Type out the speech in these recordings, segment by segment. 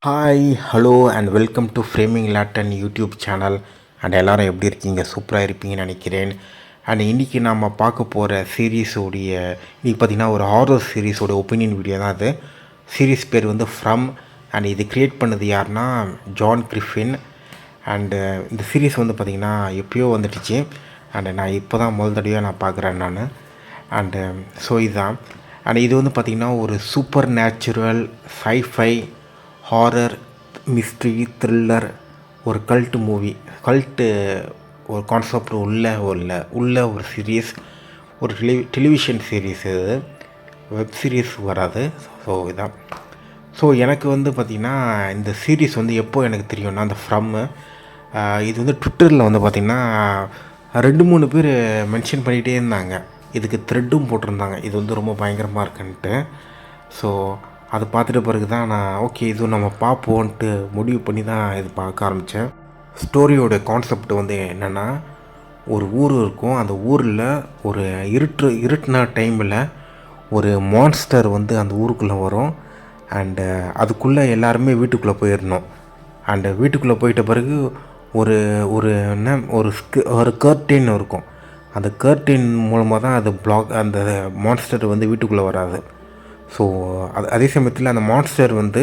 Hi hello and welcome to framing Lawton YouTube channel. And எல்லோரும் எப்படி இருக்கீங்க? சூப்பராக இருப்பீங்கன்னு நினைக்கிறேன். அண்ட் இன்றைக்கி நம்ம பார்க்க போகிற சீரீஸோடைய இன்றைக்கி பார்த்திங்கன்னா ஒரு ஹாரர் சீரீஸோட ஒப்பீனியன் வீடியோ தான் அது. சீரீஸ் பேர் வந்து ஃப்ரம். அண்ட் இது க்ரியேட் பண்ணது யாருன்னா ஜான் கிரிஃபின். அண்டு இந்த சீரீஸ் வந்து பார்த்திங்கன்னா எப்போயோ வந்துடுச்சு. அண்டு நான் இப்போ தான் முதல் தடவையாக நான் பார்க்குறேன் நான். அண்டு ஸோ இதுதான். அண்ட் இது வந்து பார்த்திங்கன்னா ஒரு supernatural scifi horror mystery thriller ஒரு கல்ட்டு மூவி, கல்ட்டு ஒரு கான்செப்ட் உள்ள ஒரு சீரீஸ், ஒரு டெலிவிஷன் சீரீஸ். இது வெப் சீரீஸ் வராது. ஸோ இதான். ஸோ எனக்கு வந்து பார்த்திங்கன்னா இந்த சீரீஸ் வந்து எப்போ எனக்கு தெரியும்னா அந்த ஃப்ரம்மு இது வந்து ட்விட்டரில் வந்து பார்த்திங்கன்னா 2-3 பேர் மென்ஷன் பண்ணிகிட்டே இருந்தாங்க. இதுக்கு த்ரெட்டும் போட்டிருந்தாங்க, இது வந்து ரொம்ப பயங்கரமாக இருக்குன்ட்டு. ஸோ அதை பார்த்துட்ட பிறகு தான் நான் ஓகே இது நம்ம பார்ப்போன்ட்டு முடிவு பண்ணி தான் இது பார்க்க ஆரம்பித்தேன். ஸ்டோரியோட கான்செப்ட் வந்து என்னென்னா, ஒரு ஊர் இருக்கும். அந்த ஊரில் ஒரு இருட்டின டைமில் ஒரு மான்ஸ்டர் வந்து அந்த ஊருக்குள்ளே வரும். அண்டு அதுக்குள்ளே எல்லாருமே வீட்டுக்குள்ளே போயிடணும். அண்டு வீட்டுக்குள்ளே போயிட்ட பிறகு ஒரு ஒரு என்ன ஒரு கர்டென் இருக்கும். அந்த கர்டென் மூலமாக தான் அது அந்த மான்ஸ்டர் வந்து வீட்டுக்குள்ளே வராது. ஸோ அதே சமயத்தில் அந்த மான்ஸ்டர் வந்து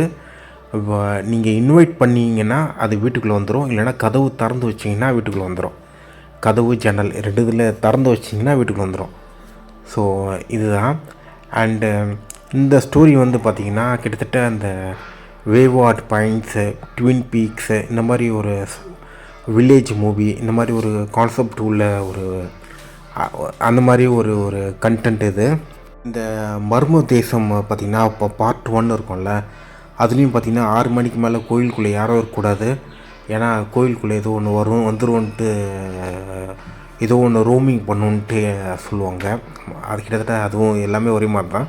நீங்கள் இன்வைட் பண்ணிங்கன்னா அது வீட்டுக்குள்ளே வந்துடும், இல்லைனா கதவு திறந்து வச்சிங்கன்னா வீட்டுக்குள்ளே வந்துடும். கதவு ஜன்னல் 2 இதில் திறந்து வச்சிங்கன்னா வீட்டுக்குள்ளே வந்துடும். ஸோ இதுதான். அண்டு இந்த ஸ்டோரி வந்து பார்த்திங்கன்னா கிட்டத்தட்ட அந்த வேவார்ட் பைன்ஸு, ட்வின் பீக்ஸு, இந்த மாதிரி ஒரு வில்லேஜ் மூவி, இந்த மாதிரி ஒரு கான்செப்ட் உள்ள ஒரு அந்த மாதிரி ஒரு ஒரு கண்டென்ட் இது. இந்த மர்ம தேசம் பார்த்திங்கன்னா இப்போ பார்ட் 1 இருக்கும்ல, அதுலேயும் பார்த்திங்கன்னா 6 மணிக்கு மேலே கோயிலுக்குள்ளே யாரும் இருக்கக்கூடாது. ஏன்னா கோயிலுக்குள்ளே ஏதோ ஒன்று வந்துருவோன்ட்டு ஏதோ ஒன்று ரோமிங் பண்ணுன்ட்டு சொல்லுவாங்க. அது கிட்டத்தட்ட அதுவும் எல்லாமே ஒரே மாதிரி தான்.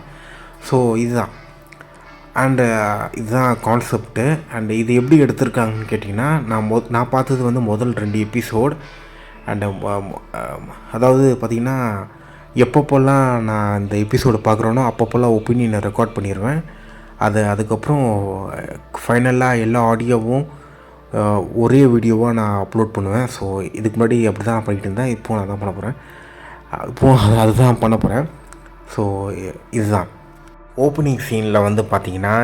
ஸோ இதுதான். அண்டு இதுதான் கான்செப்ட்டு. அண்டு இது எப்படி எடுத்திருக்காங்கன்னு கேட்டிங்கன்னா, நான் பார்த்தது வந்து முதல் 2 எபிசோட். அண்டு அதாவது பார்த்திங்கன்னா எப்பப்போல்லாம் நான் இந்த எபிசோடு பார்க்குறேனோ அப்பப்போல்லாம் ஒப்பீனியனை ரெக்கார்ட் பண்ணிடுவேன். அதுக்கப்புறம் ஃபைனலாக எல்லா ஆடியோவும் ஒரே வீடியோவாக நான் அப்லோட் பண்ணுவேன். ஸோ இதுக்கு முன்னாடி அப்படி தான் பண்ணிகிட்டு இருந்தேன். இப்போது நான் தான் பண்ண போகிறேன். அதுதான் பண்ண போகிறேன். ஸோ இதுதான். ஓப்பனிங் சீனில் வந்து பார்த்திங்கன்னா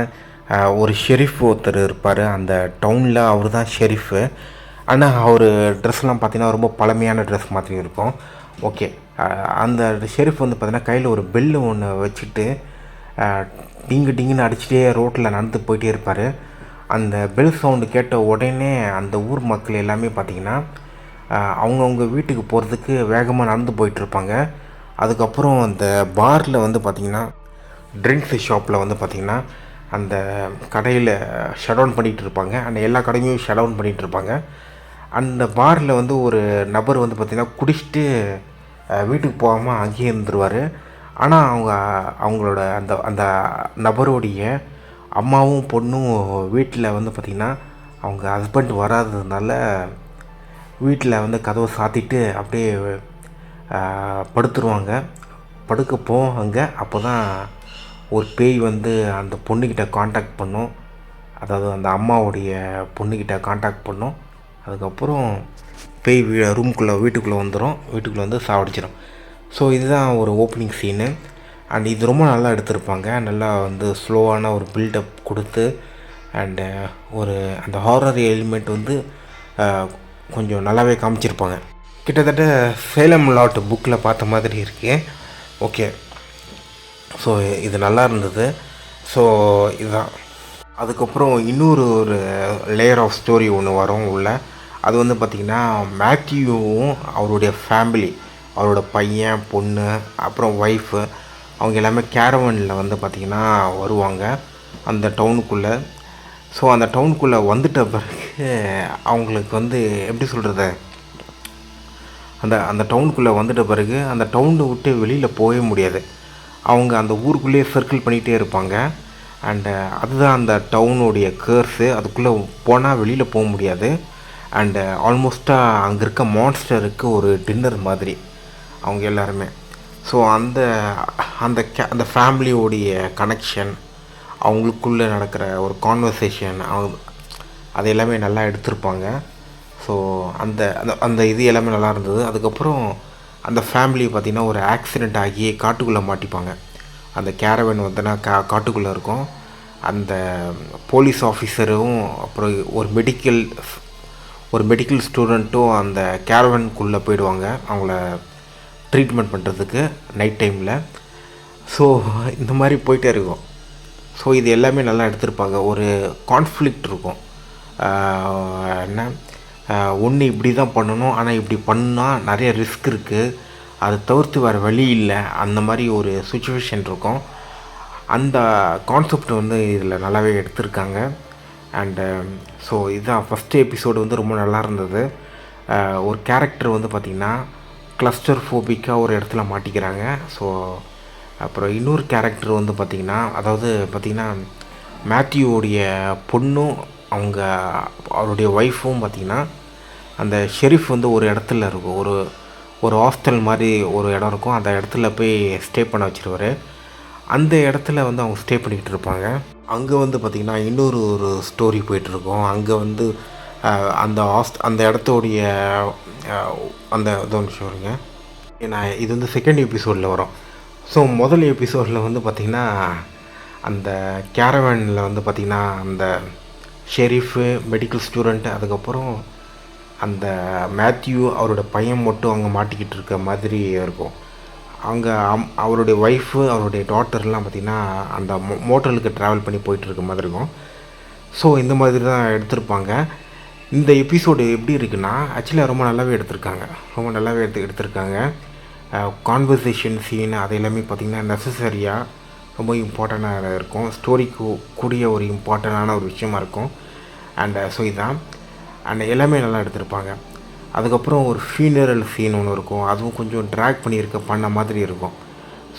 ஒரு ஷெரீஃப் ஒருத்தர் இருப்பார் அந்த டவுனில். அவர் தான் ஷெரீஃபு. ஆனால் அவர் ட்ரெஸ்லாம் பார்த்திங்கன்னா ரொம்ப பழமையான ட்ரெஸ் மாதிரி இருக்கும். ஓகே, அந்த ஷெரீஃப் வந்து பார்த்திங்கன்னா கையில் ஒரு பெல்லு ஒன்று வச்சுட்டு டிங்குன்னு அடிச்சுட்டே ரோட்டில் நடந்து போயிட்டே இருப்பார். அந்த பெல் சவுண்டு கேட்ட உடனே அந்த ஊர் மக்கள் எல்லாமே பார்த்திங்கன்னா அவங்கவுங்க வீட்டுக்கு போகிறதுக்கு வேகமாக நடந்து போயிட்டுருப்பாங்க. அதுக்கப்புறம் அந்த பாரில் வந்து பார்த்திங்கன்னா ட்ரிங்க்ஸ் ஷாப்பில் வந்து பார்த்திங்கன்னா அந்த கடையில் ஷட் டவுன் பண்ணிகிட்டு இருப்பாங்க. அந்த எல்லா கடையுமே ஷட் டவுன் பண்ணிகிட்டு இருப்பாங்க. அந்த பாரில் வந்து ஒரு நபர் வந்து பார்த்திங்கன்னா குடிச்சிட்டு வீட்டுக்கு போகாமல் அங்கேயே இருந்துருவார். ஆனால் அவங்களோட அந்த அந்த நபருடைய அம்மாவும் பொண்ணும் வீட்டில் வந்து பார்த்திங்கன்னா அவங்க ஹஸ்பண்ட் வராததுனால வீட்டில் வந்து கதவை சாத்திட்டு அப்படியே படுத்துருவாங்க. படுக்க போவாங்க. அப்போ தான் ஒரு பேய் வந்து அந்த பொண்ணுக்கிட்ட காண்டாக்ட் பண்ணும். அதாவது அந்த அம்மாவுடைய பொண்ணுக்கிட்ட காண்டாக்ட் பண்ணும். அதுக்கப்புறம் பேய் வீட்டுக்குள்ளே வந்துடும். வீட்டுக்குள்ளே வந்து சாவடிச்சிடும். ஸோ இதுதான் ஒரு ஓப்பனிங் சீனு. அண்ட் இது ரொம்ப நல்லா எடுத்திருப்பாங்க. நல்லா வந்து ஸ்லோவான ஒரு பில்டப் கொடுத்து அண்டு ஒரு அந்த ஹாரர் எலிமெண்ட் வந்து கொஞ்சம் நல்லாவே காமிச்சிருப்பாங்க. கிட்டத்தட்ட சேலம் லாட் புக்கில் பார்த்த மாதிரி இருக்குது. ஓகே, ஸோ இது நல்லா இருந்தது. ஸோ இதுதான். அதுக்கப்புறம் இன்னொரு லேயர் ஆஃப் ஸ்டோரி ஒன்று வரும் உள்ள. அது வந்து பார்த்திங்கன்னா மேத்யூவும் அவருடைய ஃபேமிலி, அவரோட பையன், பொண்ணு, அப்புறம் ஒய்ஃபு, அவங்க எல்லாமே கேரவனில் வந்து பார்த்திங்கன்னா வருவாங்க அந்த டவுனுக்குள்ளே. ஸோ அந்த டவுனுக்குள்ளே வந்துட்ட பிறகு அவங்களுக்கு வந்து எப்படி சொல்கிறது, அந்த டவுனுக்குள்ளே வந்துட்ட பிறகு அந்த டவுனை விட்டு வெளியில் போகவே முடியாது. அவங்க அந்த ஊருக்குள்ளேயே சர்க்கிள் பண்ணிகிட்டே இருப்பாங்க. அண்டு அதுதான் அந்த டவுனுடைய கேர்ஸு. அதுக்குள்ளே போனால் வெளியில் போக முடியாது. அண்டு ஆல்மோஸ்ட்டாக அங்கே இருக்க மான்ஸ்டருக்கு ஒரு டின்னர் மாதிரி அவங்க எல்லாருமே. ஸோ அந்த ஃபேமிலியோடைய கனெக்ஷன், அவங்களுக்குள்ளே நடக்கிற ஒரு கான்வர்சேஷன் அது எல்லாமே நல்லா எடுத்திருப்பாங்க. ஸோ அந்த அந்த அந்த இது எல்லாமே நல்லா இருந்தது. அதுக்கப்புறம் அந்த ஃபேமிலி பார்த்திங்கன்னா ஒரு ஆக்சிடெண்ட் ஆகி காட்டுக்குள்ளே மாட்டிப்பாங்க. அந்த கேரவன் வந்துன்னா காட்டுக்குள்ளே இருக்கும். அந்த போலீஸ் ஆஃபீஸரும் அப்புறம் ஒரு மெடிக்கல் ஸ்டூடெண்ட்டும் அந்த கேரவனுக்குள்ளே போயிடுவாங்க அவங்கள ட்ரீட்மெண்ட் பண்ணுறதுக்கு நைட் டைமில். ஸோ இந்த மாதிரி போயிட்டே இருக்கும். ஸோ இது எல்லாமே நல்லா எடுத்திருப்பாங்க. ஒரு கான்ஃப்ளிக்ட் இருக்கும். என்ன ஒன்று இப்படி தான் பண்ணணும், ஆனால் இப்படி பண்ணால் நிறைய ரிஸ்க் இருக்குது, அதை தவிர்த்து வேறு வழி இல்லை, அந்த மாதிரி ஒரு சுச்சுவேஷன் இருக்கும். அந்த கான்செப்ட் வந்து இதில் நல்லாவே எடுத்திருக்காங்க. அண்டு ஸோ இதுதான் ஃபஸ்ட்டு எபிசோடு வந்து ரொம்ப நல்லா இருந்தது. ஒரு கேரக்டர் வந்து பார்த்திங்கன்னா கிளஸ்டர் ஃபோபிக்காக ஒரு இடத்துல மாட்டிக்கிறாங்க. ஸோ அப்புறம் இன்னொரு கேரக்டர் வந்து பார்த்திங்கன்னா, அதாவது பார்த்திங்கன்னா மேத்யூவோடைய பொண்ணும் அவருடைய ஒய்ஃபும் பார்த்திங்கன்னா அந்த ஷெரீஃப் வந்து ஒரு இடத்துல இருக்கும், ஒரு ஹாஸ்டல் மாதிரி ஒரு இடம் இருக்கும். அந்த இடத்துல போய் ஸ்டே பண்ண வச்சுருவார். அந்த இடத்துல வந்து அவங்க ஸ்டே பண்ணிக்கிட்டு இருப்பாங்க. அங்கே வந்து பார்த்திங்கன்னா ஒரு ஸ்டோரி போயிட்டுருக்கோம். அங்கே வந்து அந்த இடத்தோடைய அந்த நிமிஷம் வருங்க, ஏன்னா இது வந்து செகண்ட் எபிசோடில் வரும். ஸோ முதல் எபிசோடில் வந்து பார்த்திங்கன்னா அந்த கேரவனில் வந்து பார்த்திங்கன்னா அந்த ஷெரீஃபு, மெடிக்கல் ஸ்டூடெண்ட்டு, அதுக்கப்புறம் அந்த மேத்யூ அவரோட பையன் மட்டும் அங்கே மாட்டிக்கிட்டு இருக்க மாதிரி இருக்கும். அங்கே அவருடைய ஒய்ஃபு, அவருடைய டாட்டர்லாம் பார்த்திங்கன்னா அந்த மோட்டலுக்கு ட்ராவல் பண்ணி போயிட்டுருக்க மாதிரி இருக்கும். ஸோ இந்த மாதிரி தான் எடுத்திருப்பாங்க. இந்த எபிசோடு எப்படி இருக்குன்னா, ஆக்சுவலாக ரொம்ப நல்லாவே எடுத்திருக்காங்க. கான்வர்சேஷன் சீன் அது எல்லாமே பார்த்திங்கன்னா நெசசரியாக ரொம்ப இம்பார்ட்டண்ட்டாக இருக்கும். ஸ்டோரிக்கு கூடிய ஒரு இம்பார்ட்டண்டான ஒரு விஷயமா இருக்கும். அண்ட் ஸோ இதுதான். அண்ட் எல்லாமே நல்லா எடுத்திருப்பாங்க. அதுக்கப்புறம் ஒரு ஃபீனரல் சீன் ஒன்று இருக்கும், அதுவும் கொஞ்சம் ட்ராக் பண்ண மாதிரி இருக்கும்.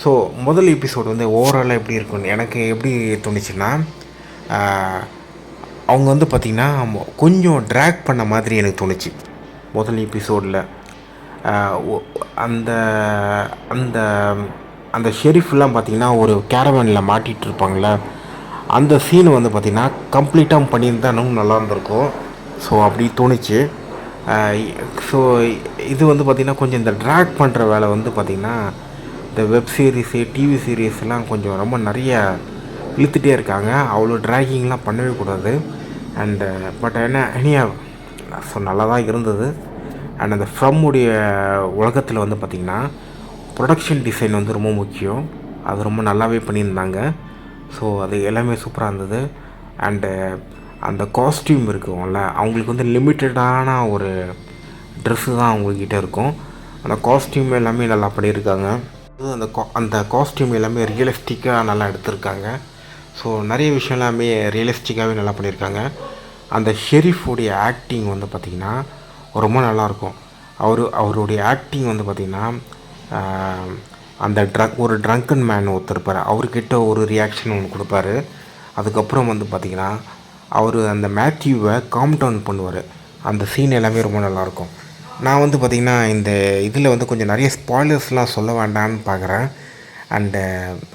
ஸோ முதல் எபிசோடு வந்து ஓவராலாக எப்படி இருக்குன்னு எனக்கு எப்படி தோணுச்சுன்னா, அவங்க வந்து பார்த்திங்கன்னா கொஞ்சம் ட்ராக் பண்ண மாதிரி எனக்கு தோணுச்சு முதல் எபிசோடில். அந்த அந்த அந்த ஷெரீஃப்லாம் பார்த்திங்கன்னா ஒரு கேரவனில் மாட்டிகிட்டு இருப்பாங்களே, அந்த சீன் வந்து பார்த்திங்கன்னா கம்ப்ளீட்டாக பண்ணியிருந்தா இன்னும் நல்லா இருந்திருக்கும். ஸோ அப்படி தோணுச்சு. ஸோ இது வந்து பார்த்திங்கன்னா கொஞ்சம் இந்த ட்ராக் பண்ணுற வேலை வந்து பார்த்திங்கன்னா இந்த வெப் சீரிஸு, டிவி சீரீஸ்லாம் கொஞ்சம் ரொம்ப நிறைய இழுத்துகிட்டே இருக்காங்க. அவ்வளோ ட்ராகிங்லாம் பண்ணவே கூடாது. அண்டு பட் ஸோ நல்லா தான் இருந்தது. அண்ட் அந்த ஃப்ரம்முடைய உலகத்தில் வந்து பார்த்திங்கன்னா ப்ரொடக்ஷன் டிசைன் வந்து ரொம்ப முக்கியம். அது ரொம்ப நல்லாவே பண்ணியிருந்தாங்க. ஸோ அது எல்லாமே சூப்பராக இருந்தது. அண்டு அந்த காஸ்டியூம் இருக்கும்ல, அவங்களுக்கு வந்து லிமிட்டடான ஒரு ட்ரெஸ்ஸு தான் அவங்கக்கிட்ட இருக்கும். அந்த காஸ்டியூம் எல்லாமே நல்லா பண்ணியிருக்காங்க. அந்த காஸ்டியூம் எல்லாமே ரியலிஸ்டிக்காக நல்லா எடுத்திருக்காங்க. ஸோ நிறைய விஷயம் எல்லாமே ரியலிஸ்டிக்காகவே நல்லா பண்ணியிருக்காங்க. அந்த ஷெரீஃபுடைய ஆக்டிங் வந்து பார்த்திங்கன்னா ரொம்ப நல்லாயிருக்கும். அவருடைய ஆக்டிங் வந்து பார்த்திங்கன்னா அந்த ஒரு ட்ரங்கன் மேன் ஒருத்தருப்பார், அவர்கிட்ட ஒரு ரியாக்ஷன் ஒன்று கொடுப்பாரு. அதுக்கப்புறம் வந்து பார்த்திங்கன்னா அவர் அந்த மேத்யூவை காம் டவுன் பண்ணுவார். அந்த சீன் எல்லாமே ரொம்ப நல்லாயிருக்கும். நான் வந்து பார்த்திங்கன்னா இந்த இதில் வந்து கொஞ்சம் நிறைய ஸ்பாய்லர்ஸ்லாம் சொல்ல வேண்டாம்னு பார்க்குறேன். அண்டு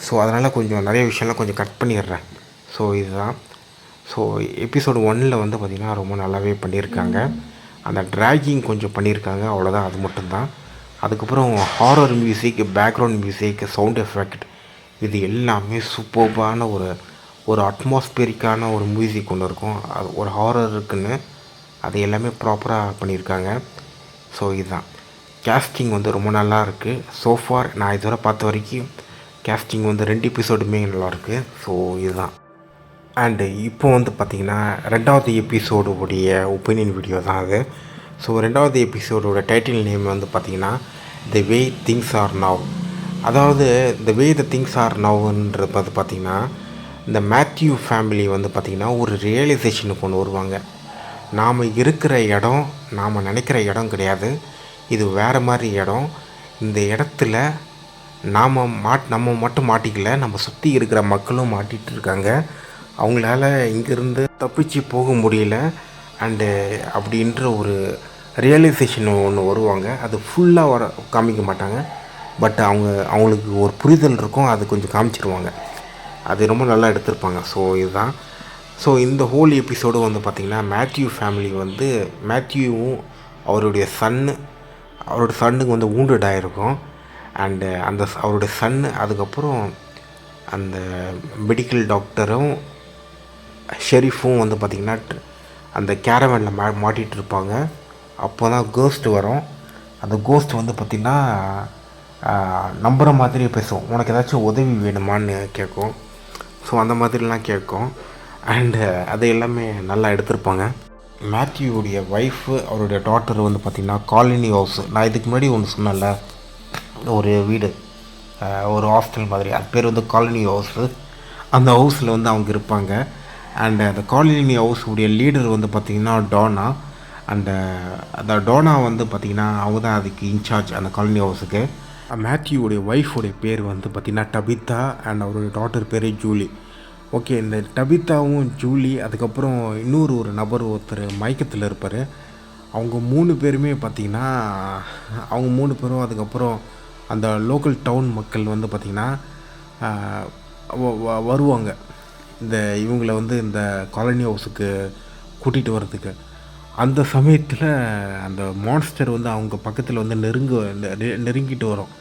ஸோ அதனால் கொஞ்சம் நிறைய விஷயம்லாம் கொஞ்சம் கட் பண்ணிடுறேன். ஸோ இதுதான். ஸோ எபிசோடு 1 வந்து பார்த்திங்கன்னா ரொம்ப நல்லாவே பண்ணியிருக்காங்க. அந்த ட்ராகிங் கொஞ்சம் பண்ணியிருக்காங்க, அவ்வளோதான், அது மட்டும்தான். அதுக்கப்புறம் horror music, background music, sound effect, இது எல்லாமே சூப்பர்பான ஒரு அட்மாஸ்பியரிக்கான ஒரு மியூசிக் ஒன்று இருக்கும். அது ஒரு ஹாரர் இருக்குன்னு அது எல்லாமே ப்ராப்பராக பண்ணியிருக்காங்க. ஸோ இதுதான். கேஸ்டிங் வந்து ரொம்ப நல்லா இருக்குது. சோஃபார் நான் இதுவரை பார்த்த வரைக்கும் கேஸ்டிங் வந்து 2 எபிசோடுமே நல்லாயிருக்கு. ஸோ இதுதான். அண்டு இப்போ வந்து பார்த்திங்கன்னா 2வது எபிசோடுடைய ஒப்பீனியன் வீடியோ தான் அது. ஸோ 2வது எபிசோடோட டைட்டில் நேம் வந்து பார்த்திங்கன்னா தி வே திங்ஸ் ஆர் நவ். அதாவது தி வே த திங்ஸ் ஆர் நவ்ன்றது வந்து பார்த்திங்கன்னா இந்த மேத்யூ ஃபேமிலி வந்து பார்த்திங்கன்னா ஒரு ரியலைசேஷனுக்கு கொண்டு வருவாங்க. நாம் இருக்கிற இடம் நாம் நினைக்கிற இடம் கிடையாது, இது வேறு மாதிரி இடம். இந்த இடத்துல நம்ம மட்டும் மாட்டிக்கல, நம்ம சுற்றி இருக்கிற மக்களும் மாட்டிகிட்டு இருக்காங்க. அவங்களால இங்கேருந்து தப்பிச்சு போக முடியல. அண்டு அப்படின்ற ஒரு ரியலைசேஷன் ஒன்று வருவாங்க. அது ஃபுல்லாக காமிக்க மாட்டாங்க, பட் அவங்களுக்கு ஒரு புரிதல் இருக்கும், அது கொஞ்சம் காமிச்சிருவாங்க. அது ரொம்ப நல்லா எடுத்திருப்பாங்க. ஸோ இதுதான். ஸோ இந்த ஹோல் எபிசோடு வந்து பார்த்திங்கன்னா மேத்யூ ஃபேமிலி வந்து மேத்யூவும் அவரோட சன்னுக்கு வந்து wounded ஆகிருக்கும். அண்டு அவருடைய சன்னு அதுக்கப்புறம் அந்த மெடிக்கல் டாக்டரும் ஷெரீஃபும் வந்து பார்த்திங்கன்னா அந்த கேரவேனில் மாட்டிகிட்டு இருப்பாங்க. அப்போ தான் கோஸ்ட் வரும். அந்த கோஸ்ட் வந்து பார்த்திங்கன்னா நம்புகிற மாதிரியே பேசும். உனக்கு ஏதாச்சும் உதவி வேணுமான்னு கேட்கும். ஸோ அந்த மாதிரிலாம் கேட்கும். அண்டு அது எல்லாமே நல்லா எடுத்திருப்பாங்க. மேத்யூவுடைய ஒய்ஃபு அவருடைய டாட்டர் வந்து பார்த்திங்கன்னா காலனி ஹவுஸ், நான் இதுக்கு முன்னாடி ஒன்று சொன்னேன்ல, ஒரு வீடு, ஒரு ஹாஸ்டல் மாதிரி, அது பேர் வந்து காலனி ஹவுஸு. அந்த ஹவுஸில் வந்து அவங்க இருப்பாங்க. அண்டு அந்த காலனி ஹவுஸுடைய லீடர் வந்து பார்த்திங்கன்னா டோனா. அண்டு அந்த டோனா வந்து பார்த்திங்கன்னா அவங்க தான் அதுக்கு இன்சார்ஜ் அந்த காலனி ஹவுஸுக்கு. மேத்யூவுடைய ஒய்ஃபுடைய பேர் வந்து பார்த்திங்கன்னா டபித்தா. அண்ட் அவருடைய டாட்டர் பேர் ஜூலி. ஓகே, இந்த டபித்தாவும் ஜூலி அதுக்கப்புறம் ஒரு நபர் ஒருத்தர் மயக்கத்தில் இருப்பார். அவங்க 3 பேருமே பார்த்திங்கன்னா அவங்க 3 பேரும் அதுக்கப்புறம் அந்த லோக்கல் டவுன் மக்கள் வந்து பார்த்திங்கன்னா வருவாங்க இவங்களை வந்து இந்த காலனி ஹவுஸுக்கு கூட்டிகிட்டு வர்றதுக்கு. அந்த சமயத்தில் அந்த மான்ஸ்டர் வந்து அவங்க பக்கத்தில் வந்து நெருங்கிட்டு வரும்.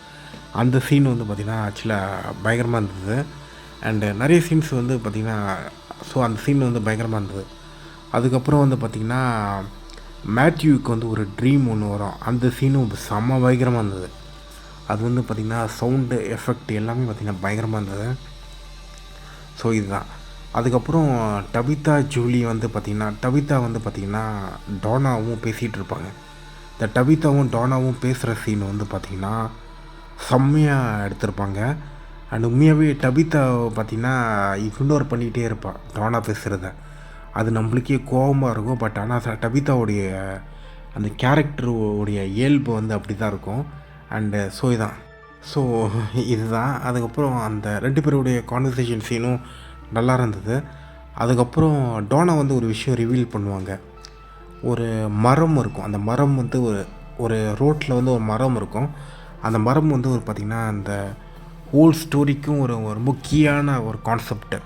அந்த சீன் வந்து பார்த்திங்கன்னா ஆக்சுவலாக பயங்கரமாக இருந்தது. அண்டு நிறைய சீன்ஸ் வந்து பார்த்திங்கன்னா ஸோ அந்த சீன் வந்து பயங்கரமாக இருந்தது. அதுக்கப்புறம் வந்து பார்த்திங்கன்னா மேத்யூவுக்கு வந்து ஒரு ட்ரீம் ஒன்று வரும். அந்த சீனும் செம்ம பயங்கரமாக இருந்தது. அது வந்து பார்த்திங்கன்னா சவுண்டு எஃபெக்ட் எல்லாமே பார்த்திங்கன்னா பயங்கரமாக இருந்தது. ஸோ இதுதான். அதுக்கப்புறம் டபித்தா வந்து பார்த்திங்கன்னா டோனாவும் பேசிகிட்டு இருப்பாங்க. இந்த டபித்தாவும் டோனாவும் பேசுகிற சீன் வந்து பார்த்திங்கன்னா செம்மையாக எடுத்திருப்பாங்க. அண்ட் உண்மையாகவே டபித்தா பார்த்திங்கன்னா இக்னோர் பண்ணிக்கிட்டே இருப்பாள் டோனா பேசுகிறத. அது நம்மளுக்கே கோபமாக இருக்கும். பட் ஆனால் டபித்தாவுடைய அந்த கேரக்டருடைய இயல்பு வந்து அப்படி தான் இருக்கும். அண்டு ஸோ இதுதான். அதுக்கப்புறம் அந்த 2 பேருடைய கான்வர்சேஷன் சீனும் நல்லா இருந்தது. அதுக்கப்புறம் டோனா வந்து ஒரு விஷயம் ரிவீல் பண்ணுவாங்க. ஒரு மரம் இருக்கும். அந்த மரம் வந்து ஒரு ரோட்டில் வந்து ஒரு மரம் இருக்கும். அந்த மரம் வந்து பார்த்திங்கன்னா அந்த ஹோல் ஸ்டோரிக்கும் ஒரு முக்கியமான ஒரு கான்செப்டு.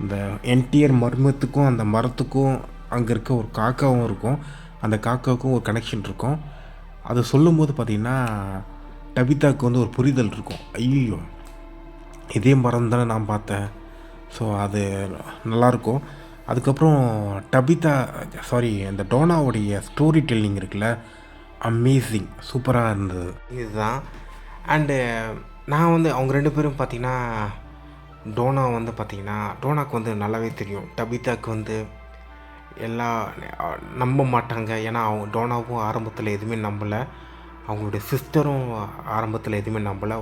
இந்த என்டையர் மர்மத்துக்கும் அந்த மரத்துக்கும் அங்கே இருக்க ஒரு காக்காவும் இருக்கும். அந்த காக்காவுக்கும் ஒரு கனெக்ஷன் இருக்கும். அதை சொல்லும்போது பார்த்திங்கன்னா டபித்தாவுக்கு வந்து ஒரு புரிதல் இருக்கும். ஐயோ, இதே மரம் தானே நான் பார்த்தேன். ஸோ அது நல்லாயிருக்கும். அதுக்கப்புறம் அந்த டோனாவுடைய ஸ்டோரி டெல்லிங் இருக்குல்ல, அமேசிங், சூப்பராக இருந்தது. இதுதான். அண்டு நான் வந்து அவங்க 2 பேரும் பார்த்திங்கன்னா டோனா வந்து பார்த்திங்கன்னா டோனாக்கு வந்து நல்லாவே தெரியும் டபித்தாவுக்கு வந்து எல்லாம் நம்ப மாட்டாங்க. ஏன்னா டோனாவும் ஆரம்பத்தில் எதுவுமே நம்பலை. அவங்களுடைய சிஸ்டரும் ஆரம்பத்தில் எதுவுமே நம்பலை.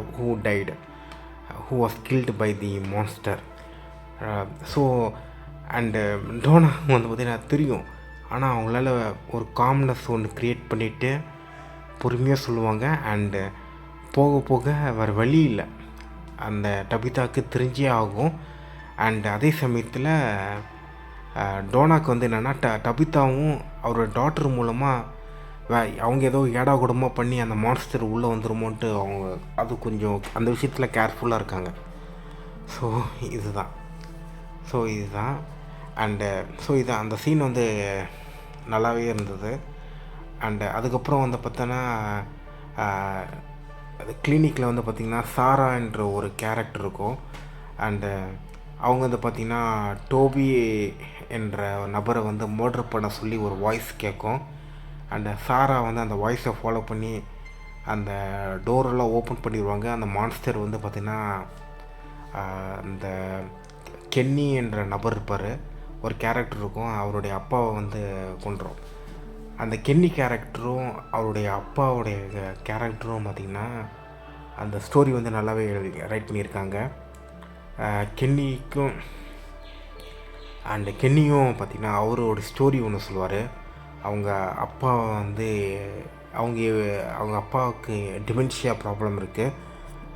Who was killed by the monster. So and Donna வந்து பார்த்திங்கன்னா தெரியும். ஆனால் அவங்களால ஒரு காம்னஸ் ஒன்று க்ரியேட் பண்ணிவிட்டு பொறுமையாக சொல்லுவாங்க. அண்டு போக போக வேறு வழி இல்லை, அந்த டபித்தாவுக்கு தெரிஞ்சே ஆகும். அண்ட் அதே சமயத்தில் டோனாக்கு வந்து என்னென்னா டபித்தாவும் அவரோட டாட்டர் மூலமாக அவங்க ஏதோ ஏடாகூடமாக பண்ணி அந்த மான்ஸ்டர் உள்ளே வந்துருமோன்ட்டு அவங்க அது கொஞ்சம் அந்த விஷயத்தில் கேர்ஃபுல்லாக இருக்காங்க. ஸோ இதுதான். அண்டு இதுதான் அந்த சீன் வந்து நல்லாவே இருந்தது. அண்டு அதுக்கப்புறம் வந்து பார்த்தோன்னா அது கிளினிக்கில் வந்து பார்த்திங்கன்னா சாரா என்ற ஒரு கேரக்டர் இருக்கும். அண்டு அவங்க வந்து பார்த்திங்கன்னா டோபி என்ற நபரை வந்து மர்டர் பண்ண சொல்லி ஒரு வாய்ஸ் கேட்கும். அண்டு சாரா வந்து அந்த வாய்ஸை ஃபாலோ பண்ணி அந்த டோரெல்லாம் ஓப்பன் பண்ணிடுவாங்க. அந்த மான்ஸ்டர் வந்து பார்த்திங்கன்னா அந்த கென்னி என்ற நபர் இருப்பார், ஒரு கேரக்டர் இருக்கும். அவருடைய அப்பாவை வந்து கொன்றும். அந்த கென்னி கேரக்டரும் அவருடைய அப்பாவுடைய கேரக்டரும் பார்த்திங்கன்னா அந்த ஸ்டோரி வந்து நல்லாவே ரைட் பண்ணியிருக்காங்க. கென்னியும் பார்த்திங்கன்னா அவரோட ஸ்டோரி ஒன்று சொல்லுவார். அவங்க அப்பா வந்து அவங்க அப்பாவுக்கு டிமென்ஷியா ப்ராப்ளம் இருக்குது.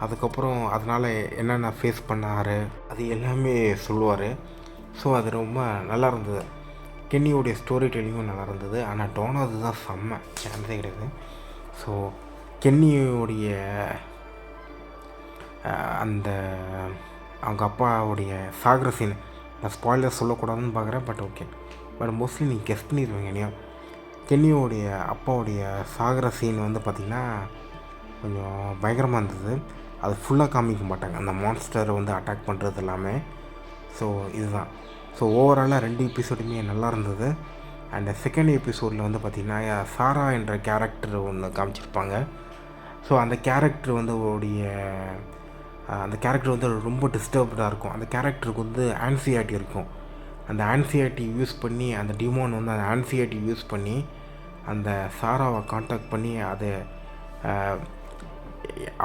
அதுக்கப்புறம் அதனால் என்னென்ன ஃபேஸ் பண்ணார் அது எல்லாமே சொல்லுவார். ஸோ அது ரொம்ப நல்லா இருந்தது. கென்னியோடைய ஸ்டோரி டெல்லிங்கும் நல்லா இருந்தது. ஆனால் டோனாது தான் செம்ம, சான்ஸே கிடையாது. ஸோ கென்னியோடைய அந்த அவங்க அப்பாவுடைய சாகர சீன், நான் ஸ்பாய்லர் சொல்லக்கூடாதுன்னு பார்க்குறேன், பட் ஓகே. பட் மோஸ்ட்லி நீங்கள் கெஸ் பண்ணிடுவீங்க. கென்னியோடைய அப்பாவுடைய சாகர சீன் வந்து பார்த்திங்கன்னா கொஞ்சம் பயங்கரமாக இருந்தது. அது ஃபுல்லாக காமிக்க மாட்டாங்க, அந்த மான்ஸ்டரை வந்து அட்டாக் பண்ணுறது எல்லாமே. ஸோ இதுதான். ஸோ ஓவராலாக 2 எபிசோடுமே நல்லா இருந்தது. அண்ட் செகண்ட் எபிசோடில் வந்து பார்த்திங்கன்னா சாரா என்ற கேரக்டர் ஒன்று காமிச்சிருப்பாங்க. ஸோ அந்த கேரக்டர் வந்து அந்த கேரக்டர் வந்து ரொம்ப டிஸ்டர்ப்டாக இருக்கும். அந்த கேரக்டருக்கு வந்து ஆன்சியாட்டி இருக்கும். அந்த ஆன்சியாட்டி யூஸ் பண்ணி, அந்த டிமோன் வந்து அந்த ஆன்சியாட்டி யூஸ் பண்ணி அந்த சாராவை காண்டாக்ட் பண்ணி அதை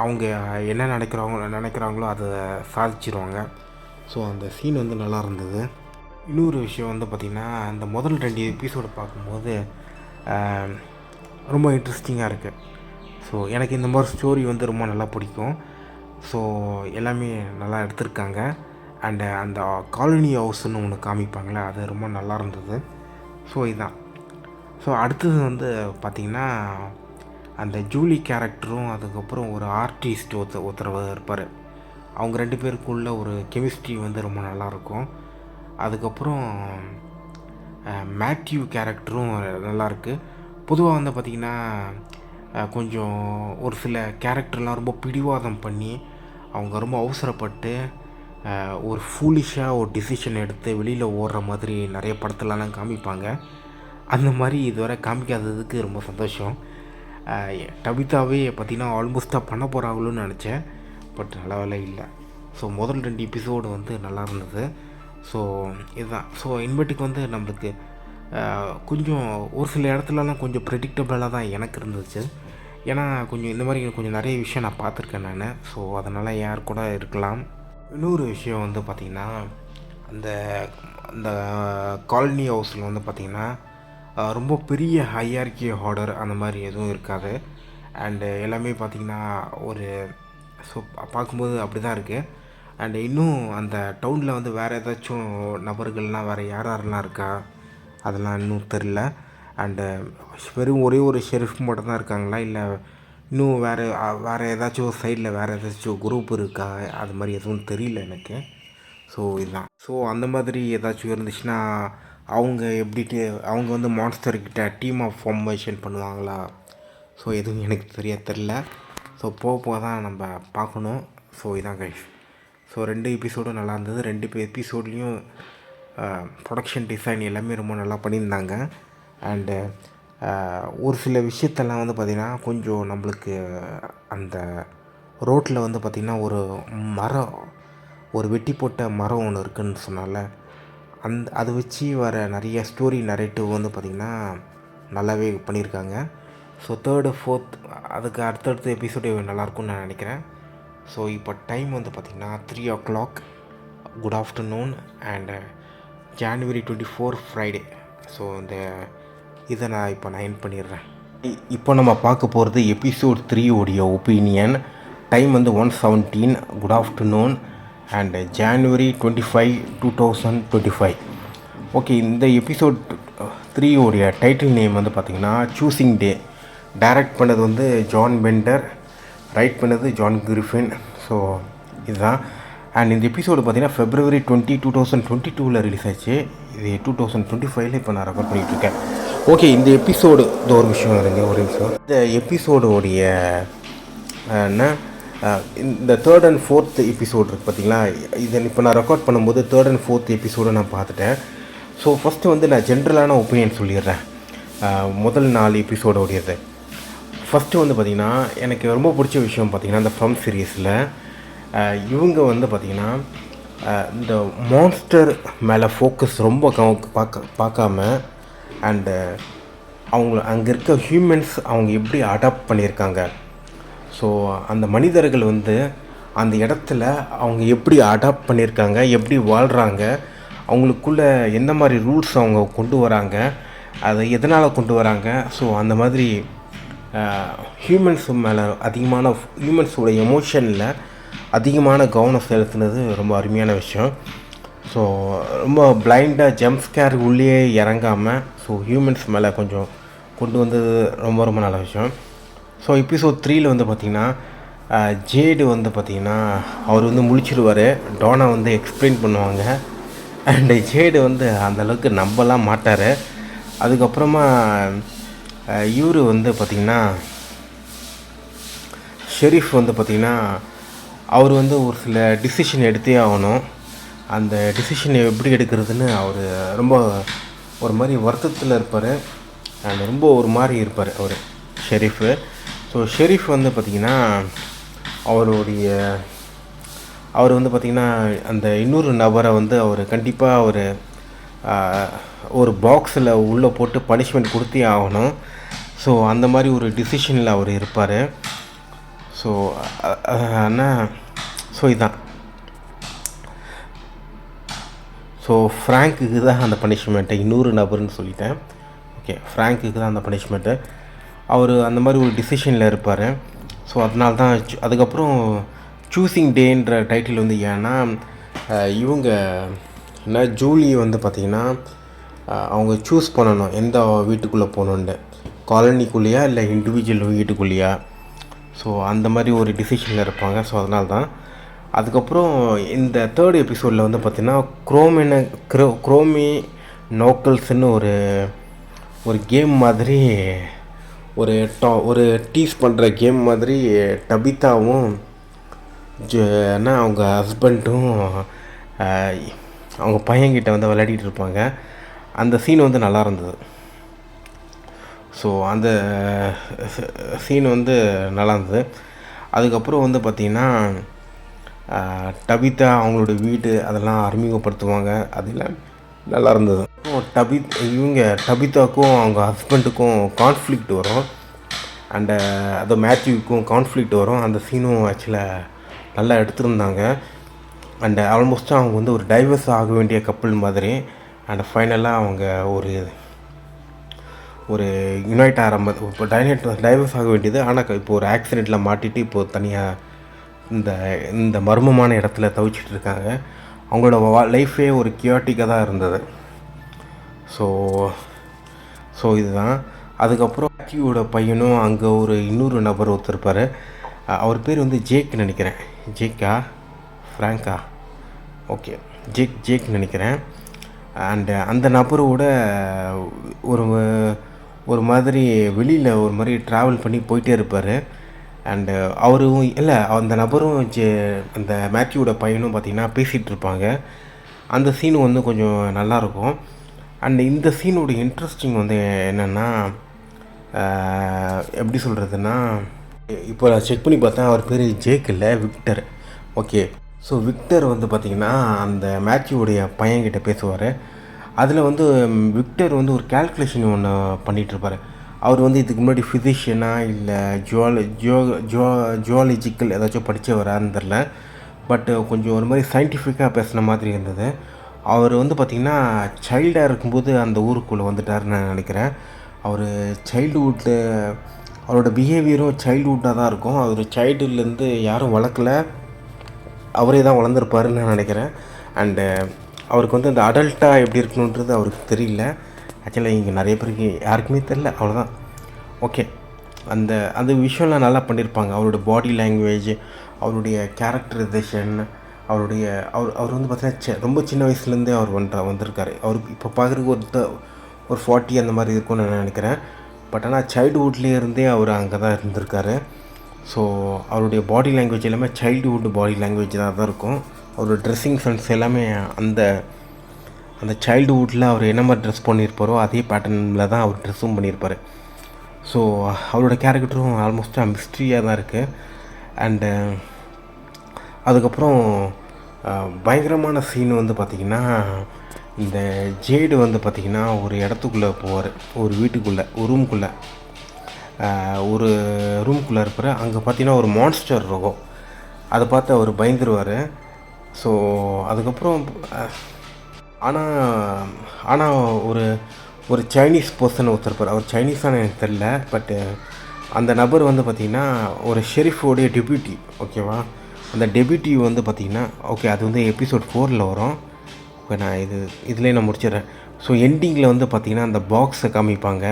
அவங்க என்ன நினைக்கிறாங்களோ அதை சாதிச்சிருவாங்க. ஸோ அந்த சீன் வந்து நல்லா இருந்தது. இன்னொரு விஷயம் வந்து பார்த்திங்கன்னா, அந்த முதல் 2 எபிசோடு பார்க்கும்போது ரொம்ப இன்ட்ரெஸ்டிங்காக இருக்குது. ஸோ எனக்கு இந்த மாதிரி ஸ்டோரி வந்து ரொம்ப நல்லா பிடிக்கும். ஸோ எல்லாமே நல்லா எடுத்திருக்காங்க. அண்டு அந்த காலனி ஹவுஸ்ன்னு ஒன்று காமிப்பாங்களே, அது ரொம்ப நல்லா இருந்தது. ஸோ இதுதான். ஸோ அடுத்தது வந்து பார்த்திங்கன்னா, அந்த ஜூலி கேரக்டரும் அதுக்கப்புறம் ஒரு ஆர்டிஸ்ட் ஒருத்தர் இருப்பார். அவங்க 2 பேருக்குள்ள ஒரு கெமிஸ்ட்ரி வந்து ரொம்ப நல்லாயிருக்கும். அதுக்கப்புறம் மேத்யூ கேரக்டரும் நல்லாயிருக்கு. பொதுவாக வந்து பார்த்திங்கன்னா கொஞ்சம் ஒரு சில கேரக்டர்லாம் ரொம்ப பிடிவாதம் பண்ணி அவங்க ரொம்ப அவசரப்பட்டு ஒரு ஃபூலிஷாக ஒரு டிசிஷன் எடுத்து வெளியில் ஓடுற மாதிரி நிறைய படத்துலலாம் காமிப்பாங்க. அந்த மாதிரி இதுவரை காமிக்காததுக்கு ரொம்ப சந்தோஷம். டபிதாவே பார்த்திங்கன்னா ஆல்மோஸ்ட்டாக பண்ண போகிறாங்களோன்னு நினச்சேன், பட் நல்ல வேலை இல்லை. ஸோ முதல் 2 எபிசோடு வந்து நல்லா இருந்தது. ஸோ இதுதான். ஸோ இன்வெர்ட்டுக்கு வந்து நம்மளுக்கு கொஞ்சம் ஒரு சில இடத்துலலாம் கொஞ்சம் ப்ரெடிக்டபிளாக தான் எனக்கு இருந்துச்சு. ஏன்னா கொஞ்சம் இந்த மாதிரி கொஞ்சம் நிறைய விஷயம் நான் பார்த்துருக்கேன் நான். ஸோ அதனால் யார் கூட இருக்கலாம். இன்னொரு விஷயம் வந்து பார்த்திங்கன்னா, அந்த அந்த காலனி ஹவுஸில் வந்து பார்த்திங்கன்னா ரொம்ப பெரிய ஹையார்கி ஆர்டர் அந்த மாதிரி எதுவும் இருக்காது. அண்டு எல்லாமே பார்த்திங்கன்னா ஒரு ஸோ பார்க்கும்போது அப்படி தான் இருக்குது. அண்டு இன்னும் அந்த டவுனில் வந்து வேறு ஏதாச்சும் நபர்கள்லாம் வேறு யாரெல்லாம் இருக்கா அதெல்லாம் இன்னும் தெரில. அண்டு வெறும் ஒரே ஒரு ஷெரிஃப் மட்டும் தான் இருக்காங்களா, இல்லை இன்னும் வேறு ஏதாச்சும் சைடில் வேறு ஏதாச்சும் குரூப் இருக்கா, அது மாதிரி எதுவும் தெரியல எனக்கு. ஸோ இதுதான். ஸோ அந்த மாதிரி ஏதாச்சும் இருந்துச்சுன்னா அவங்க வந்து மான்ஸ்டர்கிட்ட டீம் ஆஃப் ஃபார்மேஷன் பண்ணுவாங்களா, ஸோ எதுவும் எனக்கு தெரில. ஸோ போக தான் நம்ம பார்க்கணும். ஸோ இதான் கைஸ். ஸோ 2 எபிசோடும் நல்லா இருந்தது. 2 எபிசோட்லேயும் ப்ரொடக்ஷன் டிசைன் எல்லாமே ரொம்ப நல்லா பண்ணியிருந்தாங்க. அண்டு ஒரு சில விஷயத்தெல்லாம் வந்து பார்த்திங்கன்னா கொஞ்சம் நம்மளுக்கு அந்த ரோட்டில் வந்து பார்த்திங்கன்னா ஒரு வெட்டி போட்ட மரம் ஒன்று இருக்குதுன்னு சொன்னால அதை வச்சு வர நிறைய ஸ்டோரி நரேட்டிவ் வந்து பார்த்திங்கன்னா நல்லாவே பண்ணியிருக்காங்க. ஸோ 3rd 4th அதுக்கு அடுத்தடுத்த எபிசோடு நல்லாயிருக்கும்னு நான் நினைக்கிறேன். ஸோ இப்போ டைம் வந்து பார்த்திங்கன்னா 3 o'clock good afternoon and January 24 Friday. So இதை நான் இப்போ எண்ட் பண்ணிடுறேன். இப்போ நம்ம பார்க்க போகிறது எபிசோட் 3 உடைய ஒப்பீனியன். டைம் வந்து 1:17 good afternoon and January 25, 2025. Okay, இந்த எபிசோட் 3 உடைய டைட்டில் நேம் வந்து பார்த்திங்கன்னா சூஸிங் டே. டைரக்ட் பண்ணது வந்து ஜான் பெண்டர், ரைட் பண்ணது ஜான் கிரிஃபின். ஸோ இதுதான். அண்ட் இந்த எபிசோடு பார்த்திங்கன்னா February 20, 2022 ரிலீஸ் ஆச்சு. இது 2025 இப்போ நான் ரெக்கார்ட் பண்ணிகிட்ருக்கேன். ஓகே, இந்த எபிசோடு ஒரு விஷயம் இருங்க, ஒரு நிமிஷம். இந்த எபிசோடோடைய இந்த 3rd and 4th எபிசோடு இருக்குது பார்த்திங்களா, இதை இப்போ நான் ரெக்கார்ட் பண்ணும்போது 3rd and 4th எபிசோடு நான் பார்த்துட்டேன். ஸோ ஃபஸ்ட்டு வந்து நான் ஜென்ரலான ஒப்பீனியன் சொல்லிடுறேன். முதல் 4 எபிசோடோடையது. ஃபஸ்ட்டு வந்து பார்த்திங்கன்னா எனக்கு ரொம்ப பிடிச்ச விஷயம் பார்த்திங்கன்னா, இந்த ஃப்ரம் சீரீஸில் இவங்க வந்து பார்த்திங்கன்னா இந்த மான்ஸ்டர் மேலே ஃபோக்கஸ் ரொம்ப பார்க்காம அண்டு அங்கே இருக்க ஹியூமன்ஸ் அவங்க எப்படி அடாப்ட் பண்ணியிருக்காங்க. ஸோ அந்த மனிதர்கள் வந்து அந்த இடத்துல அவங்க எப்படி அடாப்ட் பண்ணியிருக்காங்க, எப்படி வாழ்கிறாங்க, அவங்களுக்குள்ள எந்த மாதிரி ரூல்ஸ் அவங்க கொண்டு வராங்க, அதை எதனால் கொண்டு வராங்க. ஸோ அந்த மாதிரி ஹியூமன்ஸ் மேலே ஹியூமன்ஸோட எமோஷனில் அதிகமான கவனம் செலுத்துனது ரொம்ப அருமையான விஷயம். ஸோ ரொம்ப பிளைண்டாக ஜம்ப் ஸ்கேர் உள்ளே இறங்காமல் ஸோ ஹியூமன்ஸ் மேலே கொஞ்சம் கொண்டு வந்தது ரொம்ப ரொம்ப நல்ல விஷயம். ஸோ எபிசோட் 3 வந்து பார்த்திங்கன்னா ஜேடு வந்து பார்த்திங்கன்னா அவர் வந்து முழிச்சிருவார். டோனா வந்து எக்ஸ்பிளைன் பண்ணுவாங்க. அண்டு ஜேடு வந்து அந்தளவுக்கு நம்பலாம் மாட்டார். அதுக்கப்புறமா இவர் வந்து பார்த்திங்கன்னா ஷெரீஃப் வந்து பார்த்திங்கன்னா அவர் வந்து ஒரு சில டிசிஷன் எடுத்தே ஆகணும். அந்த டிசிஷன் எப்படி எடுக்கிறதுன்னு அவர் ரொம்ப ஒரு மாதிரி வருத்தத்தில் இருப்பார். அண்ட் ரொம்ப ஒரு மாதிரி இருப்பார் அவர் ஷெரீஃபு. ஸோ ஷெரீஃப் வந்து பார்த்திங்கன்னா அவர் வந்து பார்த்திங்கன்னா அந்த இன்னொரு நபரை வந்து அவர் கண்டிப்பாக ஒரு பாக்ஸில் உள்ளே போட்டு பனிஷ்மெண்ட் கொடுத்தே ஆகணும். ஸோ அந்த மாதிரி ஒரு டிசிஷனில் அவர் இருப்பார். ஸோ ஆனால் இதுதான். ஸோ ஃப்ராங்க்குக்கு தான் அந்த பனிஷ்மெண்ட்டு. இன்னொரு நபர்னு சொல்லிட்டேன். ஓகே, ஃப்ராங்க்குக்கு தான் அந்த பனிஷ்மெண்ட்டு. அவர் அந்த மாதிரி ஒரு டிசிஷனில் இருப்பார். ஸோ அதனால தான் அதுக்கப்புறம் சூஸிங் டேன்ற டைட்டில் வந்து ஏன்னா இவங்க என்ன ஜூலி வந்து பார்த்திங்கன்னா அவங்க சூஸ் பண்ணணும் எந்த வீட்டுக்குள்ளே போகணுன்ட்டு, காலனிக்குள்ளேயா இல்லை இண்டிவிஜுவல் வீட்டுக்குள்ளேயா. ஸோ அந்த மாதிரி ஒரு டிசிஷனில் இருப்பாங்க. ஸோ அதனால தான். அதுக்கப்புறம் இந்த 3rd எபிசோடில் வந்து பார்த்திங்கன்னா குரோமி நோக்கல்ஸ்ன்னு ஒரு கேம் மாதிரி ஒரு டீஸ் பண்ணுற கேம் மாதிரி டபிதாவும் அவங்க ஹஸ்பண்டும் அவங்க பையன்கிட்ட வந்து விளையாடிட்டு இருப்பாங்க. அந்த சீன் வந்து நல்லா இருந்தது. ஸோ அந்த சீன் வந்து நல்லா இருந்தது. அதுக்கப்புறம் வந்து பார்த்திங்கன்னா டபிதா அவங்களோட வீடு அதெல்லாம் அறிமுகப்படுத்துவாங்க. அதில் நல்லா இருந்தது. டபிதாவுக்கும் அவங்க ஹஸ்பண்டுக்கும் கான்ஃப்ளிக்ட் வரும். அண்டு அது மேத்யூவுக்கும் கான்ஃப்ளிக்ட் வரும். அந்த சீனும் ஆக்சுவலாக நல்லா எடுத்திருந்தாங்க. அண்டு ஆல்மோஸ்ட்டாக அவங்க வந்து ஒரு டைவர்ஸ் ஆக வேண்டிய கப்புள் மாதிரி. அண்ட் ஃபைனலாக அவங்க ஒரு யுனைட் ஆகிற மாதிரி இப்போ டைவர்ஸ் ஆக வேண்டியது. ஆனால் இப்போ ஒரு ஆக்சிடெண்ட்டில் மாட்டிட்டு இப்போது தனியாக இந்த மர்மமான இடத்துல தவிச்சிட்டு இருக்காங்க. அவங்களோட லைஃபே ஒரு கியாட்டிக்காக தான் இருந்தது. ஸோ இதுதான். அதுக்கப்புறம் மேத்யூவோட பையனும் அங்கே இன்னொரு நபர் ஒருத்தருப்பார். அவர் பேர் வந்து ஜேக் நினைக்கிறேன். ஜேக்கா ஃப்ராங்கா? ஓகே, ஜேக் நினைக்கிறேன். அண்டு அந்த நபரோட ஒரு மாதிரி வெளியில் ஒரு மாதிரி ட்ராவல் பண்ணி போயிட்டே இருப்பார். அண்டு அவரும் இல்லை, அந்த நபரும் அந்த மேத்யூவோட பையனும் பார்த்திங்கன்னா பேசிகிட்டு இருப்பாங்க. அந்த சீனு வந்து கொஞ்சம் நல்லாயிருக்கும். அண்ட் இந்த சீனோட இன்ட்ரெஸ்டிங் வந்து என்னென்னா எப்படி சொல்கிறதுன்னா, இப்போ நான் செக் பண்ணி பார்த்தேன். அவர் பேர் ஜேக் இல்லை, விக்டர். ஓகே, ஸோ விக்டர் வந்து பார்த்திங்கன்னா அந்த மேத்யூவோடைய பையன்கிட்ட பேசுவார். அதில் வந்து விக்டர் வந்து ஒரு கால்குலேஷன் ஒன்று பண்ணிகிட்ருப்பார். அவர் வந்து இதுக்கு முன்னாடி ஃபிசிஷியனாக இல்லை ஜுவாலஜிக்கல் ஏதாச்சும் படித்து வரான்னு தெரில. பட் கொஞ்சம் ஒரு மாதிரி சயின்டிஃபிக்காக பேசுன மாதிரி இருந்தது. அவர் வந்து பார்த்திங்கன்னா சைல்டாக இருக்கும்போது அந்த ஊருக்குள்ளே வந்துட்டார்னு நான் நினைக்கிறேன். அவர் சைல்டுஹுட்டில் அவரோட பிஹேவியரும் சைல்டுஹுட்டாக தான் இருக்கும். அவர் சைல்டுலேருந்து யாரும் வளர்க்கல, அவரே தான் வளர்ந்துருப்பாருன்னு நான் நினைக்கிறேன். அண்டு அவருக்கு வந்து அந்த அடல்ட்டாக எப்படி இருக்கணுன்றது அவருக்கு தெரியல. ஆக்சுவலாக இங்கே நிறைய பேருக்கு யாருக்குமே தெரில, அவ்வளோதான். ஓகே, அந்த விஷயம்லாம் நல்லா பண்ணியிருப்பாங்க. அவரோட பாடி லாங்குவேஜ், அவருடைய கேரக்டரைசேஷன், அவர் வந்து பார்த்தீங்கன்னா ரொம்ப சின்ன வயசுலேருந்தே அவர் வந்திருக்காரு. அவர் இப்போ பார்க்குறதுக்கு ஒரு 40 அந்த மாதிரி இருக்கும்னு நான் நினைக்கிறேன். பட் ஆனால் சைல்டுஹுட்லேயே இருந்தே அவர் அங்கே தான் இருந்திருக்காரு. ஸோ அவருடைய பாடி லாங்குவேஜ் எல்லாமே சைல்டுஹுட் பாடி லாங்குவேஜ் தான் இருக்கும். அவரோட ட்ரெஸ்ஸிங் சென்ஸ் எல்லாமே அந்த சைல்டுஹுட்டில் அவர் என்ன மாதிரி ட்ரெஸ் பண்ணியிருப்பாரோ அதே பேட்டர்னில் தான் அவர் ட்ரெஸ்ஸும் பண்ணியிருப்பார். ஸோ அவரோட கேரக்டரும் ஆல்மோஸ்ட்டாக மிஸ்ட்ரியாக தான் இருக்குது. அண்டு அதுக்கப்புறம் பயங்கரமான சீன் வந்து பார்த்திங்கன்னா, இந்த ஜேடு வந்து பார்த்திங்கன்னா ஒரு இடத்துக்குள்ளே போவார். ஒரு வீட்டுக்குள்ளே ஒரு ரூம்குள்ளே இருப்பார். அங்கே பார்த்திங்கன்னா ஒரு மான்ஸ்டர் இருக்கும். அதை பார்த்து அவர் பயந்துருவார். ஸோ அதுக்கப்புறம் ஆனால் ஒரு சைனீஸ் பர்சன் ஒருத்தருப்பார். அவர் சைனீஸானு எனக்கு தெரில. பட்டு அந்த நபர் வந்து பார்த்திங்கன்னா ஒரு ஷெரீஃபோடைய டெபியூட்டி. ஓகேவா? அந்த டெபியூட்டி வந்து பார்த்திங்கன்னா ஓகே, அது வந்து எபிசோட் 4ல் வரும். ஓகே, நான் இதுலேயே நான் முடிச்சிடுறேன். ஸோ எண்டிங்கில் வந்து பார்த்திங்கன்னா அந்த பாக்ஸை காமிப்பாங்க.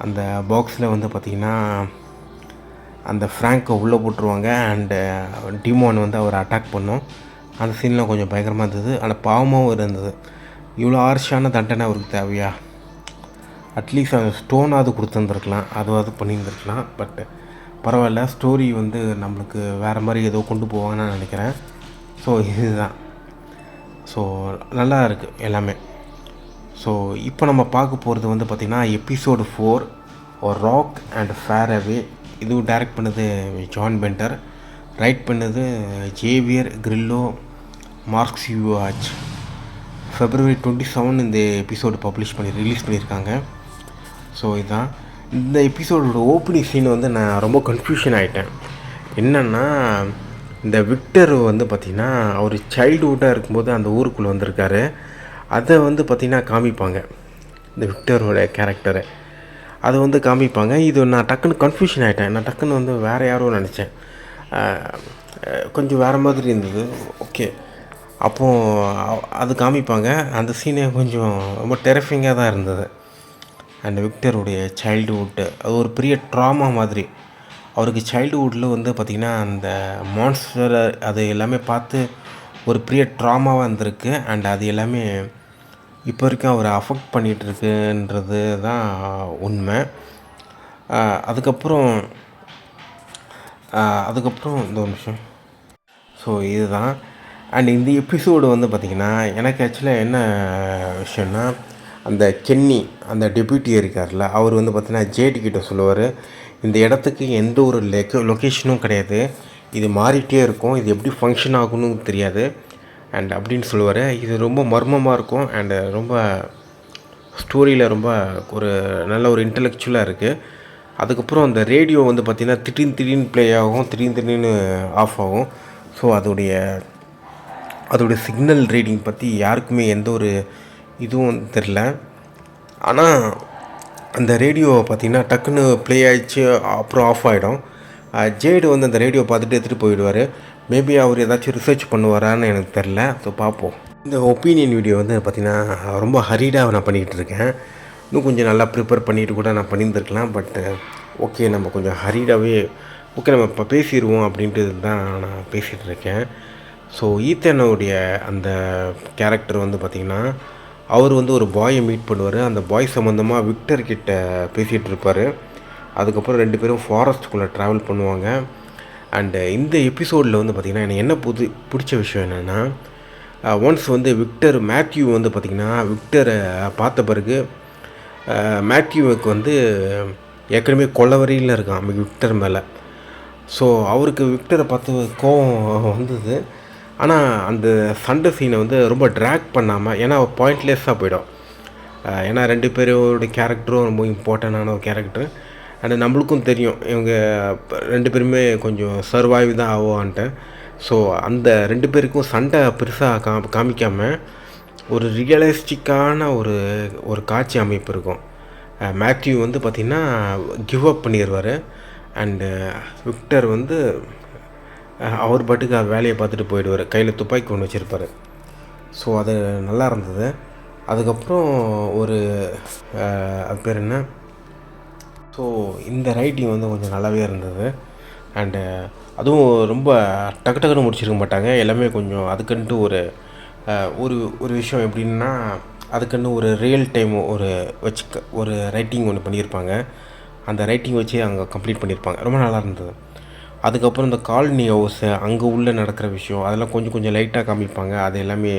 அந்த பாக்ஸில் வந்து பார்த்திங்கன்னா அந்த ஃப்ராங்கை உள்ளே போட்டுருவாங்க. அண்டு டிமோன் வந்து அவரை அட்டாக் பண்ணும். அந்த சீன்லாம் கொஞ்சம் பயங்கரமாக இருந்தது. ஆனால் பாவமாகவும் இருந்தது. இவ்வளோ ஹார்ஷான தண்டனை அவருக்கு தேவையா? அட்லீஸ்ட் அந்த ஸ்டோனாவது கொடுத்துருந்துருக்கலாம், அதுவாவது பண்ணியிருந்துருக்கலாம். பட் பரவாயில்ல, ஸ்டோரி வந்து நம்மளுக்கு வேறு மாதிரி ஏதோ கொண்டு போவாங்கன்னு நான் நினைக்கிறேன். ஸோ இதுதான். ஸோ நல்லா இருக்குது எல்லாமே. ஸோ இப்போ நம்ம பார்க்க போகிறது வந்து பார்த்திங்கன்னா எபிசோடு 4 ராக் அண்ட் ஃபேர் அவே. இதுவும் டைரக்ட் பண்ணது ஜான் பெண்டர், ரைட் பண்ணது ஜேவியர் கிரில்லோ மார்க்ஸ்யூவாச். February 27 இந்த எபிசோடு ரிலீஸ் பண்ணியிருக்காங்க. ஸோ இதுதான் இந்த எபிசோடோட ஓப்பனிங் சீன். வந்து நான் ரொம்ப கன்ஃபியூஷன் ஆகிட்டேன். என்னென்னா, இந்த விக்டர் வந்து பார்த்திங்கன்னா அவர் சைல்டுஹுட்டாக இருக்கும்போது அந்த ஊருக்குள்ளே வந்திருக்காரு. அதை வந்து பார்த்திங்கன்னா காமிப்பாங்க, இந்த விக்டரோட கேரக்டரை அதை வந்து காமிப்பாங்க. இது நான் டக்குன்னு கன்ஃபியூஷன் ஆகிட்டேன். நான் டக்குன்னு வந்து வேறு யாரோ நினச்சேன். கொஞ்சம் வேறு மாதிரி இருந்தது. ஓகே, அப்போது அது காமிப்பாங்க. அந்த சீனே கொஞ்சம் ரொம்ப டெரிஃபிங்காக தான் இருந்தது. அண்ட் விக்டருடைய சைல்டுஹுட்டு அது ஒரு பெரிய ட்ராமா மாதிரி. அவருக்கு சைல்டுஹுட்டில் வந்து பார்த்திங்கன்னா அந்த மான்ஸ்டர் அது எல்லாமே பார்த்து ஒரு பெரிய ட்ராமாவாக இருந்திருக்கு. அண்ட் அது எல்லாமே இப்போ வரைக்கும் அவரை அஃபெக்ட் பண்ணிகிட்ருக்குன்றது தான் உண்மை. அதுக்கப்புறம் இந்த ஒரு நிமிஷம். ஸோ இதுதான். அண்ட் இந்த எபிசோடு வந்து பார்த்திங்கன்னா எனக்கு ஆக்சுவலாக என்ன விஷயம்னா, அந்த கென்னி அந்த டெப்யூட்டி இருக்கார்ல, அவர் வந்து பார்த்திங்கன்னா ஜேடிக்கிட்ட சொல்லுவார், இந்த இடத்துக்கு எந்த ஒரு லொக்கேஷனும் கிடையாது, இது மாறிட்டே இருக்கும், இது எப்படி ஃபங்க்ஷன் ஆகும்னு தெரியாது அண்ட் அப்படின்னு சொல்லுவார். இது ரொம்ப மர்மமாக இருக்கும். அண்டு ரொம்ப ஸ்டோரியில் ரொம்ப ஒரு நல்ல ஒரு இன்டலெக்சுவலாக இருக்குது. அதுக்கப்புறம் அந்த ரேடியோ வந்து பார்த்திங்கன்னா திடீர்னு ப்ளே ஆகும், திடீர்னு ஆஃப் ஆகும். ஸோ அதோடைய சிக்னல் ரீடிங் பற்றி யாருக்குமே எந்த ஒரு இதுவும் தெரில. ஆனால் அந்த ரேடியோ பார்த்திங்கன்னா டக்குன்னு ப்ளே ஆகிடுச்சு, அப்புறம் ஆஃப் ஆகிடும். ஜேடு வந்து அந்த ரேடியோ பார்த்துட்டு எடுத்துகிட்டு போயிடுவார். மேபி அவர் ஏதாச்சும் ரிசர்ச் பண்ணுவாரான்னு எனக்கு தெரில. ஸோ பார்ப்போம். இந்த ஒப்பீனியன் வீடியோ வந்து பார்த்திங்கன்னா ரொம்ப ஹரிடாக நான் பண்ணிக்கிட்டு இருக்கேன். இன்னும் கொஞ்சம் நல்லா ப்ரிப்பேர் பண்ணிட்டு கூட நான் பண்ணியிருந்துருக்கலாம். பட்டு ஓகே, நம்ம கொஞ்சம் ஹரிடாகவே ஓகே நம்ம இப்போ பேசிடுவோம் அப்படின்ட்டு தான் நான் பேசிகிட்டு இருக்கேன். ஸோ ஈத்தனுடைய அந்த கேரக்டர் வந்து பார்த்திங்கன்னா அவர் வந்து ஒரு பாயை மீட் பண்ணுவார். அந்த பாய் சம்மந்தமாக விக்டர்கிட்ட பேசிகிட்டு இருப்பார். அதுக்கப்புறம் 2 பேரும் ஃபாரஸ்ட்டுக்குள்ளே ட்ராவல் பண்ணுவாங்க. அண்டு இந்த எபிசோடில் வந்து பார்த்திங்கன்னா எனக்கு என்ன பிடிச்ச விஷயம் என்னென்னா, ஒன்ஸ் வந்து மேத்யூ வந்து பார்த்திங்கன்னா விக்டரை பார்த்த பிறகு மேத்யூவுக்கு வந்து ஏற்கனவே கொலவரியில் இருக்கான் விக்டர் மேலே. ஸோ அவருக்கு விக்டரை பார்த்து கோவம் வந்தது. ஆனால் அந்த சண்டை சீனை வந்து ரொம்ப ட்ராக் பண்ணாமல், ஏன்னா பாயிண்ட்லெஸ்ஸாக போயிடும். ஏன்னா 2 பேரோட கேரக்டரும் ரொம்ப இம்பார்ட்டண்டான ஒரு கேரக்டர். அண்ட் நம்மளுக்கும் தெரியும் இவங்க 2 பேருமே கொஞ்சம் சர்வைவ் தான் ஆகுவான்ட்டு. ஸோ அந்த 2 பேருக்கும் சண்டை பெருசாக காமிக்காமல் ஒரு ரியலிஸ்டிக்கான ஒரு காட்சி அமைப்பு இருக்கும். மேத்யூ வந்து பார்த்திங்கன்னா கிவ் அப் பண்ணிடுவார். அண்டு விக்டர் வந்து அவர் பாட்டுக்கு வேலையை பார்த்துட்டு போயிடுவார். கையில் துப்பாக்கி ஒன்று வச்சுருப்பார். ஸோ அது நல்லா இருந்தது. அதுக்கப்புறம் அது பேர் என்ன, ஸோ இந்த ரைட்டிங் வந்து கொஞ்சம் நல்லாவே இருந்தது. அண்டு அதுவும் ரொம்ப டக்குன்னு முடிச்சிருக்க மாட்டாங்க. எல்லாமே கொஞ்சம் அதுக்குன்ட்டு ஒரு விஷயம் எப்படின்னா, அதுக்குன்னு ஒரு ரியல் டைம் ஒரு ரைட்டிங் ஒன்று பண்ணியிருப்பாங்க. அந்த ரைட்டிங் வச்சு அங்கே கம்ப்ளீட் பண்ணியிருப்பாங்க. ரொம்ப நல்லா இருந்தது. அதுக்கப்புறம் இந்த காலனி ஹவுஸு அங்கே உள்ளே நடக்கிற விஷயம் அதெல்லாம் கொஞ்சம் லைட்டாக காமிப்பாங்க. அது எல்லாமே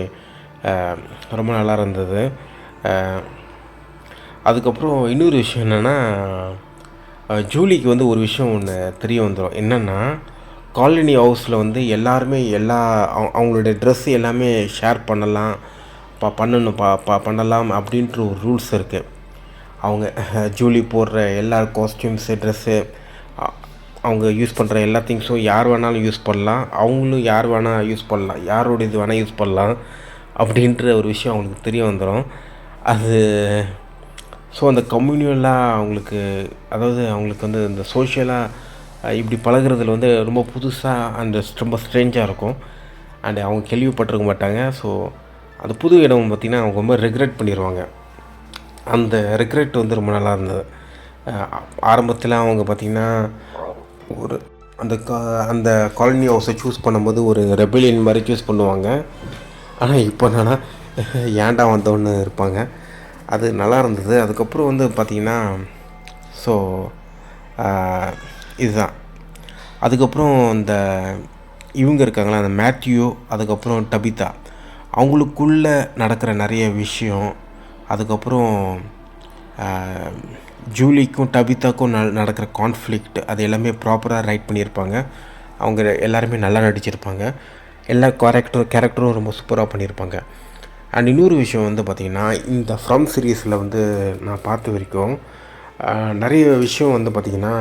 ரொம்ப நல்லா இருந்தது. அதுக்கப்புறம் இன்னொரு விஷயம் என்னென்னா, ஜூலிக்கு வந்து ஒரு விஷயம் ஒன்று தெரிய வந்துடும். என்னென்னா, காலனி ஹவுஸில் வந்து எல்லாருமே அவங்களுடைய ட்ரெஸ்ஸு எல்லாமே ஷேர் பண்ணலாம், பண்ணலாம் அப்படின்ற ஒரு ரூல்ஸ் இருக்குது. அவங்க ஜூலி போடுற எல்லா காஸ்டியூம்ஸு, ட்ரெஸ்ஸு, அவங்க யூஸ் பண்ணுற எல்லா திங்ஸும் யார் வேணாலும் யூஸ் பண்ணலாம், அவங்களும் யார் வேணால் யூஸ் பண்ணலாம், யாரோட இது வேணால் யூஸ் பண்ணலாம் அப்படின்ற ஒரு விஷயம் அவங்களுக்கு தெரிய வந்துடும். அது ஸோ அந்த கம்யூனியலாக அவங்களுக்கு வந்து இந்த சோஷியலாக இப்படி பழகுறதுல வந்து ரொம்ப புதுசாக அண்ட் ரொம்ப ஸ்ட்ரேஞ்சாக இருக்கும். அண்ட் அவங்க கேள்விப்பட்டிருக்க மாட்டாங்க. ஸோ அந்த புது இடம் பார்த்திங்கன்னா அவங்க ரொம்ப ரெக்ரெட் பண்ணிடுவாங்க. அந்த ரெக்ரெட் வந்து ரொம்ப நல்லா இருந்தது. ஆரம்பத்தில் அவங்க பார்த்திங்கன்னா ஒரு அந்த அந்த காலனி ஹவுஸை சூஸ் பண்ணும்போது ஒரு ரெபெலியன் மாதிரி சூஸ் பண்ணுவாங்க. ஆனால் இப்போ என்னன்னா ஏன்டா வந்தோன்னு இருப்பாங்க. அது நல்லா இருந்தது. அதுக்கப்புறம் வந்து பார்த்திங்கன்னா ஸோ இதுதான். அதுக்கப்புறம் இந்த இவங்க இருக்காங்களா, அந்த மேத்யூ, அதுக்கப்புறம் டபிதா, அவங்களுக்குள்ளே நடக்கிற நிறைய விஷயம், அதுக்கப்புறம் ஜூலிக்கும் டபிதாக்கும் நடக்கிற கான்ஃப்ளிக்ட், அது எல்லாமே ப்ராப்பராக ரைட் பண்ணியிருப்பாங்க. அவங்க எல்லாருமே நல்லா நடிச்சிருப்பாங்க. எல்லா கேரக்டரும் ரொம்ப சூப்பராக பண்ணியிருப்பாங்க. அண்ட் இன்னொரு விஷயம் வந்து பார்த்திங்கன்னா, இந்த ஃப்ரம் சீரீஸில் வந்து நான் பார்த்த வரைக்கும் நிறைய விஷயம் வந்து பார்த்திங்கன்னா,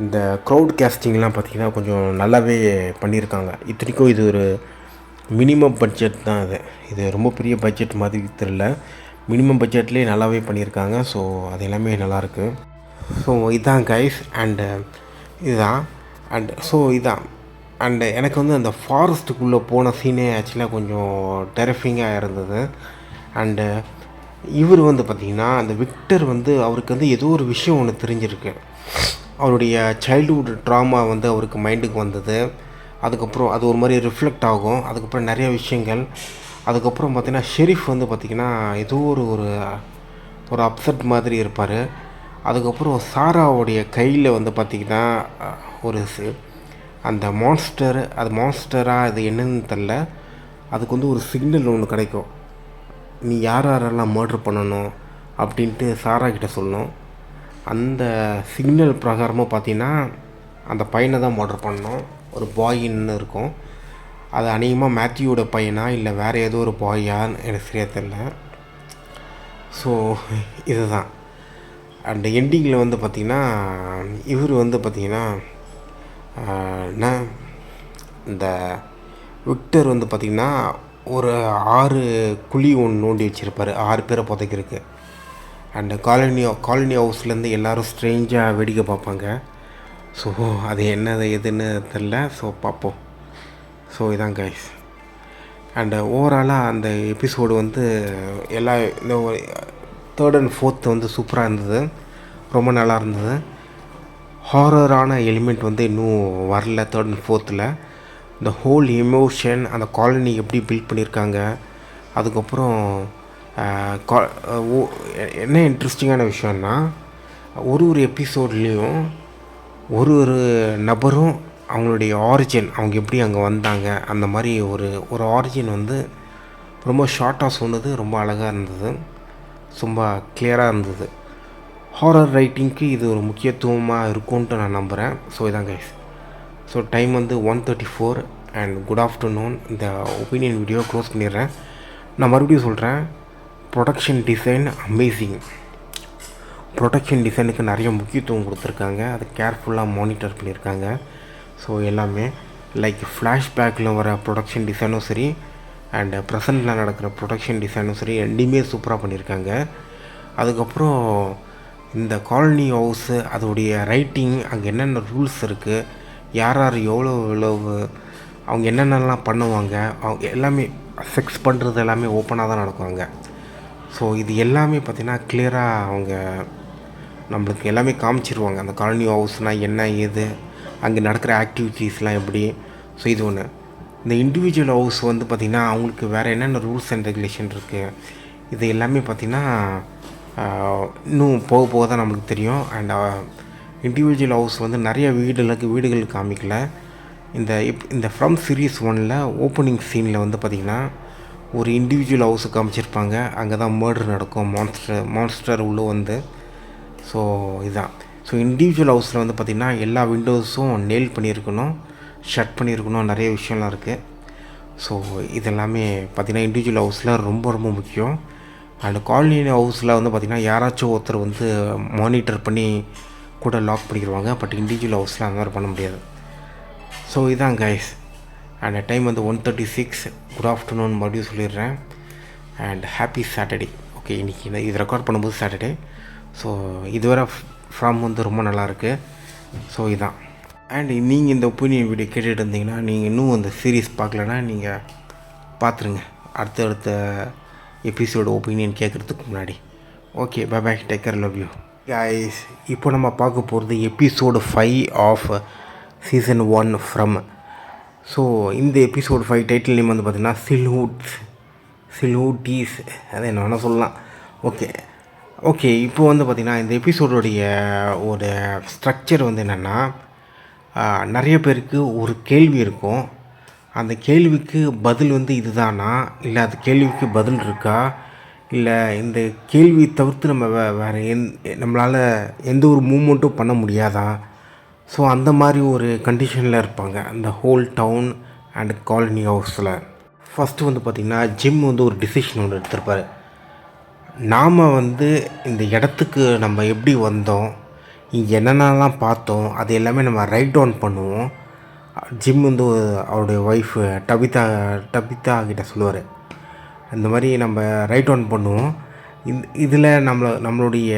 இந்த க்ரௌட் கேஸ்டிங்லாம் பார்த்திங்கன்னா கொஞ்சம் நல்லாவே பண்ணியிருக்காங்க. இத்தனைக்கும் இது ஒரு மினிமம் பட்ஜெட் தான். இது ரொம்ப பெரிய பட்ஜெட் மாதிரி தெரியல, மினிமம் பட்ஜெட்லேயே நல்லாவே பண்ணியிருக்காங்க. ஸோ அது எல்லாமே நல்லாயிருக்கு. ஸோ இதுதான் கைஸ். அண்டு இதுதான் இதான். அண்டு எனக்கு வந்து அந்த ஃபாரஸ்ட்டுக்குள்ளே போன சீனே ஆக்சுவலாக கொஞ்சம் டெரிஃபிங்காக இருந்தது. அண்டு இவர் வந்து பார்த்திங்கன்னா, அந்த விக்டர் வந்து அவருக்கு வந்து ஏதோ ஒரு விஷயம் ஒன்று தெரிஞ்சிருக்கு. அவருடைய சைல்டுஹுட் ட்ராமா வந்து அவருக்கு மைண்டுக்கு வந்தது. அதுக்கப்புறம் அது ஒரு மாதிரி ரிஃப்ளெக்ட் ஆகும். அதுக்கப்புறம் நிறைய விஷயங்கள். அதுக்கப்புறம் பார்த்திங்கன்னா ஷெரீஃப் வந்து பார்த்திங்கன்னா ஏதோ ஒரு அப்செட் மாதிரி இருப்பார். அதுக்கப்புறம் சாராவுடைய கையில் வந்து பார்த்திங்கன்னா ஒரு அந்த மான்ஸ்டராக அது என்னன்னு தெரில, அதுக்கு வந்து ஒரு சிக்னல் ஒன்று கிடைக்கும். நீ யாரெல்லாம் மர்டர் பண்ணணும் அப்படின்ட்டு சாரா கிட்ட சொல்லணும். அந்த சிக்னல் பிரகாரமாக பார்த்தீங்கன்னா அந்த பையனை தான் மர்டர் பண்ணணும். ஒரு பாயின்னு இருக்கும். அது அநேகமாக மேத்யூவோட பையனா இல்லை வேறு ஏதோ ஒரு பாயான்னு எனக்கு சரியாக தெரில. ஸோ இதுதான். அண்ட் எண்டிங்கில் வந்து பார்த்திங்கன்னா இவர் வந்து பார்த்திங்கன்னா இந்த விக்டர் வந்து பார்த்திங்கன்னா ஒரு 6 குழி ஒன்று நோண்டி வச்சுருப்பார் 6 பேரை புதைக்கிறதுக்கு. அண்டு காலனி ஹவுஸ்லேருந்து எல்லோரும் ஸ்ட்ரேஞ்சாக வேடிக்கை பார்ப்பாங்க. ஸோ அது என்னது எதுன்னு தெரில. ஸோ பார்ப்போம். ஸோ இதான் கைஸ். அண்டு ஓவராலாக அந்த எபிசோடு வந்து இந்த 3rd and 4th வந்து சூப்பராக இருந்தது, ரொம்ப நல்லா இருந்தது. ஹாரரான எலிமெண்ட் வந்து இன்னும் வரல 3rd and 4th. இந்த ஹோல் எமோஷன், அந்த காலனி எப்படி பில்ட் பண்ணியிருக்காங்க. அதுக்கப்புறம் என்ன இன்ட்ரெஸ்டிங்கான விஷயம்னா, ஒரு எபிசோட்லேயும் ஒரு நபரும் அவங்களுடைய ஆரிஜின், அவங்க எப்படி அங்கே வந்தாங்க, அந்த மாதிரி ஒரு ஆரிஜின் வந்து ரொம்ப ஷார்ட்டாக சொன்னது ரொம்ப அழகாக இருந்தது, ரொம்ப கிளியராக இருந்தது. ஹாரர் ரைட்டிங்க்கு இது ஒரு முக்கியத்துவமாக இருக்கும்ன்ட்டு நான் நம்புகிறேன். ஸோ இதான் கைஸ். ஸோ டைம் வந்து 1:34 அண்ட் குட் ஆஃப்டர்நூன். இந்த ஒப்பீனியன் வீடியோ க்ளோஸ் பண்ணிடுறேன். நான் மறுபடியும் சொல்கிறேன், ப்ரொடக்ஷன் டிசைன் அமேசிங். ப்ரொடக்ஷன் டிசைனுக்கு நிறைய முக்கியத்துவம் கொடுத்துருக்காங்க, அதை கேர்ஃபுல்லாக மானிட்டர் பண்ணியிருக்காங்க. ஸோ எல்லாமே லைக் ஃப்ளாஷ்பேக்கில் வர ப்ரொடக்ஷன் டிசைனும் சரி, அண்டு ப்ரெசண்டில் நடக்கிற ப்ரொடக்ஷன் டிசைனும் சரி, ரெண்டுமே சூப்பராக பண்ணியிருக்காங்க. அதுக்கப்புறம் இந்த காலனி ஹவுஸு, அதோடைய ரைட்டிங், அங்கே என்னென்ன ரூல்ஸ் இருக்குது, யார் எவ்வளோ அவங்க என்னென்னலாம் பண்ணுவாங்க, அவங்க எல்லாமே செக்ஸ் பண்ணுறது எல்லாமே ஓப்பனாக தான் நடக்குவாங்க. ஸோ இது எல்லாமே பார்த்திங்கன்னா கிளியராக அவங்க நம்மளுக்கு எல்லாமே காமிச்சிருவாங்க. அந்த காலனி ஹவுஸ்னால் என்ன ஏது, அங்கே நடக்கிற ஆக்டிவிட்டீஸ்லாம் எப்படி. ஸோ இது ஒன்று. இந்த இண்டிவிஜுவல் ஹவுஸ் வந்து பார்த்திங்கன்னா அவங்களுக்கு வேறு என்னென்ன ரூல்ஸ் அண்ட் ரெகுலேஷன் இருக்குது, இது எல்லாமே பார்த்திங்கன்னா இன்னும் போக போக தான் நம்மளுக்கு தெரியும். அண்ட் இண்டிவிஜுவல் ஹவுஸ் வந்து நிறைய வீடுகள் காமிக்கல. இந்த ஃப்ரம் சீரீஸ் 1ல் ஓப்பனிங் சீனில் வந்து பார்த்திங்கன்னா ஒரு இண்டிவிஜுவல் ஹவுஸை காமிச்சிருப்பாங்க. அங்கே தான் மர்டர் நடக்கும், மான்ஸ்டர் உள்ளே வந்து. ஸோ இதுதான். ஸோ இண்டிவிஜுவல் ஹவுஸில் வந்து பார்த்திங்கன்னா எல்லா விண்டோஸும் நெயில் பண்ணியிருக்கணும், ஷட் பண்ணியிருக்கணும், நிறைய விஷயம்லாம் இருக்குது. ஸோ இதெல்லாமே பார்த்திங்கன்னா இண்டிவிஜுவல் ஹவுஸில் ரொம்ப ரொம்ப முக்கியம். அண்ட் காலனி ஹவுஸில் வந்து பார்த்திங்கன்னா யாராச்சும் ஒருத்தர் வந்து மானிட்டர் பண்ணி கூட லாக் பண்ணிடுவாங்க. பட் இண்டிவிஜுவல் ஹவுஸில் அந்த மாதிரி பண்ண முடியாது. ஸோ இதான் கைஸ். அண்ட் டைம் வந்து 1:36. குட் ஆஃப்டர்நூன் மறுபடியும் சொல்லிடுறேன். And happy Saturday. ஓகே, இன்றைக்கி இது ரெக்கார்ட் பண்ணும்போது சாட்டர்டே. ஸோ இதுவரை ஃப்ரம் வந்து ரொம்ப நல்லாயிருக்கு. ஸோ இதான். அண்ட் நீங்கள் இந்த ஒப்பீனியன் வீடியோ கேட்டுகிட்டு இருந்தீங்கன்னா, நீங்கள் இன்னும் அந்த சீரீஸ் பார்க்கலன்னா நீங்கள் பார்த்துருங்க, அடுத்த எபிசோடு ஒப்பீனியன் கேட்குறதுக்கு முன்னாடி. Okay, bye bye, take care, love you. Guys, இப்போ நம்ம பார்க்க போகிறது episode 5 of season 1 from. So இந்த எபிசோடு 5 டைட்டில் நேம் வந்து பார்த்திங்கன்னா சில்ஹூட்டீஸ், அதை என்ன வேணால் சொல்லலாம். ஓகே இப்போ வந்து பார்த்திங்கன்னா இந்த எபிசோடுடைய ஒரு ஸ்ட்ரக்சர் வந்து என்னென்னா, நிறைய பேருக்கு ஒரு கேள்வி இருக்கும். அந்த கேள்விக்கு பதில் வந்து இதுதானா, இல்லை அந்த கேள்விக்கு பதில் இருக்கா, இல்லை இந்த கேள்வி தவிர்த்து நம்ம வேறு நம்மளால் எந்த ஒரு மூமெண்ட்டும் பண்ண முடியாதா? ஸோ அந்த மாதிரி ஒரு கண்டிஷனில் இருப்பாங்க அந்த ஹோல் டவுன் அண்ட் காலனி ஹவுஸில். ஃபஸ்ட்டு வந்து பார்த்திங்கன்னா ஜிம் வந்து ஒரு டிசிஷன் ஒன்று எடுத்திருப்பார். நாம் வந்து இந்த இடத்துக்கு நம்ம எப்படி வந்தோம், இங்கே என்னென்னலாம் பார்த்தோம், அது எல்லாமே நம்ம ரைட் டவுன் பண்ணுவோம். ஜிம் வந்து அவருடைய ஒய்ஃபு டபிதா கிட்ட சொல்லுவார், இந்த மாதிரி நம்ம ரைட் டவுன் பண்ணுவோம். இதில் நம்மளுடைய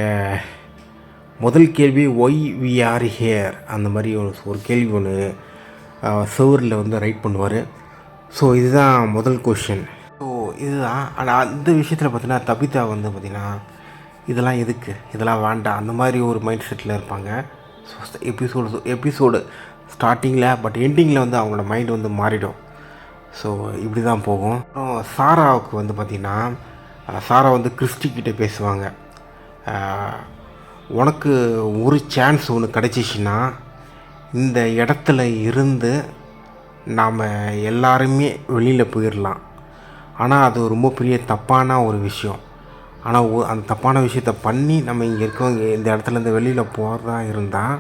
முதல் கேள்வி ஒய் வி ஆர் ஹியர், அந்த மாதிரி ஒரு கேள்வி ஒன்று செவரில் வந்து ரைட் பண்ணுவார். ஸோ இதுதான் முதல் கொஷின். ஸோ இதுதான். ஆனால் அந்த விஷயத்தில் பார்த்தீங்கன்னா தபிதா வந்து பார்த்திங்கன்னா இதெல்லாம் எதுக்கு, இதெல்லாம் வேண்டாம், அந்த மாதிரி ஒரு மைண்ட் செட்டில் இருப்பாங்க. ஸோ எபிசோடு ஸ்டார்டிங்கில், பட் எண்டிங்கில் வந்து அவங்களோட மைண்ட் வந்து மாறிடும். ஸோ இப்படி தான் போகும். அப்புறம் சாராவுக்கு வந்து பார்த்திங்கன்னா, சாரா வந்து கிறிஸ்டிக்கிட்ட பேசுவாங்க. உனக்கு ஒரு சான்ஸ் ஒன்று கிடச்சிச்சின்னா இந்த இடத்துல இருந்து நாம் எல்லாருமே வெளியில் போயிடலாம். ஆனால் அது ரொம்ப பெரிய தப்பான ஒரு விஷயம். ஆனால் அந்த தப்பான விஷயத்த பண்ணி நம்ம இங்கே இருக்கவங்க இந்த இடத்துலேருந்து வெளியில் போகிறதா இருந்தால்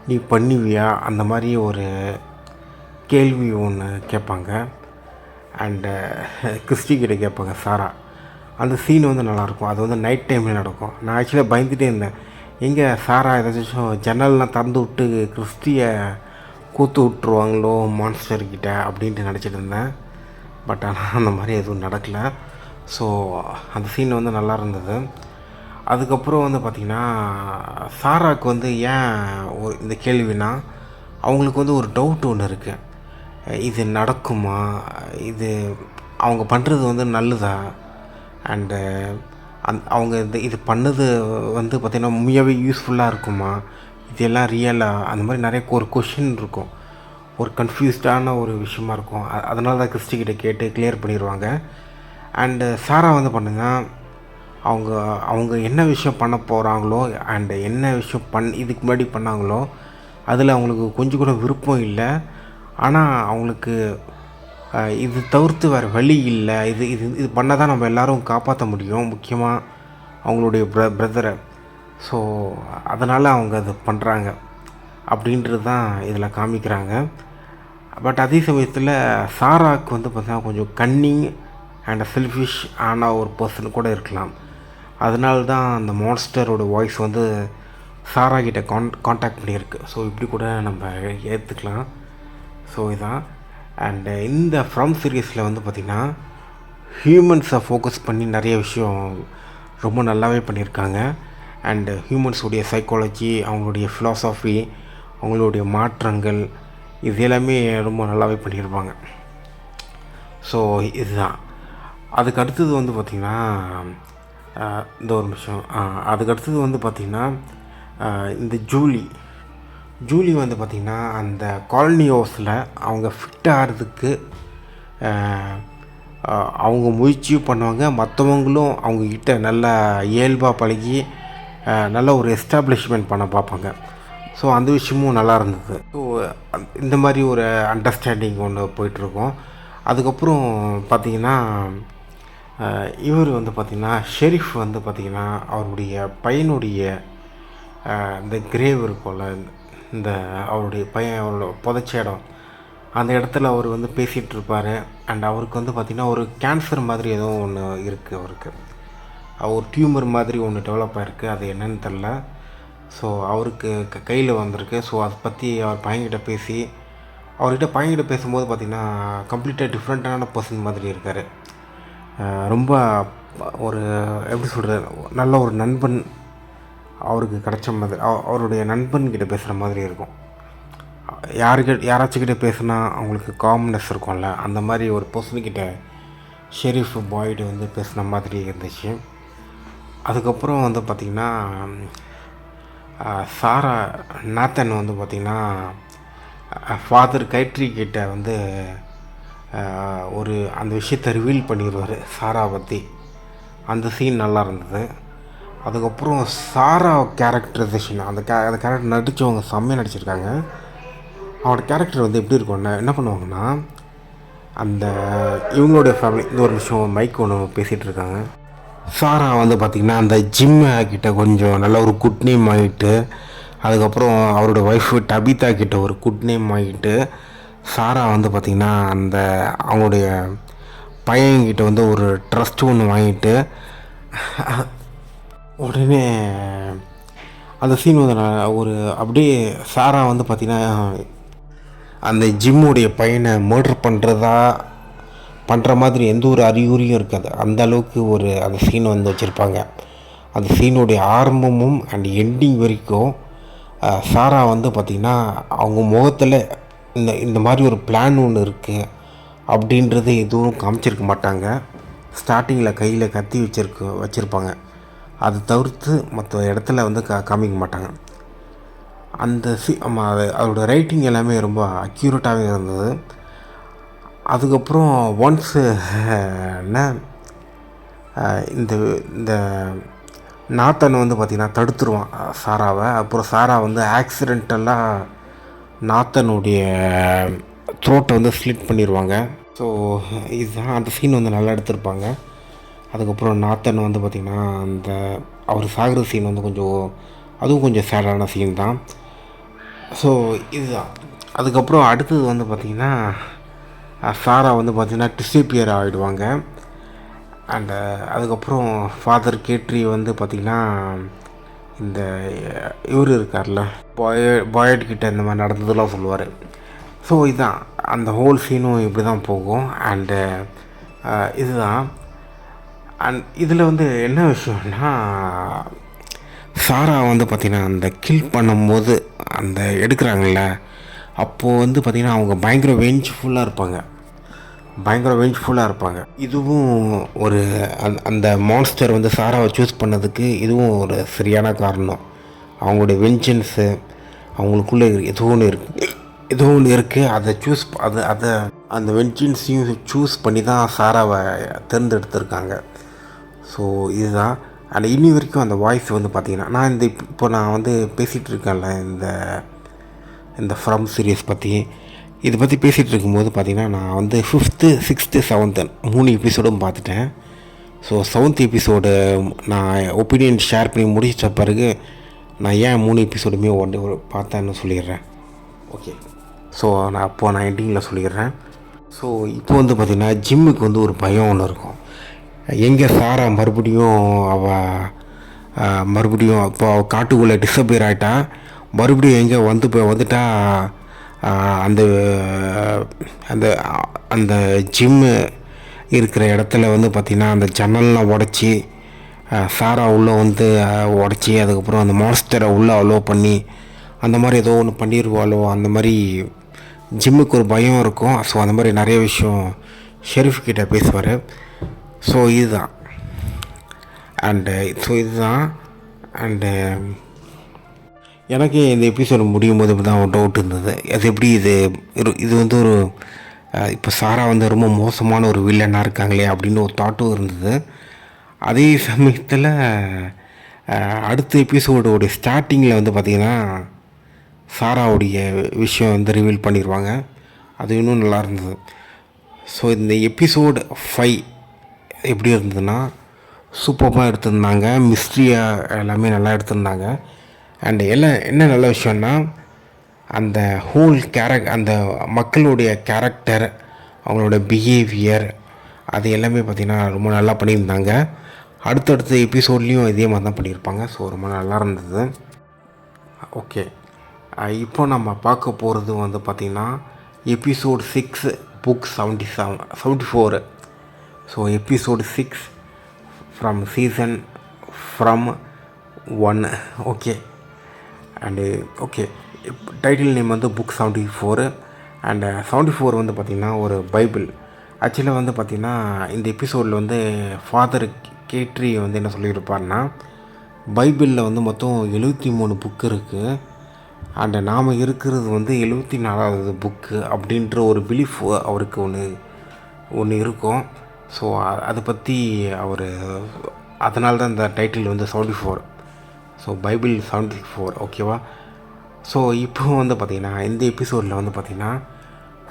நீ பண்ணுவியா, அந்த மாதிரி ஒரு கேள்வி ஒன்று கேட்பாங்க. அண்டு கிறிஸ்டிக்கிட்ட கேட்பாங்க சாரா. அந்த சீன் வந்து நல்லாயிருக்கும். அது வந்து நைட் டைமில் நடக்கும். நான் ஆக்சுவலாக பயந்துகிட்டே இருந்தேன், எங்கே சாரா ஏதாச்சும் ஜன்னல்லாம் திறந்து விட்டு கிறிஸ்டியை கூத்து விட்டுருவாங்களோ மான்ஸ்டர்கிட்ட அப்படின்ட்டு நினச்சிட்டு இருந்தேன். பட் ஆனால் அந்த மாதிரி எதுவும் நடக்கலை. ஸோ அந்த சீன் வந்து நல்லா இருந்தது. அதுக்கப்புறம் வந்து பார்த்திங்கன்னா சாராவுக்கு வந்து ஏன் இந்த கேள்வினா, அவங்களுக்கு வந்து ஒரு டவுட் ஒன்று இருக்குது. இது நடக்குமா, இது அவங்க பண்ணுறது வந்து நல்லதா, அண்டு அவங்க இது பண்ணது வந்து பார்த்திங்கன்னா உண்மையாகவே யூஸ்ஃபுல்லாக இருக்குமா, இது எல்லாம் ரியலாக, அந்த மாதிரி நிறைய ஒரு கொஷின் இருக்கும். ஒரு கன்ஃபியூஸ்டான ஒரு விஷயமா இருக்கும். அதனால தான் கிறிஸ்டிக்கிட்ட கேட்டு கிளியர் பண்ணிடுவாங்க. அண்டு சாரா வந்து பார்த்திங்கன்னா அவங்க என்ன விஷயம் பண்ண போகிறாங்களோ அண்டு என்ன விஷயம் இதுக்கு முன்னாடி பண்ணாங்களோ அதில் அவங்களுக்கு கொஞ்சம் கூட விருப்பம் இல்லை. ஆனால் அவங்களுக்கு இது தவிர்த்து வேறு வழி இல்லை. இது பண்ணால் தான் நம்ம எல்லோரும் காப்பாற்ற முடியும், முக்கியமாக அவங்களுடைய பிரதரை. ஸோ அதனால் அவங்க அது பண்ணுறாங்க அப்படின்றது தான் இதில் காமிக்கிறாங்க. பட் அதே சமயத்தில் சாராவுக்கு வந்து பார்த்தீங்கன்னா கொஞ்சம் கன்னிங் அண்ட் செல்ஃபிஷ் ஆன ஒரு பர்சன் கூட இருக்கலாம். அதனால தான் அந்த மான்ஸ்டரோட வாய்ஸ் வந்து சாரா கிட்ட காண்டாக்ட் பண்ணியிருக்கு. ஸோ இப்படி கூட நம்ம ஏற்றுக்கலாம். ஸோ இதான். அண்டு இந்த ஃப்ரம் சீரீஸில் வந்து பார்த்திங்கன்னா ஹியூமன்ஸை ஃபோக்கஸ் பண்ணி நிறைய விஷயம் ரொம்ப நல்லாவே பண்ணியிருக்காங்க. அண்டு ஹியூமன்ஸுடைய சைக்காலஜி, அவங்களுடைய ஃபிலாசபி, அவங்களுடைய மாற்றங்கள், இது எல்லாமே ரொம்ப நல்லாவே பண்ணியிருப்பாங்க. ஸோ இதுதான். அதுக்கு அடுத்தது வந்து பார்த்திங்கன்னா இந்த ஒரு விஷயம், அதுக்கு அடுத்தது வந்து பார்த்திங்கன்னா இந்த ஜூலி வந்து பார்த்திங்கன்னா அந்த காலனி ஹவுஸில் அவங்க ஃபிட் ஆகிறதுக்கு அவங்க முயற்சியும் பண்ணுவாங்க. மற்றவங்களும் அவங்கக்கிட்ட நல்லா இயல்பாக பழகி நல்ல ஒரு எஸ்டாப்ளிஷ்மெண்ட் பண்ண பார்ப்பாங்க. ஸோ அந்த விஷயமும் நல்லா இருந்தது. ஸோ இந்த மாதிரி ஒரு அண்டர்ஸ்டாண்டிங் ஒன்று போயிட்டுருக்கோம். அதுக்கப்புறம் பார்த்திங்கன்னா இவர் வந்து பார்த்திங்கன்னா ஷெரீஃப் வந்து பார்த்திங்கன்னா அவருடைய பையனுடைய இந்த கிரேவ் இருக்கும்ல, இந்த அவருடைய பையன் அவரோட புதைச்ச இடம், அந்த இடத்துல அவர் வந்து பேசிகிட்டு இருப்பார். அண்ட் அவருக்கு வந்து பார்த்திங்கன்னா ஒரு கேன்சர் மாதிரி ஏதோ ஒன்று இருக்குது. அவருக்கு ஒரு டியூமர் மாதிரி ஒன்று டெவலப் ஆகிருக்கு. அது என்னன்னு தெரில. ஸோ அவருக்கு கையில் வந்திருக்கு. ஸோ அதை பற்றி அவர் பையன்கிட்ட பையன்கிட்ட பேசும்போது பார்த்திங்கன்னா கம்ப்ளீட்டாக டிஃப்ரெண்ட்டான பர்சன் மாதிரி இருக்கார். ரொம்ப ஒரு எப்படி சொல்கிறது, நல்ல ஒரு நண்பன் அவருக்கு கிடைச்ச மாதிரி, அவருடைய நண்பன்கிட்ட பேசுகிற மாதிரி இருக்கும். யாராச்சும் கிட்டே பேசுனா அவங்களுக்கு காம்னஸ் இருக்கும்ல, அந்த மாதிரி ஒரு பர்சன்கிட்ட ஷெரீஃப் பாய்டு வந்து பேசுன மாதிரி இருந்துச்சு. அதுக்கப்புறம் வந்து பார்த்திங்கன்னா சாரா நாத்தன் வந்து பார்த்திங்கன்னா ஃபாதர் கைட்ரி கிட்ட வந்து ஒரு அந்த விஷயத்தை ரிவீல் பண்ணிடுவார் சாரா பற்றி. அந்த சீன் நல்லா இருந்தது. அதுக்கப்புறம் சாரா கேரக்டரைசேஷன், அந்த கேரக்டர் நடித்தவங்க செம்மையாக நடிச்சிருக்காங்க. அவனோட கேரக்டர் வந்து எப்படி இருக்கும்னா, என்ன பண்ணுவாங்கன்னா, அந்த இவங்களுடைய ஃபேமிலி இந்த ஒரு விஷயம் மைக் ஒன்று பேசிகிட்டு இருக்காங்க. சாரா வந்து பார்த்திங்கன்னா அந்த ஜிம்மை கிட்ட கொஞ்சம் நல்ல ஒரு குட் நேம் ஆகிட்டு, அதுக்கப்புறம் அவரோட ஒய்ஃபு டபிதா கிட்ட ஒரு குட் நேம் ஆகிட்டு, சாரா வந்து பார்த்திங்கன்னா அந்த அவங்களுடைய பையன்கிட்ட வந்து ஒரு ட்ரஸ்ட் ஒன்று வாங்கிட்டு உடனே அந்த சீன் வந்து ஒரு அப்படியே சாரா வந்து பார்த்திங்கன்னா அந்த ஜிம்முடைய பையனை மர்டர் பண்ணுற மாதிரி எந்த ஒரு அறிகுறியும் இருக்காது. அந்த அளவுக்கு ஒரு அந்த சீன் வந்து வச்சுருப்பாங்க. அந்த சீனுடைய ஆரம்பமும் அண்ட் எண்டிங் வரைக்கும் சாரா வந்து பார்த்திங்கன்னா அவங்க முகத்தில் இந்த மாதிரி ஒரு பிளான் ஒன்று இருக்குது அப்படின்றது எதுவும் காமிச்சிருக்க மாட்டாங்க. ஸ்டார்டிங்கில் கையில் கத்தி வச்சுருப்பாங்க. அதை தவிர்த்து மற்ற இடத்துல வந்து காமிக்க மாட்டாங்க. அந்த அதோடய ரைட்டிங் எல்லாமே ரொம்ப அக்யூரேட்டாகவே இருந்தது. அதுக்கப்புறம் ஒன்ஸு என்ன இந்த இந்த நாத்தன் வந்து பார்த்திங்கன்னா தடுத்துருவான் சாராவை. அப்புறம் சாரா வந்து ஆக்சிடென்டலாக நாத்தனுடைய த்ரோட்டை வந்து ஸ்லிட் பண்ணிடுவாங்க. ஸோ இதுதான் அந்த சீன் வந்து நல்லா எடுத்திருப்பாங்க. அதுக்கப்புறம் நாத்தன் வந்து பார்த்திங்கன்னா அந்த அவர் சாகிற சீன் வந்து அதுவும் கொஞ்சம் சேடான சீன் தான். ஸோ இதுதான். அதுக்கப்புறம் அடுத்தது வந்து பார்த்திங்கன்னா சாரா வந்து பார்த்திங்கன்னா டிஸப்பியர் ஆகிடுவாங்க. அண்டு அதுக்கப்புறம் ஃபாதர் கேட்ரி வந்து பார்த்திங்கன்னா இந்த இவர் இருக்கார்ல பாய்ட்கிட்ட இந்த மாதிரி நடந்ததெல்லாம் சொல்லுவார். ஸோ இதுதான் அந்த ஹோல் சீனும் இப்படி தான் போகும். அண்டு இதுதான். அண்ட் இதில் வந்து என்ன விஷயம்னா, சாரா வந்து பார்த்திங்கன்னா அந்த கில் பண்ணும்போது அந்த எடுக்கிறாங்கள்ல, அப்போது வந்து பார்த்திங்கன்னா அவங்க பயங்கர வேஞ்ச்ஃபுல்லாக இருப்பாங்க. இதுவும் ஒரு அந்த மான்ஸ்டர் வந்து சாராவை சூஸ் பண்ணதுக்கு இதுவும் ஒரு சரியான காரணம். அவங்களுடைய வெஞ்சன்ஸு அவங்களுக்குள்ளே ஏதோ ஒன்று இருக்குது. அதை அந்த வெஞ்சன்ஸையும் சூஸ் பண்ணி தான் சாராவை தேர்ந்தெடுத்திருக்காங்க. ஸோ இதுதான். அந்த இன்னி வரைக்கும் அந்த வாய்ஸ் வந்து பார்த்திங்கன்னா நான் வந்து பேசிகிட்டு இருக்கேன்ல இந்த ஃப்ரம் சீரியஸ் பற்றி, இதை பற்றி பேசிகிட்டு இருக்கும்போது பார்த்திங்கன்னா நான் வந்து 5th 6th 7th 3 எபிசோடும் பார்த்துட்டேன். ஸோ 7th எபிசோடு நான் ஒப்பீனியன் ஷேர் பண்ணி முடிச்ச பிறகு நான் ஏன் 3 எபிசோடுமே பார்த்தேன்னு சொல்லிடுறேன். ஓகே, ஸோ நான் எண்டிங்கில் சொல்லிடுறேன். ஸோ இப்போ வந்து பார்த்திங்கன்னா ஜிம்முக்கு வந்து ஒரு பயம் ஒன்று இருக்கும். எங்கே சாரா மறுபடியும் இப்போ அவள் காட்டுக்குள்ளே டிஸப்பியர் ஆகிட்டா, மறுபடியும் எங்கே வந்துட்டா அந்த அந்த அந்த ஜிம்மு இருக்கிற இடத்துல வந்து பார்த்திங்கன்னா அந்த ஜன்னல்லாம் உடச்சி சாரா உள்ளே வந்து உடச்சி, அதுக்கப்புறம் அந்த மான்ஸ்டரை உள்ளே அலோவ் பண்ணி அந்த மாதிரி ஏதோ ஒன்று பண்ணிடுவாளோ, அந்த மாதிரி ஜிம்முக்கு ஒரு பயம் இருக்கும். ஸோ அந்த மாதிரி நிறைய விஷயம் ஷெரீஃப் கிட்ட பேசுவார். ஸோ இதுதான். அண்டு எனக்கு இந்த எபிசோடு முடியும் போது தான் ஒரு டவுட் இருந்தது. அது எப்படி இது வந்து ஒரு இப்போ சாரா வந்து ரொம்ப மோசமான ஒரு வில்லனாக இருக்காங்களே அப்படின்னு ஒரு தாட்டும் இருந்தது. அதே சமயத்தில் அடுத்த எபிசோடோடைய ஸ்டார்டிங்கில் வந்து பார்த்திங்கன்னா சாராவுடைய விஷயம் வந்து ரிவீல் பண்ணிடுவாங்க. அது இன்னும் நல்லா இருந்தது. ஸோ இந்த எபிசோடு 5 எப்படி இருந்ததுன்னா சூப்பராக எடுத்திருந்தாங்க. மிஸ்ட்ரியாக எல்லாமே நல்லா எடுத்திருந்தாங்க. அண்டு என்ன நல்ல விஷயம்னா, அந்த ஹோல் அந்த மக்களுடைய கேரக்டர், அவங்களோட பிஹேவியர், அது எல்லாமே பார்த்திங்கன்னா ரொம்ப நல்லா பண்ணியிருந்தாங்க. அடுத்தடுத்த எபிசோட்லேயும் இதே மாதிரி தான் பண்ணியிருப்பாங்க. ஸோ ரொம்ப நல்லா இருந்தது. ஓகே, இப்போ நம்ம பார்க்க போகிறது வந்து பார்த்திங்கன்னா episode 6 book 74. So episode 6 from season 1. Okay, and okay, title name வந்து புக் 74. அண்டு 74 வந்து பார்த்திங்கன்னா ஒரு பைபிள். ஆக்சுவலாக வந்து பார்த்திங்கன்னா இந்த எபிசோடில் வந்து ஃபாதர் கேட்ரி வந்து என்ன சொல்லியிருப்பார்னா, பைபிளில் வந்து மொத்தம் 73 புக்கு இருக்குது. அண்ட் நாம் இருக்கிறது வந்து 74வது புக்கு அப்படின்ற ஒரு பிலீஃப் அவருக்கு ஒன்று இருக்கும். ஸோ அதை பற்றி அவர் அதனால தான் இந்த டைட்டில் வந்து 74. ஸோ பைபிள் 74, ஓகேவா? ஸோ இப்போ வந்து பார்த்திங்கன்னா இந்த எபிசோடில் வந்து பார்த்திங்கன்னா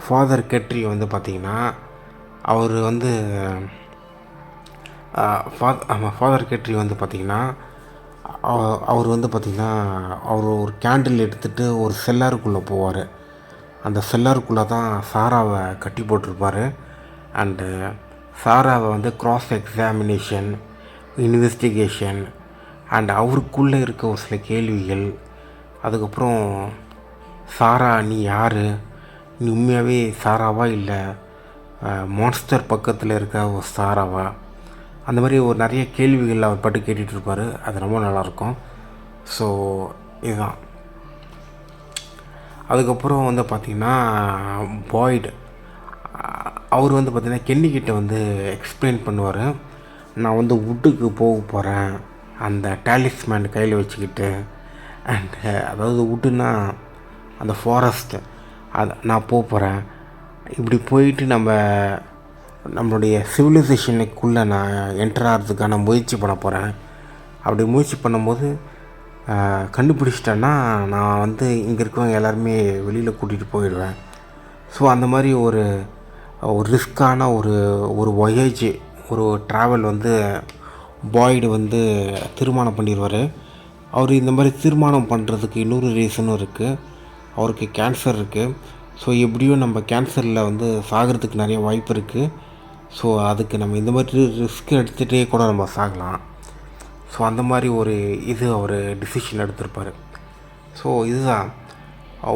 ஃபாதர் கெட்ரி வந்து பார்த்திங்கன்னா அவர் வந்து ஃபாதர் கெட்ரி வந்து பார்த்திங்கன்னா அவர் வந்து பார்த்திங்கன்னா அவர் ஒரு கேண்டில் எடுத்துகிட்டு ஒரு செல்லாருக்குள்ளே போவார். அந்த செல்லாருக்குள்ளே தான் சாராவை கட்டி போட்டிருப்பார். அண்டு சாராவை வந்து கிராஸ் எக்ஸாமினேஷன், இன்வெஸ்டிகேஷன் அண்ட் அவருக்குள்ளே இருக்க ஒரு சில கேள்விகள், அதுக்கப்புறம் சாரா நீ யார், நீ உண்மையாகவே சாராவா இல்லை மான்ஸ்டர் பக்கத்தில் இருக்க ஒரு சாராவா, அந்த மாதிரி ஒரு நிறைய கேள்விகள் அவர் பாட்டு கேட்டுட்ருப்பார். அது ரொம்ப நல்லாயிருக்கும். ஸோ இதுதான். அதுக்கப்புறம் வந்து பார்த்திங்கன்னா பாய்டு அவர் வந்து பார்த்திங்கன்னா கென்னிக்கிட்ட வந்து எக்ஸ்பிளைன் பண்ணுவார். நான் வந்து வுட்டுக்கு போக போகிறேன் அந்த டாலிஸ்மேன் கையில் வச்சுக்கிட்டு. அண்டு அதாவது வுட்டுன்னா அந்த ஃபாரஸ்ட்டு, அது நான் போகிறேன். இப்படி போயிட்டு நம்மளுடைய சிவிலைசேஷனுக்குள்ளே நான் என்டர் ஆகிறதுக்கான முயற்சி பண்ண போகிறேன். அப்படி முயற்சி பண்ணும்போது கண்டுபிடிச்சிட்டேன்னா நான் வந்து இங்கே இருக்கவங்க எல்லாருமே வெளியில் கூட்டிகிட்டு போயிடுவேன். ஸோ அந்த மாதிரி ஒரு ரிஸ்க்கான ஒரு வொயேஜ், ஒரு ட்ராவல் வந்து பாய்டு வந்து தீர்மானம் பண்ணிடுவார். அவர் இந்த மாதிரி தீர்மானம் பண்ணுறதுக்கு இன்னொரு ரீசனும் இருக்குது. அவருக்கு கேன்சர் இருக்குது. ஸோ எப்படியும் நம்ம கேன்சரில் வந்து சாகிறதுக்கு நிறைய வாய்ப்பு இருக்குது. ஸோ அதுக்கு நம்ம இந்த மாதிரி ரிஸ்க் எடுத்துகிட்டே கூட நம்ம சாகலாம். ஸோ அந்த மாதிரி அவர் டிசிஷன் எடுத்திருப்பார். ஸோ இதுதான்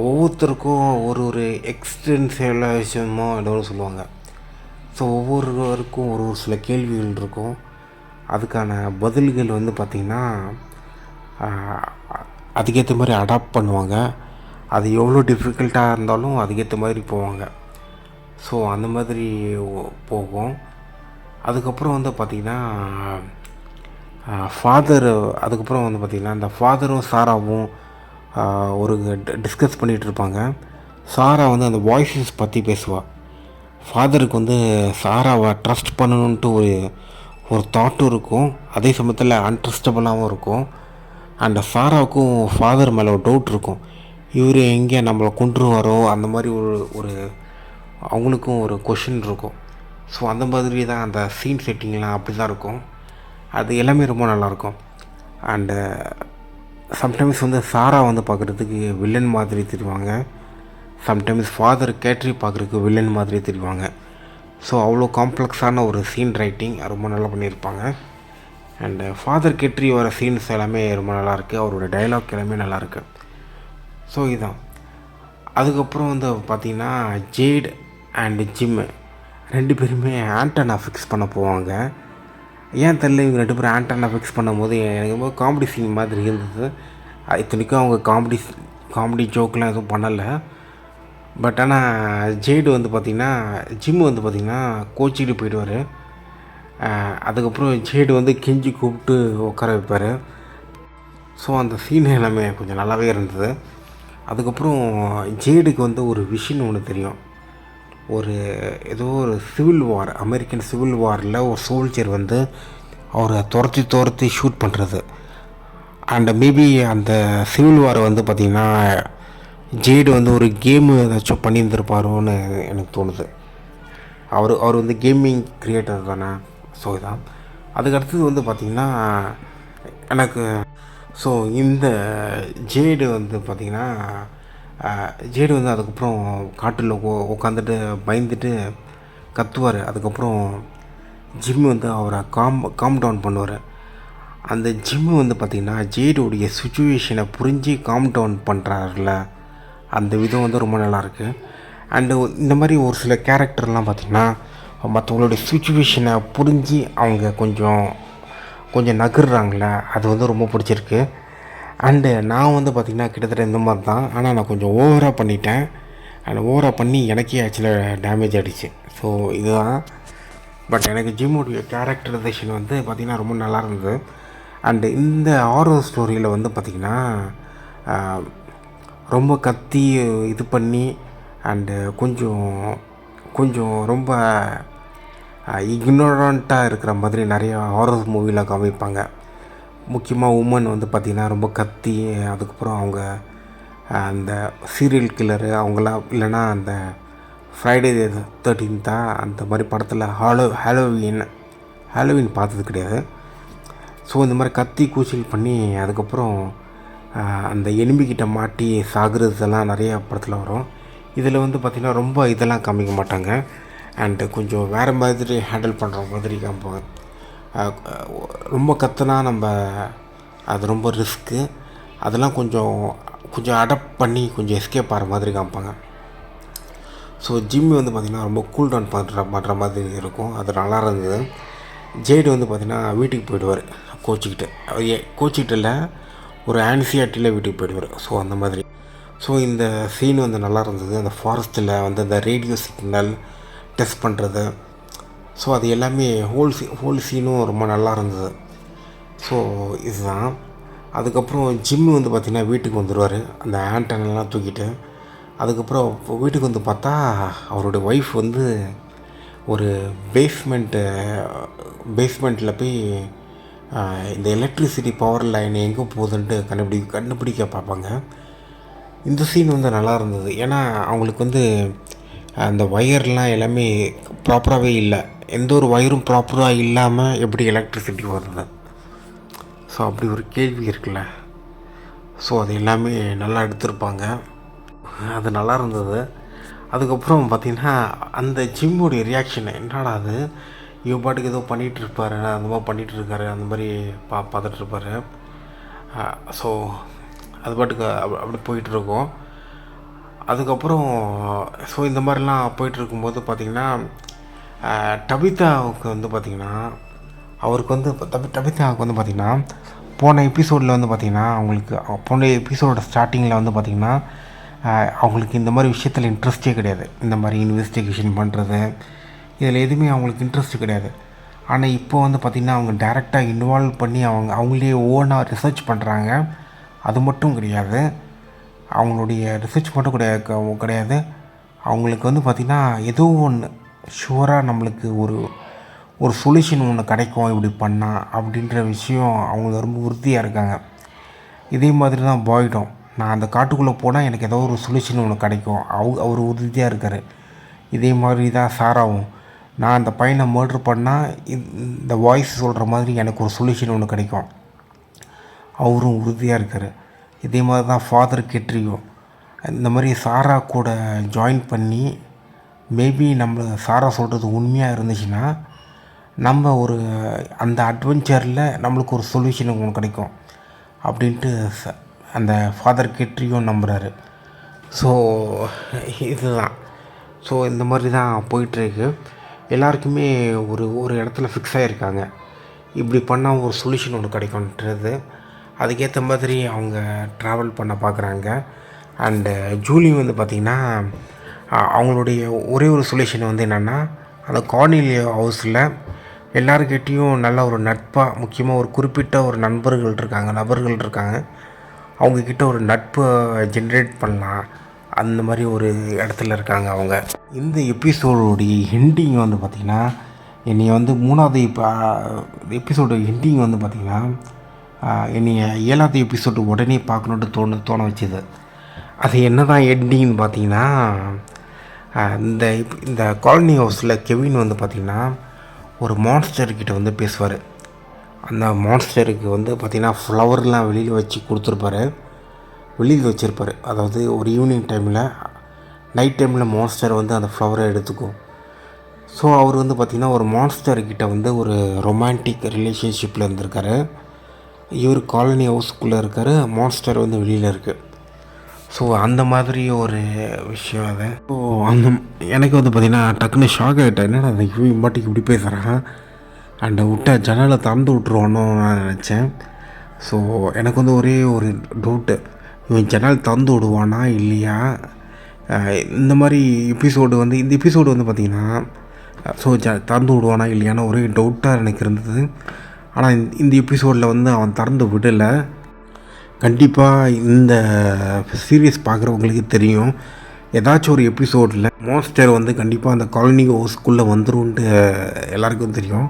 ஒவ்வொருத்தருக்கும் ஒரு எக்ஸ்டென்சிவலைசமோ ஏதோ சொல்லுவாங்க. ஸோ ஒவ்வொருவருக்கும் ஒரு சில கேள்விகள் இருக்கும். அதுக்கான பதில்கள் வந்து பார்த்திங்கன்னா அதுக்கேற்ற மாதிரி அடாப்ட் பண்ணுவாங்க. அது எவ்வளோ டிஃபிகல்ட்டாக இருந்தாலும் அதுக்கேற்ற மாதிரி போவாங்க. ஸோ அந்த மாதிரி போகும். அதுக்கப்புறம் வந்து பார்த்திங்கன்னா அதுக்கப்புறம் வந்து பார்த்திங்கன்னா இந்த ஃபாதரும் சாராவும் ஒரு டிஸ்கஸ் பண்ணிகிட்டு இருப்பாங்க. சாரா வந்து அந்த வாய்ஸஸ் பற்றி பேசுவாள். ஃபாதருக்கு வந்து சாராவை ட்ரஸ்ட் பண்ணணுன்ட்டு ஒரு தாட்டும் இருக்கும், அதே சமயத்தில் அன்ட்ரஸ்டபுளாகவும் இருக்கும். அண்ட் சாராவுக்கும் ஃபாதர் மேலே ஒரு டவுட் இருக்கும், இவர் எங்கே நம்மளை கொண்டுருவாரோ அந்த மாதிரி ஒரு அவங்களுக்கும் ஒரு கொஷின் இருக்கும். ஸோ அந்த மாதிரி தான் அந்த சீன் செட்டிங்லாம் அப்படி தான் இருக்கும். அது எல்லாமே ரொம்ப நல்லாயிருக்கும். அண்டு சம்டைம்ஸ் வந்து சாரா வந்து பார்க்குறதுக்கு வில்லன் மாதிரி தெரிவாங்க. சம்டைம்ஸ் ஃபாதர் கேட்ரி பார்க்குறதுக்கு வில்லன் மாதிரி தெரிவாங்க. ஸோ அவ்வளோ காம்ப்ளெக்ஸான ஒரு சீன் ரைட்டிங் ரொம்ப நல்லா பண்ணியிருப்பாங்க. அண்டு ஃபாதர் கேட்ரி வர சீன்ஸ் எல்லாமே ரொம்ப நல்லாயிருக்கு. அவரோட டைலாக் எல்லாமே நல்லாயிருக்கு. ஸோ இதுதான். அதுக்கப்புறம் வந்து பார்த்திங்கன்னா ஜேட் அண்டு ஜிம்மு 2 பேருமே ஆண்டனா ஃபிக்ஸ் பண்ண போவாங்க. ஏன் தெரியல, இவங்க 2 பேரும் ஆண்டனா ஃபிக்ஸ் பண்ணும்போது எனக்கு ரொம்ப காமெடி சீன் மாதிரி இருந்தது. இத்தனைக்கும் அவங்க காமெடி ஜோக்கெலாம் எதுவும் பண்ணலை. பட் ஆனால் ஜேடு வந்து பார்த்திங்கன்னா ஜிம்மு வந்து பார்த்திங்கன்னா கோச்சிக்கிட்டு போயிடுவார். அதுக்கப்புறம் ஜேடு வந்து கெஞ்சி கூப்பிட்டு உட்கார வைப்பார். ஸோ அந்த சீன் எல்லாமே கொஞ்சம் நல்லாவே இருந்தது. அதுக்கப்புறம் ஜேடுக்கு வந்து ஒரு விஷயம் ஒன்று தெரியும். ஏதோ ஒரு சிவில் வார், அமெரிக்கன் சிவில் வாரில் ஒரு சோல்ஜர் வந்து அவரை துரத்தி ஷூட் பண்ணுறது. அண்ட் மேபி அந்த சிவில் வார் வந்து பார்த்திங்கன்னா ஜேடு வந்து ஒரு கேமு ஏதாச்சும் பண்ணியிருந்திருப்பாரோன்னு எனக்கு தோணுது. அவர் வந்து கேமிங் க்ரியேட்டர் தானே. ஸோ இதான். அதுக்கடுத்தது வந்து பார்த்திங்கன்னா எனக்கு இந்த ஜேடு வந்து பார்த்திங்கன்னா ஜேடு வந்து அதுக்கப்புறம் காட்டில் உட்காந்துட்டு பயந்துட்டு கத்துவார். அதுக்கப்புறம் ஜிம்மு வந்து அவரை காம் டவுன் பண்ணுவார். அந்த ஜிம்மு வந்து பார்த்திங்கன்னா ஜேடுடைய சுச்சுவேஷனை புரிஞ்சு காம் டவுன் பண்ணுறாருல, அந்த விதம் வந்து ரொம்ப நல்லாயிருக்கு. அண்டு இந்த மாதிரி ஒரு சில கேரக்டர்லாம் பார்த்திங்கன்னா மற்றவங்களுடைய சுச்சுவேஷனை புரிஞ்சு அவங்க கொஞ்சம் நகர்றாங்களே, அது வந்து ரொம்ப பிடிச்சிருக்கு. அண்டு நான் வந்து பார்த்திங்கன்னா கிட்டத்தட்ட இந்த மாதிரி தான். ஆனால் நான் கொஞ்சம் ஓவராக பண்ணிட்டேன். அண்ட் ஓவராக பண்ணி எனக்கே ஆக்சுவலாக டேமேஜ் ஆகிடுச்சு. ஸோ இதுதான். பட் எனக்கு ஜிம்முடைய கேரக்டரைசேஷன் வந்து பார்த்திங்கன்னா ரொம்ப நல்லா இருந்தது. அண்டு இந்த ஹாரர் ஸ்டோரியில் வந்து பார்த்திங்கன்னா ரொம்ப கத்தி இது பண்ணி அண்டு கொஞ்சம் கொஞ்சம் ரொம்ப இக்னோரண்ட்டாக இருக்கிற மாதிரி நிறையா ஹாரர் மூவியில் காமிப்பாங்க. முக்கியமாக உமன் வந்து பார்த்திங்கன்னா ரொம்ப கத்தி, அதுக்கப்புறம் அவங்க அந்த சீரியல் கில்லரு அவங்களாம், இல்லைனா அந்த ஃப்ரைடே 13th அந்த மாதிரி படத்தில் ஹாலோவீன் பார்த்தது கிடையாது. ஸோ இந்த மாதிரி கத்தி கூச்சல் பண்ணி அதுக்கப்புறம் அந்த எலும்பிக்கிட்ட மாட்டி சாகுறதெல்லாம் நிறையா படத்தில் வரும். இதில் வந்து பார்த்திங்கன்னா ரொம்ப இதெல்லாம் காமிக்க மாட்டாங்க. அண்டு கொஞ்சம் வேறு மாதிரி ஹேண்டில் பண்ணுற மாதிரி காமிப்பாங்க. ரொம்ப கற்றுனா நம்ம அது ரொம்ப ரிஸ்க்கு, அதெல்லாம் கொஞ்சம் அடாப்ட் பண்ணி கொஞ்சம் எஸ்கேப் ஆகிற மாதிரி காமிப்பாங்க. ஸோ ஜிம்மி வந்து பார்த்திங்கன்னா ரொம்ப கூல் டவுன் பண்ணுற மாதிரி இருக்கும். அது நல்லா இருந்தது. ஜேடு வந்து பார்த்திங்கன்னா வீட்டுக்கு போயிடுவார் கோச்சிக்கிட்டு இல்லை, ஒரு ஆன்சியாட்டியில் வீட்டுக்கு போயிடுவார். ஸோ அந்த மாதிரி. ஸோ இந்த சீன் வந்து நல்லா இருந்தது. அந்த ஃபாரஸ்ட்டில் வந்து அந்த ரேடியோ சிக்னல் டெஸ்ட் பண்ணுறது, ஸோ அது எல்லாமே ஹோல் சீனும் ரொம்ப நல்லா இருந்தது. ஸோ இதுதான். அதுக்கப்புறம் ஜிம்மு வந்து பார்த்திங்கன்னா வீட்டுக்கு வந்துடுவார் அந்த ஆண்டனெல்லாம் தூக்கிட்டு. அதுக்கப்புறம் வீட்டுக்கு வந்து பார்த்தா அவருடைய ஒய்ஃப் வந்து ஒரு பேஸ்மெண்ட்டில் போய் இந்த எலக்ட்ரிசிட்டி பவர் லைன் எங்கே போகுதுன்ட்டு கண்டுபிடிக்க பார்ப்பாங்க. இந்த சீன் வந்து நல்லா இருந்தது. ஏன்னா அவங்களுக்கு வந்து அந்த ஒயர்லாம் எல்லாமே ப்ராப்பராகவே இல்லை. எந்த ஒரு ஒயரும் ப்ராப்பராக இல்லாமல் எப்படி எலக்ட்ரிசிட்டி வருது? ஸோ அப்படி ஒரு கேள்வி இருக்குல்ல. ஸோ அது எல்லாமே நல்லா எடுத்திருப்பாங்க. அது நல்லா இருந்தது. அதுக்கப்புறம் பார்த்திங்கன்னா அந்த ஜிம்முடைய ரியாக்ஷன், என்னடா அது இவன் பாட்டுக்கு ஏதோ பண்ணிகிட்ருப்பார், அந்த மாதிரி பண்ணிகிட்ருக்காரு, அந்த மாதிரி பார்த்துட்ருப்பார். ஸோ அது பாட்டுக்கு அப்படி போயிட்டுருக்கோம். அதுக்கப்புறம் ஸோ இந்த மாதிரிலாம் போயிட்டுருக்கும்போது பார்த்திங்கன்னா டபிதாவுக்கு வந்து பார்த்திங்கன்னா அவருக்கு வந்து டபிதாவுக்கு வந்து பார்த்திங்கன்னா போன எபிசோடில் வந்து பார்த்திங்கன்னா போன எபிசோடோட ஸ்டார்டிங்கில் வந்து பார்த்திங்கன்னா அவங்களுக்கு இந்த மாதிரி விஷயத்தில் இன்ட்ரெஸ்டே கிடையாது. இந்த மாதிரி இன்வெஸ்டிகேஷன் பண்ணுறது இதில் எதுவுமே அவங்களுக்கு இன்ட்ரெஸ்ட்டு கிடையாது. ஆனால் இப்போ வந்து பார்த்திங்கன்னா அவங்க டைரெக்டாக இன்வால்வ் பண்ணி அவங்களே ஓனாக ரிசர்ச் பண்ணுறாங்க. அது மட்டும் கிடையாது, அவங்களுடைய ரிசர்ச் மட்டும் கிடையாது, அவங்களுக்கு வந்து பார்த்திங்கன்னா ஏதோ ஒன்று ஷுவராக நம்மளுக்கு ஒரு சொல்யூஷன் ஒன்று கிடைக்கும் இப்படி பண்ணால் அப்படின்ற விஷயம் அவங்க ரொம்ப உறுதியாக இருக்காங்க. இதே மாதிரி தான் பாய்டும். நான் அந்த காட்டுக்குள்ளே போனால் எனக்கு ஏதோ ஒரு சொல்யூஷன் ஒன்று கிடைக்கும், அவர் உறுதியாக இருக்கார். இதே மாதிரி தான் சாராவும், நான் அந்த பையனை மர்டர் பண்ணால் இந்த வாய்ஸ் சொல்கிற மாதிரி எனக்கு ஒரு சொல்யூஷன் ஒன்று கிடைக்கும், அவரும் உறுதியாக இருக்கார். இதே மாதிரி தான் ஃபாதர் கெட்ரியோ இந்த மாதிரி சாரா கூட ஜாயின் பண்ணி மேபி சாரா சொல்கிறது உண்மையாக இருந்துச்சுன்னா நம்ம அந்த அட்வென்ச்சரில் நம்மளுக்கு ஒரு சொல்யூஷன் ஒன்று கிடைக்கும் அப்படின்ட்டு அந்த ஃபாதர் கெட்ரியும் நம்புகிறாரு. ஸோ இதுதான். ஸோ இந்த மாதிரி தான் போயிட்டுருக்கு. எல்லாருக்குமே ஒரு இடத்துல ஃபிக்ஸ் ஆகிருக்காங்க, இப்படி பண்ணால் ஒரு சொல்யூஷன் ஒன்று கிடைக்கும்ன்றது. அதுக்கேற்ற மாதிரி அவங்க ட்ராவல் பண்ண பார்க்குறாங்க. அண்டு ஜூலி வந்து பார்த்திங்கன்னா அவங்களுடைய ஒரே ஒரு சொல்யூஷன் வந்து என்னென்னா, அந்த கார்னிலியா ஹவுஸில் எல்லாருக்கிட்டேயும் நல்ல ஒரு நட்பாக, முக்கியமாக ஒரு குறிப்பிட்ட ஒரு நபர்கள் இருக்காங்க, அவங்கக்கிட்ட ஒரு நட்பை ஜென்ரேட் பண்ணலாம், அந்த மாதிரி ஒரு இடத்துல இருக்காங்க அவங்க. இந்த எபிசோடுடைய ஹிண்டிங் வந்து பார்த்திங்கன்னா என்னை வந்து 3வது எபிசோடு ஹிண்டிங் வந்து பார்த்திங்கன்னா என்னை 7வது எபிசோடு உடனே பார்க்கணுன்ட்டு தோண வச்சுது. அது என்ன தான் எண்டிங்னு பார்த்திங்கன்னா, இந்த காலனி ஹவுஸில் கெவின் வந்து பார்த்திங்கன்னா ஒரு மான்ஸ்டர்கிட்ட வந்து பேசுவார். அந்த மான்ஸ்டருக்கு வந்து பார்த்திங்கன்னா ஃப்ளவர்லாம் வெளியில் வச்சுருப்பார். அதாவது ஒரு ஈவினிங் டைமில், நைட் டைமில் மான்ஸ்டர் வந்து அந்த ஃப்ளவரை எடுத்துக்கும். ஸோ அவர் வந்து பார்த்திங்கன்னா ஒரு மான்ஸ்டர்கிட்ட வந்து ஒரு ரொமான்டிக் ரிலேஷன்ஷிப்பில் இருந்திருக்காரு. இவர் காலனி ஹவுஸ்க்குள்ளே இருக்கார், மான்ஸ்டர் வந்து வெளியில் இருக்குது. ஸோ அந்த மாதிரி ஒரு விஷயம் அது. ஸோ எனக்கு வந்து பார்த்திங்கன்னா டக்குன்னு ஷாக் ஆகிட்டேன், என்னடா அந்த மாட்டிக்கு இப்படி பேசுகிறான், அண்ட் ஜன்னலை திறந்து விட்ருவானோ நான் நினச்சேன். ஸோ எனக்கு வந்து ஒரே ஒரு டவுட்டு, இவன் ஜன்னல் திறந்து விடுவானா இல்லையா? இந்த மாதிரி இந்த எபிசோடு வந்து பார்த்திங்கன்னா ஸோ திறந்து விடுவானா இல்லையான்னு ஒரே டவுட்டாக எனக்கு இருந்தது. ஆனால் இந்த எபிசோடில் வந்து அவன் திறந்து விடலை. கண்டிப்பாக இந்த சீரீஸ் பார்க்குறவங்களுக்கு தெரியும், ஏதாச்சும் ஒரு எபிசோடில் மான்ஸ்டர் வந்து கண்டிப்பாக அந்த காலனி ஹவுஸ்க்குள்ளே வந்துரும்ன்ட்டு எல்லாருக்கும் தெரியும்.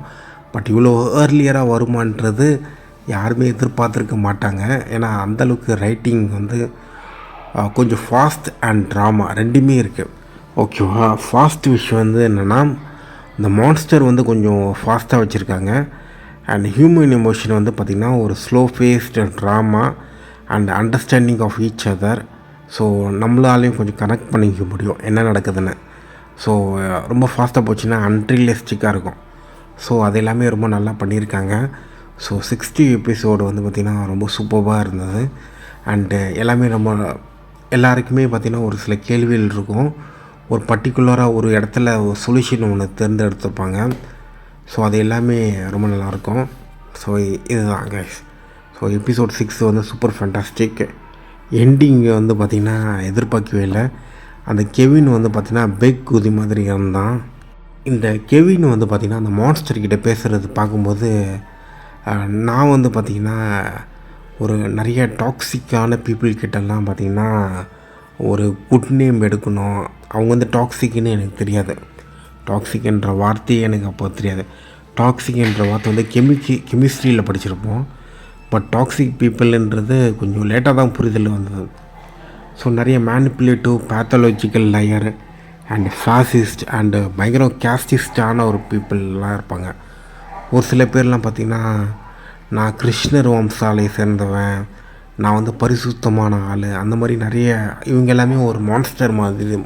பட் இவ்வளோ ஏர்லியராக வருமானது யாருமே எதிர்பார்த்துருக்க மாட்டாங்க. ஏன்னா அந்தளவுக்கு ரைட்டிங் வந்து கொஞ்சம் ஃபாஸ்ட் அண்ட் ட்ராமா ரெண்டுமே இருக்குது. ஓகேவா, ஃபாஸ்ட் விஷயம் வந்து என்னென்னா, இந்த மான்ஸ்டர் வந்து கொஞ்சம் ஃபாஸ்ட்டாக வச்சுருக்காங்க. அண்ட் ஹியூமன் எமோஷன் வந்து பார்த்திங்கன்னா ஒரு slow paced drama and understanding of each other. So நம்மளாலையும் கொஞ்சம் கனெக்ட் பண்ணிக்க முடியும் என்ன நடக்குதுன்னு. ஸோ ரொம்ப ஃபாஸ்ட்டாக போச்சுன்னா அன்ரியலிஸ்டிக்காக இருக்கும். ஸோ அது எல்லாமே ரொம்ப நல்லா பண்ணியிருக்காங்க. ஸோ 60 எபிசோடு வந்து பார்த்திங்கன்னா ரொம்ப சூப்பராக இருந்தது. அண்டு எல்லாமே ரொம்ப எல்லாருக்குமே பார்த்திங்கன்னா ஒரு சில கேள்விகள் இருக்கும். ஒரு பர்டிகுலராக ஒரு இடத்துல ஒரு சொல்யூஷன் ஒன்று தேர்ந்தெடுத்துருப்பாங்க. ஸோ அது எல்லாமே ரொம்ப நல்லாயிருக்கும். ஸோ இதுதான் கைஸ். ஸோ எபிசோட் 6 வந்து சூப்பர் ஃபேண்டாஸ்டிக். எண்டிங்கு வந்து பார்த்திங்கன்னா எதிர்பார்க்கவே இல்லை. அந்த கெவின் வந்து பார்த்திங்கன்னா பெக் குதி மாதிரி இருந்தான். இந்த கெவின் வந்து பார்த்திங்கன்னா அந்த மான்ஸ்டர்கிட்ட பேசுகிறது பார்க்கும்போது நான் வந்து பார்த்திங்கன்னா ஒரு நிறைய டாக்ஸிக்கான பீப்புள்கிட்டலாம் பார்த்திங்கன்னா ஒரு குட் நேம் எடுக்கணும். அவங்க வந்து டாக்ஸிக்குன்னு எனக்கு தெரியாது. டாக்ஸிக் என்ற வார்த்தையே எனக்கு அப்போ தெரியாது. டாக்ஸிக் என்ற வார்த்தை வந்து கெமிஸ்ட்ரியில் படிச்சிருப்போம். பட் டாக்ஸிக் பீப்புள்ன்றது கொஞ்சம் லேட்டாக தான் புரிதல் வந்தது. ஸோ நிறைய manipulative pathological layer and fascist and பயங்கர கேஸ்டிஸ்டான ஒரு பீப்புளெலாம் இருப்பாங்க. ஒரு சில பேர்லாம் பார்த்திங்கன்னா நான் கிருஷ்ணர் வம்சாலை சேர்ந்தவன், நான் வந்து பரிசுத்தமான ஆள், அந்த மாதிரி நிறைய இவங்க எல்லாமே ஒரு மான்ஸ்டர் மாதிரி.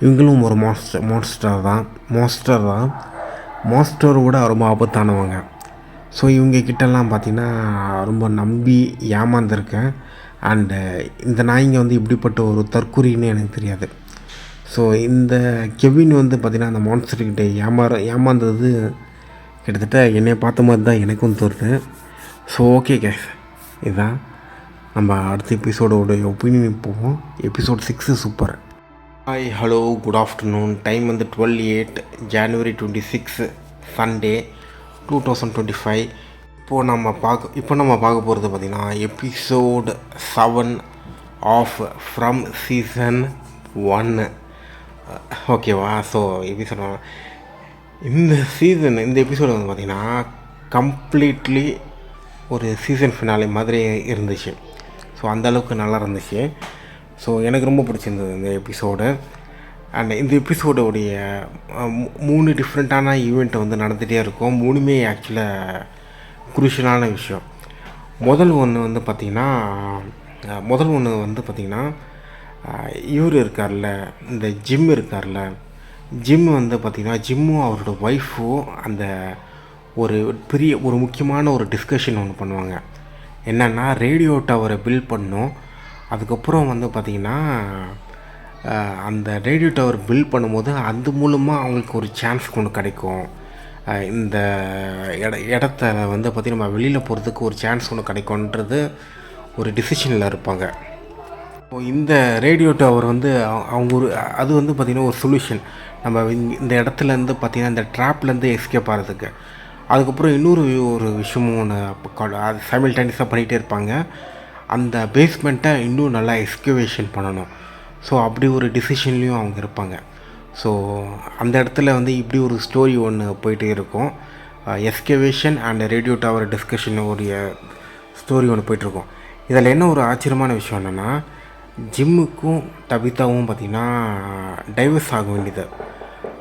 இவங்களும் ஒரு மான்ஸ்டர் தான். மான்ஸ்டரோட ரொம்ப ஆபத்தானவங்க. ஸோ இவங்க கிட்டலாம் பார்த்திங்கன்னா ரொம்ப நம்பி ஏமாந்துருக்கேன். அண்டு இந்த நாய்ங்க வந்து இப்படிப்பட்ட ஒரு தற்குறின்னு எனக்கு தெரியாது. ஸோ இந்த கெவின் வந்து பார்த்திங்கன்னா அந்த மான்ஸ்டர்கிட்ட ஏமாந்தது கிட்டத்தட்ட என்னை பார்த்த மாதிரி தான் எனக்கும் தோணுது. ஸோ ஓகே கேஸ், இதுதான் நம்ம அடுத்த எபிசோடோட ஒப்பீனியன் போவோம். Episode 6 super. Hi hello good afternoon. Time வந்து 12/8 January 26 Sunday 2025. இப்போ நம்ம பார்க்க போகிறது பார்த்திங்கன்னா எபிசோட் 7 ஆஃப் ஃப்ரம் சீசன் 1. ஓகேவா. ஸோ எபிசோட் இந்த எபிசோடு வந்து பார்த்திங்கன்னா கம்ப்ளீட்லி ஒரு சீசன் ஃபினாலே மாதிரி இருந்துச்சு. ஸோ அந்தளவுக்கு நல்லா இருந்துச்சு. ஸோ எனக்கு ரொம்ப பிடிச்சிருந்தது இந்த எபிசோடு. அண்ட் இந்த எபிசோடோடைய 3 டிஃப்ரெண்ட்டான ஈவெண்ட் வந்து நடந்துகிட்டே இருக்கும். 3மே ஆக்சுவலாக குரூஷியலான விஷயம். முதல் ஒன்று வந்து பார்த்திங்கன்னா இவர் இருக்கார்ல, இந்த ஜிம் இருக்கார்ல, ஜிம் வந்து பார்த்திங்கன்னா ஜிம்மும் அவரோட ஒய்ஃபும் அந்த ஒரு முக்கியமான ஒரு டிஸ்கஷன் ஒன்று பண்ணுவாங்க. என்னென்னா ரேடியோ டவரை பில்ட் பண்ணோம். அதுக்கப்புறம் வந்து பார்த்திங்கன்னா அந்த ரேடியோ டவர் பில்ட் பண்ணும்போது அது மூலமாக அவங்களுக்கு ஒரு சான்ஸ் ஒன்று கிடைக்கும். இந்த இடத்த வந்து பார்த்திங்கன்னா நம்ம வெளியில் போகிறதுக்கு ஒரு சான்ஸ் ஒன்று கிடைக்கும்ன்றது ஒரு டிசிஷனில் இருப்பாங்க. இந்த ரேடியோ டவர் வந்து அது வந்து பார்த்திங்கன்னா ஒரு சொல்யூஷன். நம்ம இந்த இடத்துலேருந்து பார்த்திங்கன்னா இந்த ட்ராப்லேருந்து எஸ்கேப் ஆகிறதுக்கு. அதுக்கப்புறம் இன்னொரு விஷயமும் ஒன்று அது சைமல்டேனியஸாக பண்ணிகிட்டே இருப்பாங்க. அந்த பேஸ்மெண்ட்டை இன்னும் நல்லா எஸ்கவேஷன் பண்ணணும். ஸோ அப்படி ஒரு டிசிஷன்லேயும் அவங்க இருப்பாங்க. ஸோ அந்த இடத்துல வந்து இப்படி ஒரு ஸ்டோரி ஒன்று போயிட்டே இருக்கும். Excavation and radio tower discussion ஒரு ஸ்டோரி ஒன்று போயிட்டுருக்கோம். இதில் என்ன ஒரு ஆச்சரியமான விஷயம் என்னென்னா, ஜிம்முக்கும் டபிதாவும் பார்த்திங்கன்னா டைவர்ஸ் ஆக வேண்டியது.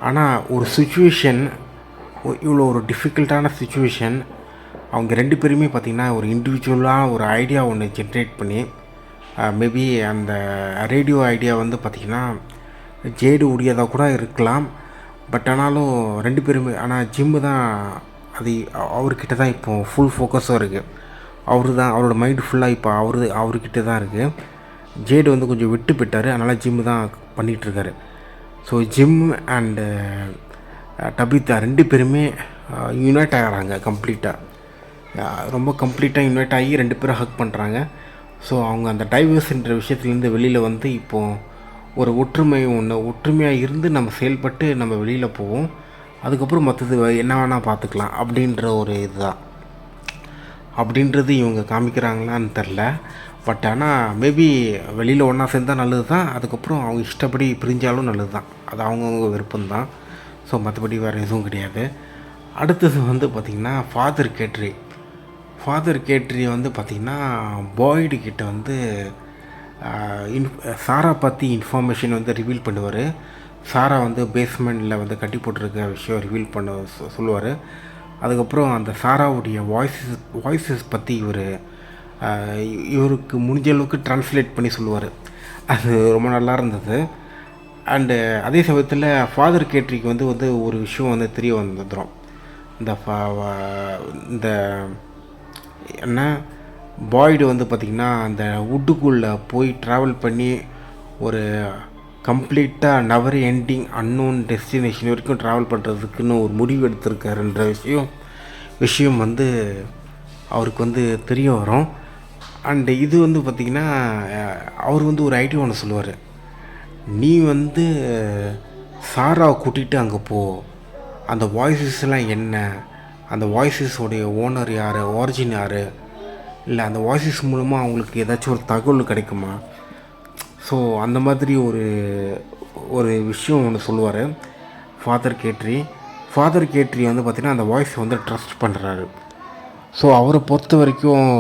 ஆனால் ஒரு சுச்சுவேஷன், இவ்வளோ ஒரு டிஃபிகல்ட்டான சுச்சுவேஷன், அவங்க 2 பேருமே பார்த்திங்கன்னா ஒரு இண்டிவிஜுவலாக ஒரு ஐடியா ஒன்று ஜென்ரேட் பண்ணி மேபி அந்த ரேடியோ ஐடியா வந்து பார்த்திங்கன்னா ஜேடு உடையதாக கூட இருக்கலாம். பட் ஆனாலும் 2 பேருமே, ஆனால் ஜிம்மு தான் அது அவர்கிட்ட தான் இப்போது ஃபுல் ஃபோக்கஸும் இருக்குது. அவரோட மைண்டு ஃபுல்லாக இப்போ அவர்கிட்ட தான் இருக்குது. ஜேடு வந்து கொஞ்சம் விட்டு போயிட்டார். அதனால் ஜிம்மு தான் பண்ணிகிட்ருக்காரு. ஸோ ஜிம் அண்டு டபிதா 2 பேருமே யுனைட் ஆகிறாங்க ரொம்ப கம்ப்ளீட்டாக யுனைட் ஆகி 2 பேரும் ஹக் பண்ணுறாங்க. ஸோ அவங்க அந்த டைவர்ஸ்ன்ற விஷயத்துலேருந்து வெளியில் வந்து இப்போது ஒரு ஒற்றுமையாக இருந்து நம்ம செயல்பட்டு நம்ம வெளியில் போவோம். அதுக்கப்புறம் மற்றது என்ன வேணால் பார்த்துக்கலாம் அப்படின்ற ஒரு இதுதான். அப்படின்றது இவங்க காமிக்கிறாங்களான்னு தெரில. பட் ஆனால் மேபி வெளியில் ஒன்றா சேர்ந்தால் நல்லது தான், அதுக்கப்புறம் அவங்க இஷ்டப்படி பிரிஞ்சாலும் நல்லது தான். அது அவங்கவுங்க விருப்பம்தான். ஸோ மற்றபடி வேறு எதுவும் கிடையாது. அடுத்தது வந்து பார்த்திங்கன்னா ஃபாதர் கேட்ரி வந்து பார்த்திங்கன்னா பாய்டு கிட்ட வந்து சாரா பற்றி இன்ஃபர்மேஷன் வந்து ரிவீல் பண்ணுவார். சாரா வந்து பேஸ்மெண்ட்டில் வந்து கட்டி போட்டிருக்க விஷயம் ரிவீல் பண்ண சொல்லுவார். அதுக்கப்புறம் அந்த சாராவுடைய வாய்ஸஸ் பற்றி இவருக்கு முடிஞ்ச அளவுக்கு ட்ரான்ஸ்லேட் பண்ணி சொல்லுவார். அது ரொம்ப நல்லா இருந்தது. அண்டு அதே சமயத்தில் ஃபாதர் கேட்ரிக்கு வந்து ஒரு விஷயம் வந்து தெரிய வந்துடும். இந்த என்ன பாய்டு வந்து பார்த்திங்கன்னா அந்த வுட்டுக்குள்ளே போய் ட்ராவல் பண்ணி ஒரு கம்ப்ளீட்டாக நெவர் எண்டிங் அன்னோன் டெஸ்டினேஷன் வரைக்கும் ட்ராவல் பண்ணுறதுக்குன்னு ஒரு முடிவு எடுத்திருக்காருன்ற விஷயம் வந்து அவருக்கு வந்து தெரிய வரும். அண்டு இது வந்து பார்த்திங்கன்னா அவர் வந்து ஒரு ஐடியா ஒன்று சொல்லுவார். நீ வந்து சாராவை கூட்டிகிட்டு அங்கே போ, அந்த வாய்ஸஸ்லாம் என்ன, அந்த வாய்ஸஸோடைய ஓனர் யார், ஆரிஜின் யார், இல்லை அந்த வாய்ஸஸ் மூலமாக அவங்களுக்கு ஏதாச்சும் ஒரு தகவல் கிடைக்குமா. ஸோ அந்த மாதிரி ஒரு விஷயம் ஒன்று சொல்லுவார் ஃபாதர் கேட்ரி வந்து பார்த்திங்கன்னா அந்த வாய்ஸ் வந்து ட்ரஸ்ட் பண்ணுறாரு. ஸோ அவரை பொறுத்த வரைக்கும்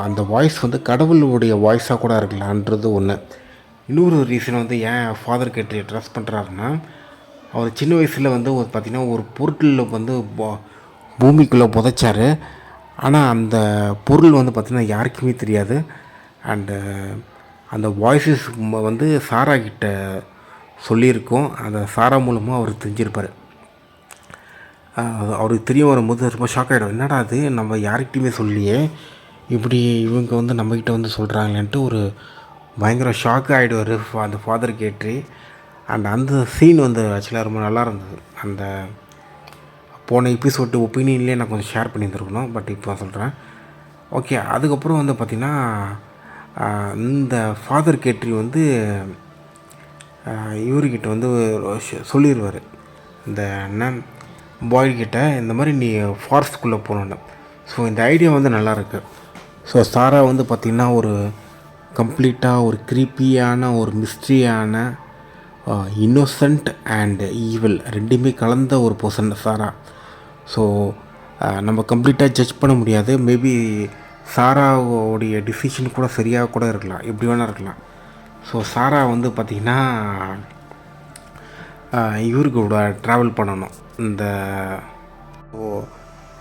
அந்த வாய்ஸ் வந்து கடவுளுடைய வாய்ஸாக கூட இருக்கலான்றது ஒன்று. இன்னொரு ரீசன் வந்து ஏன் ஃபாதர் கேட்ரியை ட்ரஸ்ட் பண்ணுறாருன்னா, அவர் சின்ன வயசில் வந்து பார்த்திங்கன்னா ஒரு பொருட்களில் வந்து பூமிக்குள்ளே புதைச்சார். ஆனால் அந்த பொருள் வந்து பார்த்திங்கன்னா யாருக்குமே தெரியாது. அண்டு அந்த வாய்ஸஸ் வந்து சாரா கிட்ட சொல்லியிருக்கோம். அந்த சாரா மூலமாக அவர் தெரிஞ்சிருப்பார். அவருக்கு தெரிய வரும்போது ரொம்ப ஷாக் ஆகிடும். என்னடா அது, நம்ம யார்கிட்டையுமே சொல்லியே இப்படி இவங்க வந்து நம்மக்கிட்ட வந்து சொல்கிறாங்களேன்ட்டு ஒரு பயங்கர ஷாக் ஆகிடுவார் அந்த ஃபாதர் கேட்ரி. அண்ட் அந்த சீன் வந்து ஆக்சுவலாக ரொம்ப நல்லா இருந்தது. அந்த போன எபிசோடு ஒப்பீனியன்லேயே நான் கொஞ்சம் ஷேர் பண்ணியிருந்துருக்கணும், பட் இப்போ நான் சொல்கிறேன். ஓகே, அதுக்கப்புறம் வந்து பார்த்திங்கன்னா இந்த ஃபாதர் கேட்ரி வந்து இவர்கிட்ட வந்து சொல்லிடுவார், இந்த பாய்கிட்ட, இந்த மாதிரி நீ ஃபாரஸ்ட்குள்ளே போகணுன்னு. ஸோ இந்த ஐடியா வந்து நல்லாயிருக்கு. ஸோ சாரா வந்து பார்த்திங்கன்னா ஒரு கம்ப்ளீட்டாக ஒரு க்ரீப்பியான ஒரு மிஸ்ட்ரியான இன்னோசன்ட் அண்ட் ஈவில் ரெண்டுமே கலந்த ஒரு பர்சன் சாரா. ஸோ நம்ம கம்ப்ளீட்டாக ஜட்ஜ் பண்ண முடியாது. மேபி சாராவோடைய டிசிஷன் கூட சரியாக கூட இருக்கலாம், எப்படி வேணால் இருக்கலாம். ஸோ சாரா வந்து பார்த்திங்கன்னா இவருக்கு கூட ட்ராவல் பண்ணணும்.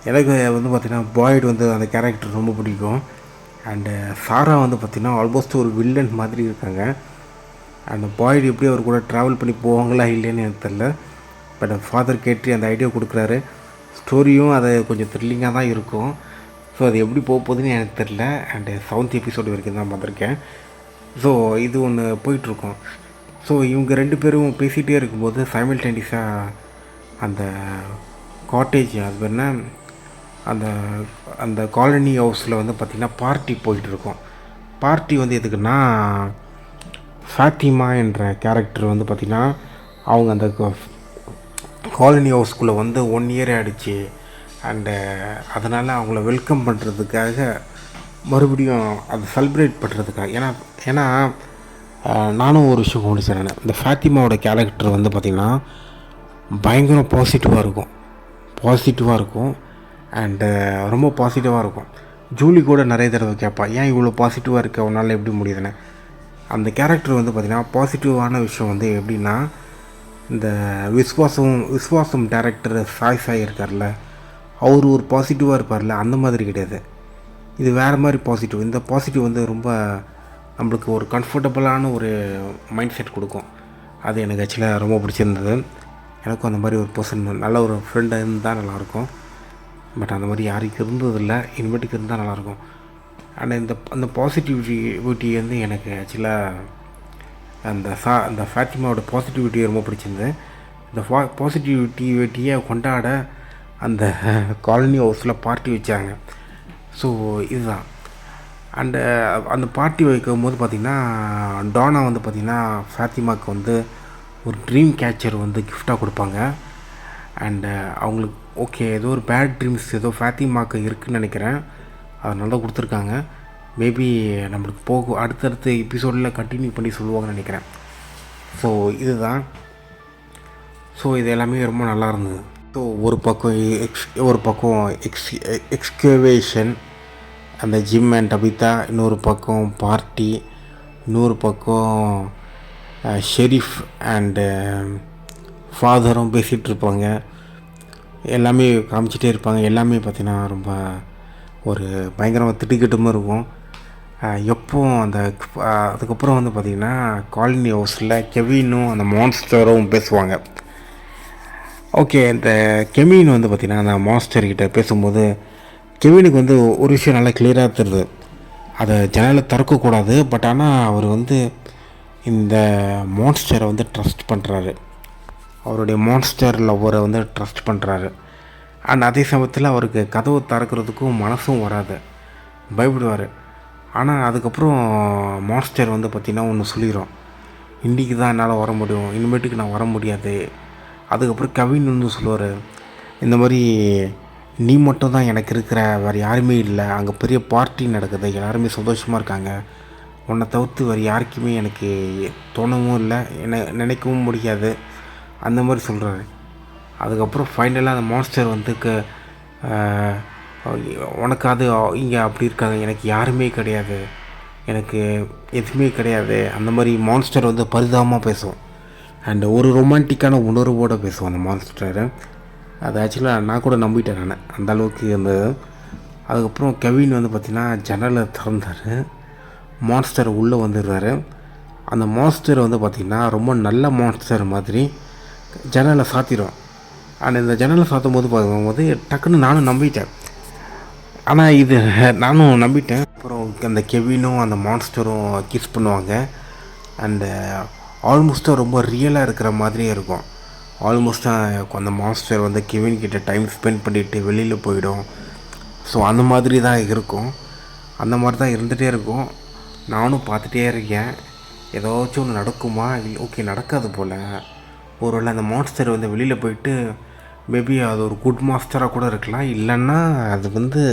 எனக்கு வந்து பார்த்திங்கன்னா பாய்டு வந்து அந்த கேரக்டர் ரொம்ப பிடிக்கும். அண்டு சாரா வந்து பார்த்திங்கன்னா ஆல்மோஸ்ட் ஒரு வில்லன் மாதிரி இருக்காங்க. அந்த பாய்டு எப்படி அவர் கூட ட்ராவல் பண்ணி போவாங்களா இல்லைன்னு எனக்கு தெரில. பட் ஃபாதர் கேட்ரி அந்த ஐடியா கொடுக்குறாரு. ஸ்டோரியும் அதை கொஞ்சம் த்ரில்லிங்காக தான் இருக்கும். ஸோ அது எப்படி போக போகுதுன்னு எனக்கு தெரில. அண்டு 7th எபிசோடு வரைக்கும் தான் பார்த்துருக்கேன். ஸோ இது ஒன்று போயிட்டுருக்கோம். ஸோ இவங்க 2 பேரும் பேசிகிட்டே இருக்கும்போது சைமல்டேனியஸாக அந்த காட்டேஜ், அது என்ன, அந்த காலனி ஹவுஸில் வந்து பார்த்திங்கன்னா பார்ட்டி போயிட்டுருக்கோம். பார்ட்டி வந்து எதுக்குன்னா, ஃபாத்திமா என்ற கேரக்டர் வந்து பார்த்திங்கன்னா அவங்க அந்த காலனி ஹவுஸ்குள்ளே வந்து 1 year ஆகிடுச்சு. அண்டு அதனால் அவங்கள வெல்கம் பண்ணுறதுக்காக மறுபடியும் அதை செலிப்ரேட் பண்ணுறதுக்காக. ஏன்னா நானும் ஒரு விஷயம் கவனிச்சேன். இந்த ஃபாத்திமாவோட கேரக்டர் வந்து பார்த்திங்கன்னா பயங்கர பாசிட்டிவாக இருக்கும். அண்டு ரொம்ப பாசிட்டிவாக இருக்கும். ஜூலி கூட நிறைய தடவை கேட்பா, ஏன் இவ்வளோ பாசிட்டிவாக இருக்க, அவனால் எப்படி முடியுதுன்னு. அந்த கேரக்டர் வந்து பார்த்திங்கன்னா பாசிட்டிவான விஷயம் வந்து எப்படின்னா, இந்த விஸ்வாசம் டேரக்டர் சாய் இருக்கார்ல, அவர் ஒரு பாசிட்டிவாக இருப்பார்ல, அந்த மாதிரி கிடையாது. இது வேறு மாதிரி பாசிட்டிவ். இந்த பாசிட்டிவ் வந்து ரொம்ப நம்மளுக்கு ஒரு கம்ஃபர்டபுளான ஒரு மைண்ட் செட் கொடுக்கும். அது எனக்கு ஆக்சுவலாக ரொம்ப பிடிச்சிருந்தது. எனக்கும் அந்த மாதிரி ஒரு பர்சன், நல்ல ஒரு ஃப்ரெண்டு இருந்தால் நல்லாயிருக்கும். பட் அந்த மாதிரி யாருக்கு இருந்ததில்லை, இனிமேட்டுக்கு இருந்தால் நல்லாயிருக்கும். ஆனால் அந்த பாசிட்டிவிட்டி வந்து எனக்கு ஆக்சுவலாக அந்த ஃபாத்திமாவோட பாசிட்டிவிட்டி ரொம்ப பிடிச்சிருந்தது. இந்த பாசிட்டிவிட்டியை கொண்டாட அந்த காலனி ஹவுஸில் பார்ட்டி வச்சாங்க. ஸோ இதுதான். அண்டு அந்த பார்ட்டி வைக்கும் போது பார்த்திங்கன்னா டானா வந்து பார்த்திங்கன்னா ஃபாத்திமாவுக்கு வந்து ஒரு ட்ரீம் கேச்சர் வந்து கிஃப்டாக கொடுப்பாங்க. அண்டு அவங்களுக்கு ஓகே, ஏதோ ஒரு பேட் ட்ரீம்ஸ் ஏதோ ஃபாத்திமாவுக்கு இருக்குதுன்னு நினைக்கிறேன். அதனால தான் கொடுத்துருக்காங்க. மேபி நம்மளுக்கு அடுத்தடுத்த எபிசோடில் கண்டினியூ பண்ணி சொல்லுவாங்கன்னு நினைக்கிறேன். ஸோ இதுதான். ஸோ இது எல்லாமே ரொம்ப நல்லா இருந்தது. ஸோ ஒரு பக்கம் எக்ஸ்கவேஷன், அந்த ஜிம் அண்ட் டபிதா, இன்னொரு பக்கம் பார்ட்டி, இன்னொரு பக்கம் ஷெரீஃப் அண்டு ஃபாதரும் பேசிகிட்டு இருப்பாங்க. எல்லாமே காமிச்சிட்டே இருப்பாங்க. எல்லாமே பார்த்திங்கன்னா ரொம்ப ஒரு பயங்கரமாக திட்டுக்கிட்டுமா இருக்கும். அதுக்கப்புறம் வந்து பார்த்திங்கன்னா காலனி ஹவுஸில் கெவினும் அந்த மான்ஸ்டரும் பேசுவாங்க. ஓகே, இந்த கெவின் வந்து பார்த்திங்கன்னா அந்த மான்ஸ்டர்கிட்ட பேசும்போது கெவினுக்கு வந்து ஒரு விஷயம் நல்லா கிளியராக தெரியுது. அதை ஜன்னலை திறக்கக்கூடாது, பட் ஆனால் அவர் வந்து இந்த மான்ஸ்டரை வந்து ட்ரஸ்ட் பண்ணுறாரு. அவருடைய மான்ஸ்டர் லவ்வரை வந்து ட்ரஸ்ட் பண்ணுறாரு. அண்ட் அதே சமயத்தில் அவருக்கு கதவு திறக்கிறதுக்கும் மனசும் வராது, பயப்படுவார். ஆனால் அதுக்கப்புறம் மான்ஸ்டர் வந்து பார்த்திங்கன்னா ஒன்று சொல்லிடும், இன்றைக்கி தான் என்னால் வர முடியும், இனிமேட்டுக்கு நான் வர முடியாது. அதுக்கப்புறம் கவின் வந்து சொல்லுவார், இந்த மாதிரி நீ மட்டும் தான் எனக்கு இருக்கிற, வேறு யாருமே இல்லை, அங்கே பெரிய பார்ட்டி நடக்குது, எல்லாருமே சந்தோஷமாக இருக்காங்க, உன்னை தவிர்த்து வேறு யாருக்குமே எனக்கு தோணவும் இல்லை, நினைக்கவும் முடியாது, அந்த மாதிரி சொல்கிறாரு. அதுக்கப்புறம் ஃபைனலாக அந்த மான்ஸ்டர் வந்து உனக்கு அது இங்கே அப்படி இருக்காங்க, எனக்கு யாருமே கிடையாது, எனக்கு எதுவுமே கிடையாது, அந்த மாதிரி மான்ஸ்டர் வந்து பரிதாபமாக பேசும். அண்ட் ஒரு ரொமான்டிக்கான உணர்வோடு பேசுவோம் அந்த மான்ஸ்டர். அது ஆக்சுவலாக நான் கூட நம்பிட்டேன், நான் அந்த அளவுக்கு இருந்தது. அதுக்கப்புறம் கெவின் வந்து பார்த்திங்கன்னா ஜன்னலை திறந்தார், மான்ஸ்டர் உள்ளே வந்துடுறாரு. அந்த மான்ஸ்டர் வந்து பார்த்திங்கன்னா ரொம்ப நல்ல மான்ஸ்டர் மாதிரி ஜன்னலை சாத்திடும். அண்ட் இந்த ஜன்னலை சாத்தும் போது பார்க்கும்போது டக்குன்னு நானும் நம்பிட்டேன். ஆனால் இது நானும் நம்பிட்டேன். அப்புறம் அந்த கெவினும் அந்த மான்ஸ்டரும் கிஸ் பண்ணுவாங்க. அண்டு ஆல்மோஸ்ட்டாக ரொம்ப ரியலாக இருக்கிற மாதிரியே இருக்கும். ஆல்மோஸ்ட்டாக அந்த மான்ஸ்டர் வந்து கெவின் கிட்ட டைம் ஸ்பெண்ட் பண்ணிவிட்டு வெளியில் போயிடும். ஸோ அந்த மாதிரி தான் இருக்கும், அந்த மாதிரி தான் இருந்துகிட்டே இருக்கும். நானும் பார்த்துட்டே இருக்கேன், ஏதாச்சும் ஒன்று நடக்குமா, இல்லை ஓகே நடக்காது போல், ஒருவேளை அந்த மான்ஸ்டர் வந்து வெளியில் போயிட்டு மேபி அது ஒரு குட் மாஸ்டராக கூட இருக்கலாம், இல்லைன்னா அது வந்து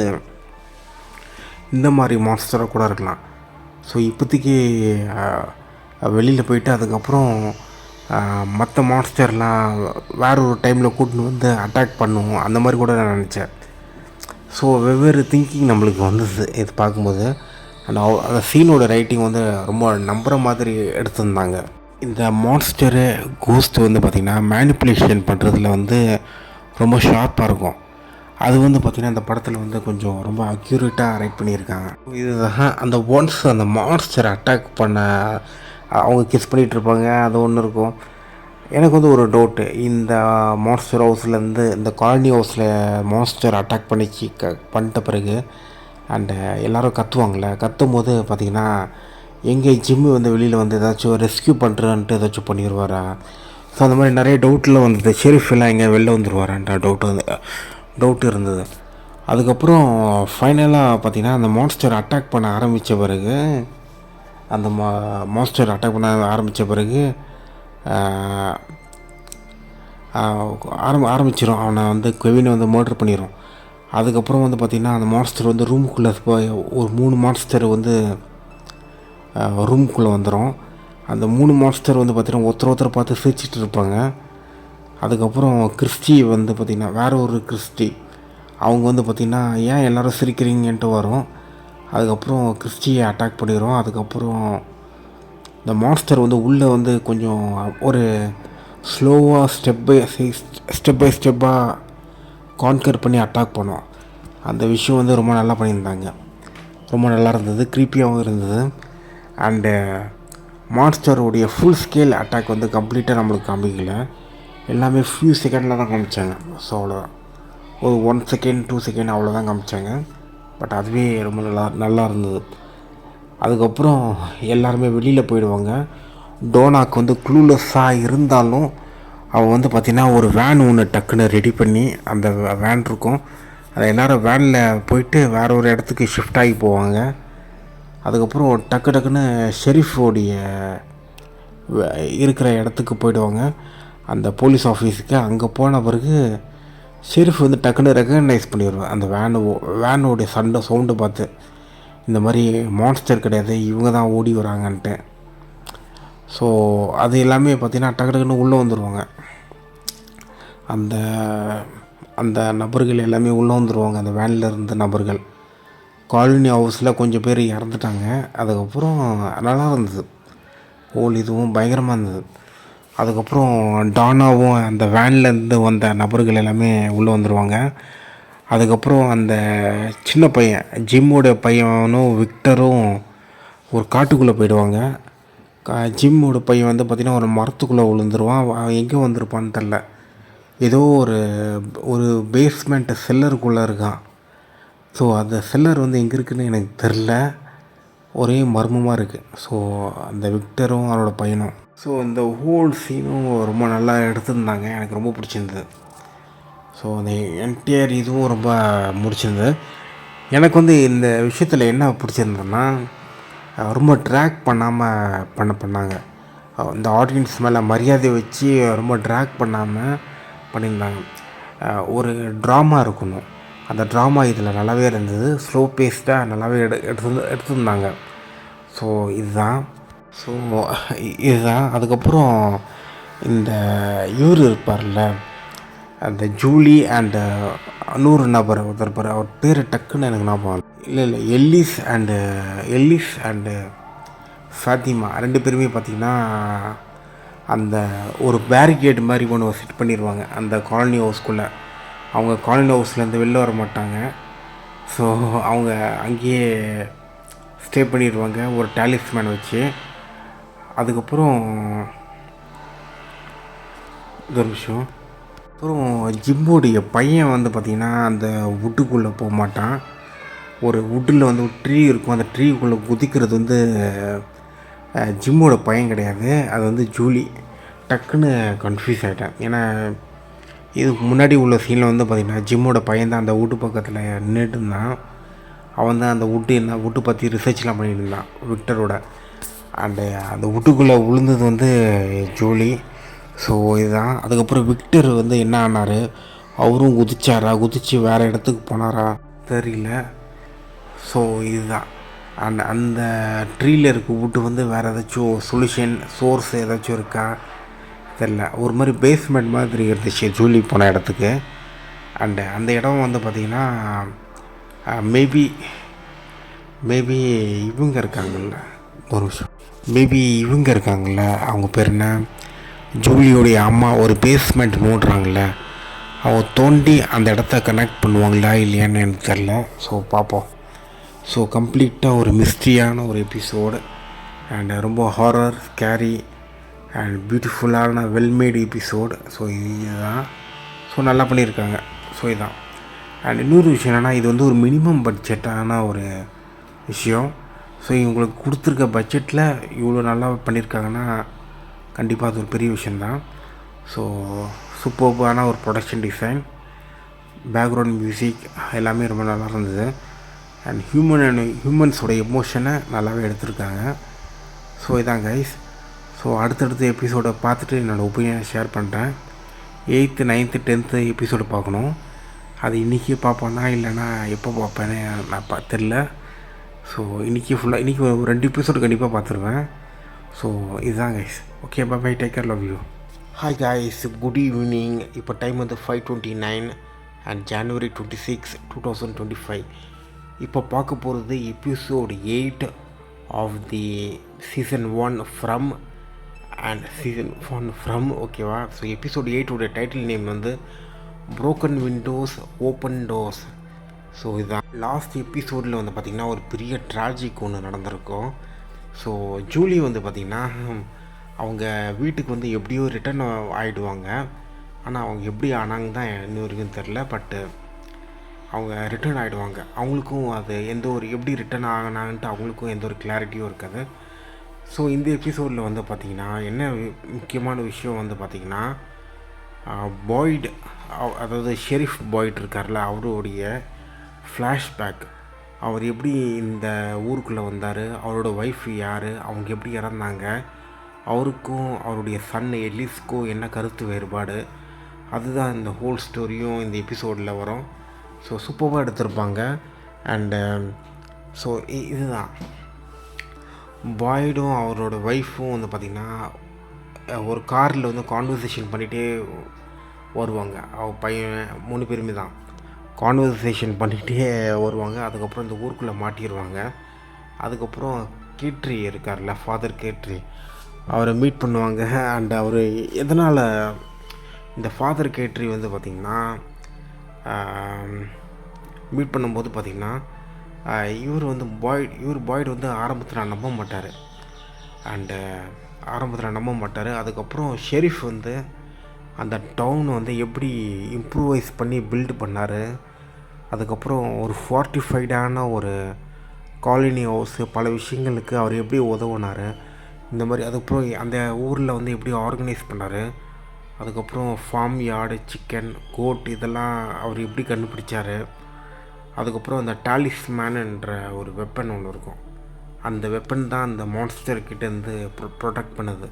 இந்த மாதிரி மான்ஸ்டராக கூட இருக்கலாம். ஸோ இப்போதைக்கு வெளியில் போயிட்டு அதுக்கப்புறம் மற்ற மான்ஸ்டர்லாம் வேறு ஒரு டைமில் கூட்டின்னு வந்து அட்டாக் பண்ணுவோம், அந்த மாதிரி கூட நான் நினச்சேன். ஸோ வெவ்வேறு திங்கிங் நம்மளுக்கு வந்தது இது பார்க்கும்போது. அந்த சீனோட ரைட்டிங் வந்து ரொம்ப நம்புகிற மாதிரி எடுத்திருந்தாங்க. இந்த மான்ஸ்டரு கோஸ்ட் வந்து பார்த்திங்கன்னா மேனிப்புலேஷன் பண்ணுறதுல வந்து ரொம்ப ஷார்ப்பாக இருக்கும். அது வந்து பார்த்திங்கன்னா அந்த படத்தில் வந்து கொஞ்சம் ரொம்ப அக்யூரேட்டாக ரைட் பண்ணியிருக்காங்க. இதுதான் அந்த ஒன்ஸ் அந்த மான்ஸ்டரை அட்டாக் பண்ண அவங்க கிஸ் பண்ணிகிட்ருப்பாங்க, அது ஒன்று இருக்கும். எனக்கு வந்து ஒரு டவுட்டு, இந்த மான்ஸ்டர் ஹவுஸ்லேருந்து இந்த காலனி ஹவுஸில் மான்ஸ்டர் அட்டாக் பண்ணிட்ட பிறகு அண்டு எல்லோரும் கத்துவாங்களே, கத்தும் போது பார்த்திங்கன்னா எங்கே ஜிம்மு வந்து வெளியில் வந்து ஏதாச்சும் ரெஸ்க்யூ பண்ணுறன்ட்டு ஏதாச்சும் பண்ணிடுவாரா? ஸோ அந்த மாதிரி நிறைய டவுட்டில் வந்தது. ஷெரீஃப் எல்லாம் எங்கே வெளில வந்துடுவாரான்ற டவுட்டு இருந்தது. அதுக்கப்புறம் ஃபைனலாக பார்த்திங்கன்னா அந்த மான்ஸ்டர் அட்டாக் பண்ண ஆரம்பித்த பிறகு ஆரம்பிச்சிடும். அவனை வந்து கெவினை வந்து மர்டர் பண்ணிடும். அதுக்கப்புறம் வந்து பார்த்திங்கன்னா அந்த மான்ஸ்டர் வந்து ரூமுக்குள்ளே போய் ஒரு 3 மான்ஸ்டர் வந்து ரூமுக்குள்ளே வந்துடும். அந்த 3 மான்ஸ்டர் வந்து பார்த்திங்கன்னா ஒருத்தர் பார்த்து சிரிச்சிட்டு இருப்பாங்க. அதுக்கப்புறம் கிறிஸ்டி வந்து பார்த்திங்கன்னா வேறு ஒரு கிறிஸ்டி, அவங்க வந்து பார்த்திங்கன்னா ஏன் எல்லோரும் சிரிக்கிறீங்கன்ட்டு வரும். அதுக்கப்புறம் கிறிஸ்டியை அட்டாக் பண்ணிடும். அதுக்கப்புறம் இந்த மான்ஸ்டர் வந்து உள்ளே வந்து கொஞ்சம் ஒரு ஸ்லோவாக ஸ்டெப் பை ஸ்டெப்பாக கான்கர் பண்ணி அட்டாக் பண்ணும். அந்த விஷயம் வந்து ரொம்ப நல்லா பண்ணியிருந்தாங்க, ரொம்ப நல்லா இருந்தது, க்ரீப்பியாகவும் இருந்தது. அண்டு மான்ஸ்டருடைய ஃபுல் ஸ்கேல் அட்டாக் வந்து கம்ப்ளீட்டாக நம்மளுக்கு காமிக்கல, எல்லாமே ஃபியூ செகண்டில் தான் காமிச்சாங்க. ஸோ அவ்வளோதான், ஒரு 1 செகண்ட் 2 செகண்ட் அவ்வளோதான் காமிச்சாங்க. பட் அதுவே ரொம்ப நல்லா இருந்தது. அதுக்கப்புறம் எல்லாருமே வெளியில் போயிடுவாங்க. டோனாக்கு வந்து க்ளூலெஸ்ஸாக இருந்தாலும் அவன் வந்து பார்த்திங்கன்னா ஒரு வேன் ஒன்று டக்குன்னு ரெடி பண்ணி, அந்த வேன் இருக்கும், அதை எல்லோரும் வேனில் போயிட்டு வேறு ஒரு இடத்துக்கு ஷிஃப்ட் ஆகி போவாங்க. அதுக்கப்புறம் டக்குன்னு ஷெரீஃபோடைய இருக்கிற இடத்துக்கு போயிடுவாங்க, அந்த போலீஸ் ஆஃபீஸுக்கு. அங்கே போன பிறகு ஷெரீஃப் வந்து டக்குன்னு ரெக்கக்னைஸ் பண்ணிடுவேன் அந்த வேனோடைய சவுண்டை பார்த்து, இந்த மாதிரி மான்ஸ்டர் கிடையாது, இவங்க தான் ஓடி வராங்கன்ட்டு. ஸோ அது எல்லாமே பார்த்திங்கன்னா டக்கு டக்குன்னு உள்ளே வந்துடுவாங்க. அந்த அந்த நபர்கள் எல்லாமே உள்ளே வந்துடுவாங்க. அந்த வேனில் இருந்த நபர்கள் காலனி ஹவுஸில் கொஞ்சம் பேர் இறந்துட்டாங்க. அதுக்கப்புறம் நல்லா இருந்தது, ஹோல் இதுவும் பயங்கரமாக இருந்தது. அதுக்கப்புறம் டானாவும் அந்த வேன்லேருந்து வந்த நபர்கள் எல்லாமே உள்ளே வந்துடுவாங்க. அதுக்கப்புறம் அந்த சின்ன பையன் ஜிம்மோட பையனும் விக்டரும் ஒரு காட்டுக்குள்ளே போயிடுவாங்க. ஜிம்மோட பையன் வந்து பார்த்திங்கன்னா ஒரு மரத்துக்குள்ளே விழுந்துருவான். அவன் எங்கே வந்திருப்பான்னு தெரில. ஏதோ ஒரு பேஸ்மெண்ட் செல்லருக்குள்ளே இருக்கான். ஸோ அந்த செல்லர் வந்து எங்கே இருக்குதுன்னு எனக்கு தெரில, ஒரே மர்மமாக இருக்குது. ஸோ அந்த விக்டரும் அவனோட பையனும், ஸோ இந்த ஹோல் சீனும் ரொம்ப நல்லா எடுத்திருந்தாங்க, எனக்கு ரொம்ப பிடிச்சிருந்தது. ஸோ அந்த என்டையர் இதுவும் ரொம்ப முடிச்சிருந்தது. எனக்கு வந்து இந்த விஷயத்தில் என்ன பிடிச்சிருந்ததுன்னா, ரொம்ப ட்ராக் பண்ணாமல் பண்ணாங்க. இந்த ஆடியன்ஸ் மேலே மரியாதை வச்சு ரொம்ப ட்ராக் பண்ணாமல் பண்ணியிருந்தாங்க. ஒரு ட்ராமா இருக்கணும், அந்த ட்ராமா இதில் நல்லாவே இருந்தது. ஸ்லோ பேஸ்டாக நல்லாவே எடுத்துருந்தாங்க. ஸோ இதுதான். அதுக்கப்புறம் இந்த இவர் இருப்பார்ல, அந்த ஜூலி அண்டு இன்னொரு நபர் ஒருத்தர் இருப்பார், அவர் பேர் டக்குன்னு எனக்கு ஞாபகம் இல்லை. எல்லிஸ் அண்டு ஃபாத்திமா 2 பேருமே பார்த்திங்கன்னா அந்த ஒரு பேரிகேட் மாதிரி ஒன்று செட் பண்ணிடுவாங்க அந்த காலனி ஹவுஸ்குள்ளே. அவங்க காலனி ஹவுஸ்லேருந்து வெளில வர மாட்டாங்க. ஸோ அவங்க அங்கேயே ஸ்டே பண்ணிடுவாங்க ஒரு டாலிஸ்மேன் வச்சு. அதுக்கப்புறம் ஒரு விஷயம், அப்புறம் ஜிம்முடைய பையன் வந்து பார்த்திங்கன்னா அந்த வுட்டுக்குள்ளே போக மாட்டான். ஒரு வுட்டில் வந்து ஒரு ட்ரீ இருக்கும், அந்த ட்ரீக்குள்ளே குதிக்கிறது வந்து ஜிம்மோட பையன் கிடையாது, அது வந்து ஜூலி. டக்குன்னு கன்ஃபியூஸ் ஆகிட்டேன். ஏன்னா இதுக்கு முன்னாடி உள்ள சீனில் வந்து பார்த்திங்கன்னா ஜிம்மோட பையன் தான் அந்த வீட்டு பக்கத்தில் நின்றுட்டு இருந்தான். அவன் தான் அந்த வுட்டு பற்றி ரிசர்ச்லாம் பண்ணிட்டு இருந்தான் விக்டரோட. அந்த வுட்டுக்குள்ளே விழுந்தது வந்து ஜூலி. ஸோ இதுதான். அதுக்கப்புறம் விக்டர் வந்து என்ன ஆனார், அவரும் குதித்து வேறு இடத்துக்கு போனாரா தெரியல. ஸோ இதுதான். அந்த ட்ரீயில் இருக்க வுட்டு வந்து வேறு ஏதாச்சும் சொல்யூஷன் சோர்ஸ் ஏதாச்சும் இருக்கா தெரில. ஒரு மாதிரி பேஸ்மெண்ட் மாதிரி இருந்துச்சு ஜூலி போன இடத்துக்கு. அந்த இடம் வந்து பார்த்திங்கன்னா மேபி இவங்க இருக்காங்கல்ல, ஒரு விஷயம், இவங்க இருக்காங்கள்ல, அவங்க பேர் என்ன, ஜூலியோடைய அம்மா ஒரு பேஸ்மெண்ட் மூடுறாங்கள்ல, அவங்க தோண்டி அந்த இடத்த கனெக்ட் பண்ணுவாங்களா இல்லையான்னு எனக்கு தெரில. ஸோ பார்ப்போம். ஸோ கம்ப்ளீட்டாக ஒரு மிஸ்ட்ரியான ஒரு எபிசோடு அண்ட் ரொம்ப ஹாரர் ஸ்கேரி அண்ட் பியூட்டிஃபுல்லான வெல்மேடு எபிசோடு. ஸோ இதுதான். ஸோ நல்லா பண்ணியிருக்காங்க. ஸோ இதுதான். அண்ட் இன்னொரு விஷயம் என்னென்னா, இது வந்து ஒரு மினிமம் பட்ஜெட்டான ஒரு விஷயம். ஸோ இவங்களுக்கு கொடுத்துருக்க பட்ஜெட்டில் இவ்வளோ நல்லா பண்ணியிருக்காங்கன்னா கண்டிப்பாக அது ஒரு பெரிய விஷயந்தான். ஸோ சூப்பர்பான ஒரு ப்ரொடக்ஷன் டிசைன், பேக்ரவுண்ட் மியூசிக் எல்லாமே ரொம்ப நல்லா இருந்தது. அண்ட் ஹியூமன்ஸோட எமோஷனை நல்லாவே எடுத்திருக்காங்க. ஸோ இதான் கைஸ். ஸோ அடுத்தடுத்த எபிசோடை பார்த்துட்டு என்னோடய ஒப்பீனியனை ஷேர் பண்ணுறேன். 8th 9th 10th எபிசோடு பார்க்கணும். அது இன்றைக்கி பார்ப்பேன்னா இல்லைனா எப்போ பார்ப்பேன்னு நான் தெரில. ஸோ இன்றைக்கி ஒரு 2 எபிசோடு கண்டிப்பாக பார்த்துருவேன். ஸோ இதுதான் guys. Okay, bye, take care, love you. Hi guys, good evening. இப்போ டைம் வந்து 5:29 அண்ட் January 26, 2025. இப்போ பார்க்க போகிறது episode 8 of the season 1 from ஓகேவா. ஸோ எபிசோடு 8 டைட்டில் நேம் வந்து broken windows open doors. So இதுதான். லாஸ்ட் எபிசோடில் வந்து பார்த்திங்கன்னா ஒரு பெரிய ட்ராஜிக் ஒன்று நடந்திருக்கும். ஸோ ஜூலி வந்து பார்த்திங்கன்னா அவங்க வீட்டுக்கு வந்து எப்படியோ ரிட்டர்ன் ஆகிடுவாங்க. ஆனால் அவங்க எப்படி ஆனாங்க தான் இன்னும் வரைக்கும் தெரில. பட்டு அவங்க ரிட்டர்ன் ஆகிடுவாங்க. அவங்களுக்கும் அது எப்படி ரிட்டர்ன் ஆகினாங்கன்ட்டு அவங்களுக்கும் எந்த ஒரு கிளாரிட்டியும் இருக்காது. ஸோ இந்த எபிசோடில் வந்து பார்த்திங்கன்னா என்ன முக்கியமான விஷயம் வந்து பார்த்திங்கன்னா, பாய்டு, அதாவது ஷெரீஃப் பாய்டு இருக்கார்ல, அவருடைய ஃப்ளாஷ்பேக், அவர் எப்படி இந்த ஊருக்குள்ளே வந்தார், அவரோட ஒய்ஃப் யார், அவங்க எப்படி இறந்தாங்க, அவருக்கும் அவருடைய சன் எல்லிஸ்க்கும் என்ன கருத்து வேறுபாடு, அதுதான் இந்த ஹோல் ஸ்டோரியும் இந்த எபிசோடில் வரும். ஸோ சூப்பராக எடுத்திருப்பாங்க. அண்டு ஸோ இதுதான் பாய்டும் அவரோட ஒய்ஃபும் வந்து பார்த்திங்கன்னா ஒரு காரில் வந்து கான்வர்சேஷன் பண்ணிகிட்டே வருவாங்க. பையன் 3 பேருமே தான் கான்வர்சேஷன் பண்ணிகிட்டே வருவாங்க. அதுக்கப்புறம் இந்த ஊருக்குள்ளே மாட்டிடுவாங்க. அதுக்கப்புறம் கேட்ரி இருக்கார்ல, ஃபாதர் கேட்ரி, அவரை மீட் பண்ணுவாங்க. அண்ட் அவர் எதனால் இந்த ஃபாதர் கேட்ரி வந்து பார்த்திங்கன்னா மீட் பண்ணும்போது பார்த்திங்கன்னா இவர் வந்து பாய்டு வந்து ஆரம்பத்தில் நம்ப மாட்டார். அதுக்கப்புறம் ஷெரீஃப் வந்து அந்த டவுனை வந்து எப்படி இம்ப்ரூவைஸ் பண்ணி பில்டு பண்ணார். அதுக்கப்புறம் ஒரு ஃபார்ட்டிஃபைடான ஒரு காலனி ஹவுஸு, பல விஷயங்களுக்கு அவர் எப்படி உதவுனார் இந்த மாதிரி. அதுக்கப்புறம் அந்த ஊரில் வந்து எப்படி ஆர்கனைஸ் பண்ணார். அதுக்கப்புறம் ஃபார்ம் யார்டு, சிக்கன், கோட் இதெல்லாம் அவர் எப்படி கண்டுபிடிச்சார். அதுக்கப்புறம் அந்த டாலிஸ்மேனுன்ற ஒரு வெப்பன் ஒன்று இருக்கும். அந்த வெப்பன் தான் அந்த மான்ஸ்டர்கிட்டேருந்து ப்ரொடெக்ட் பண்ணுது.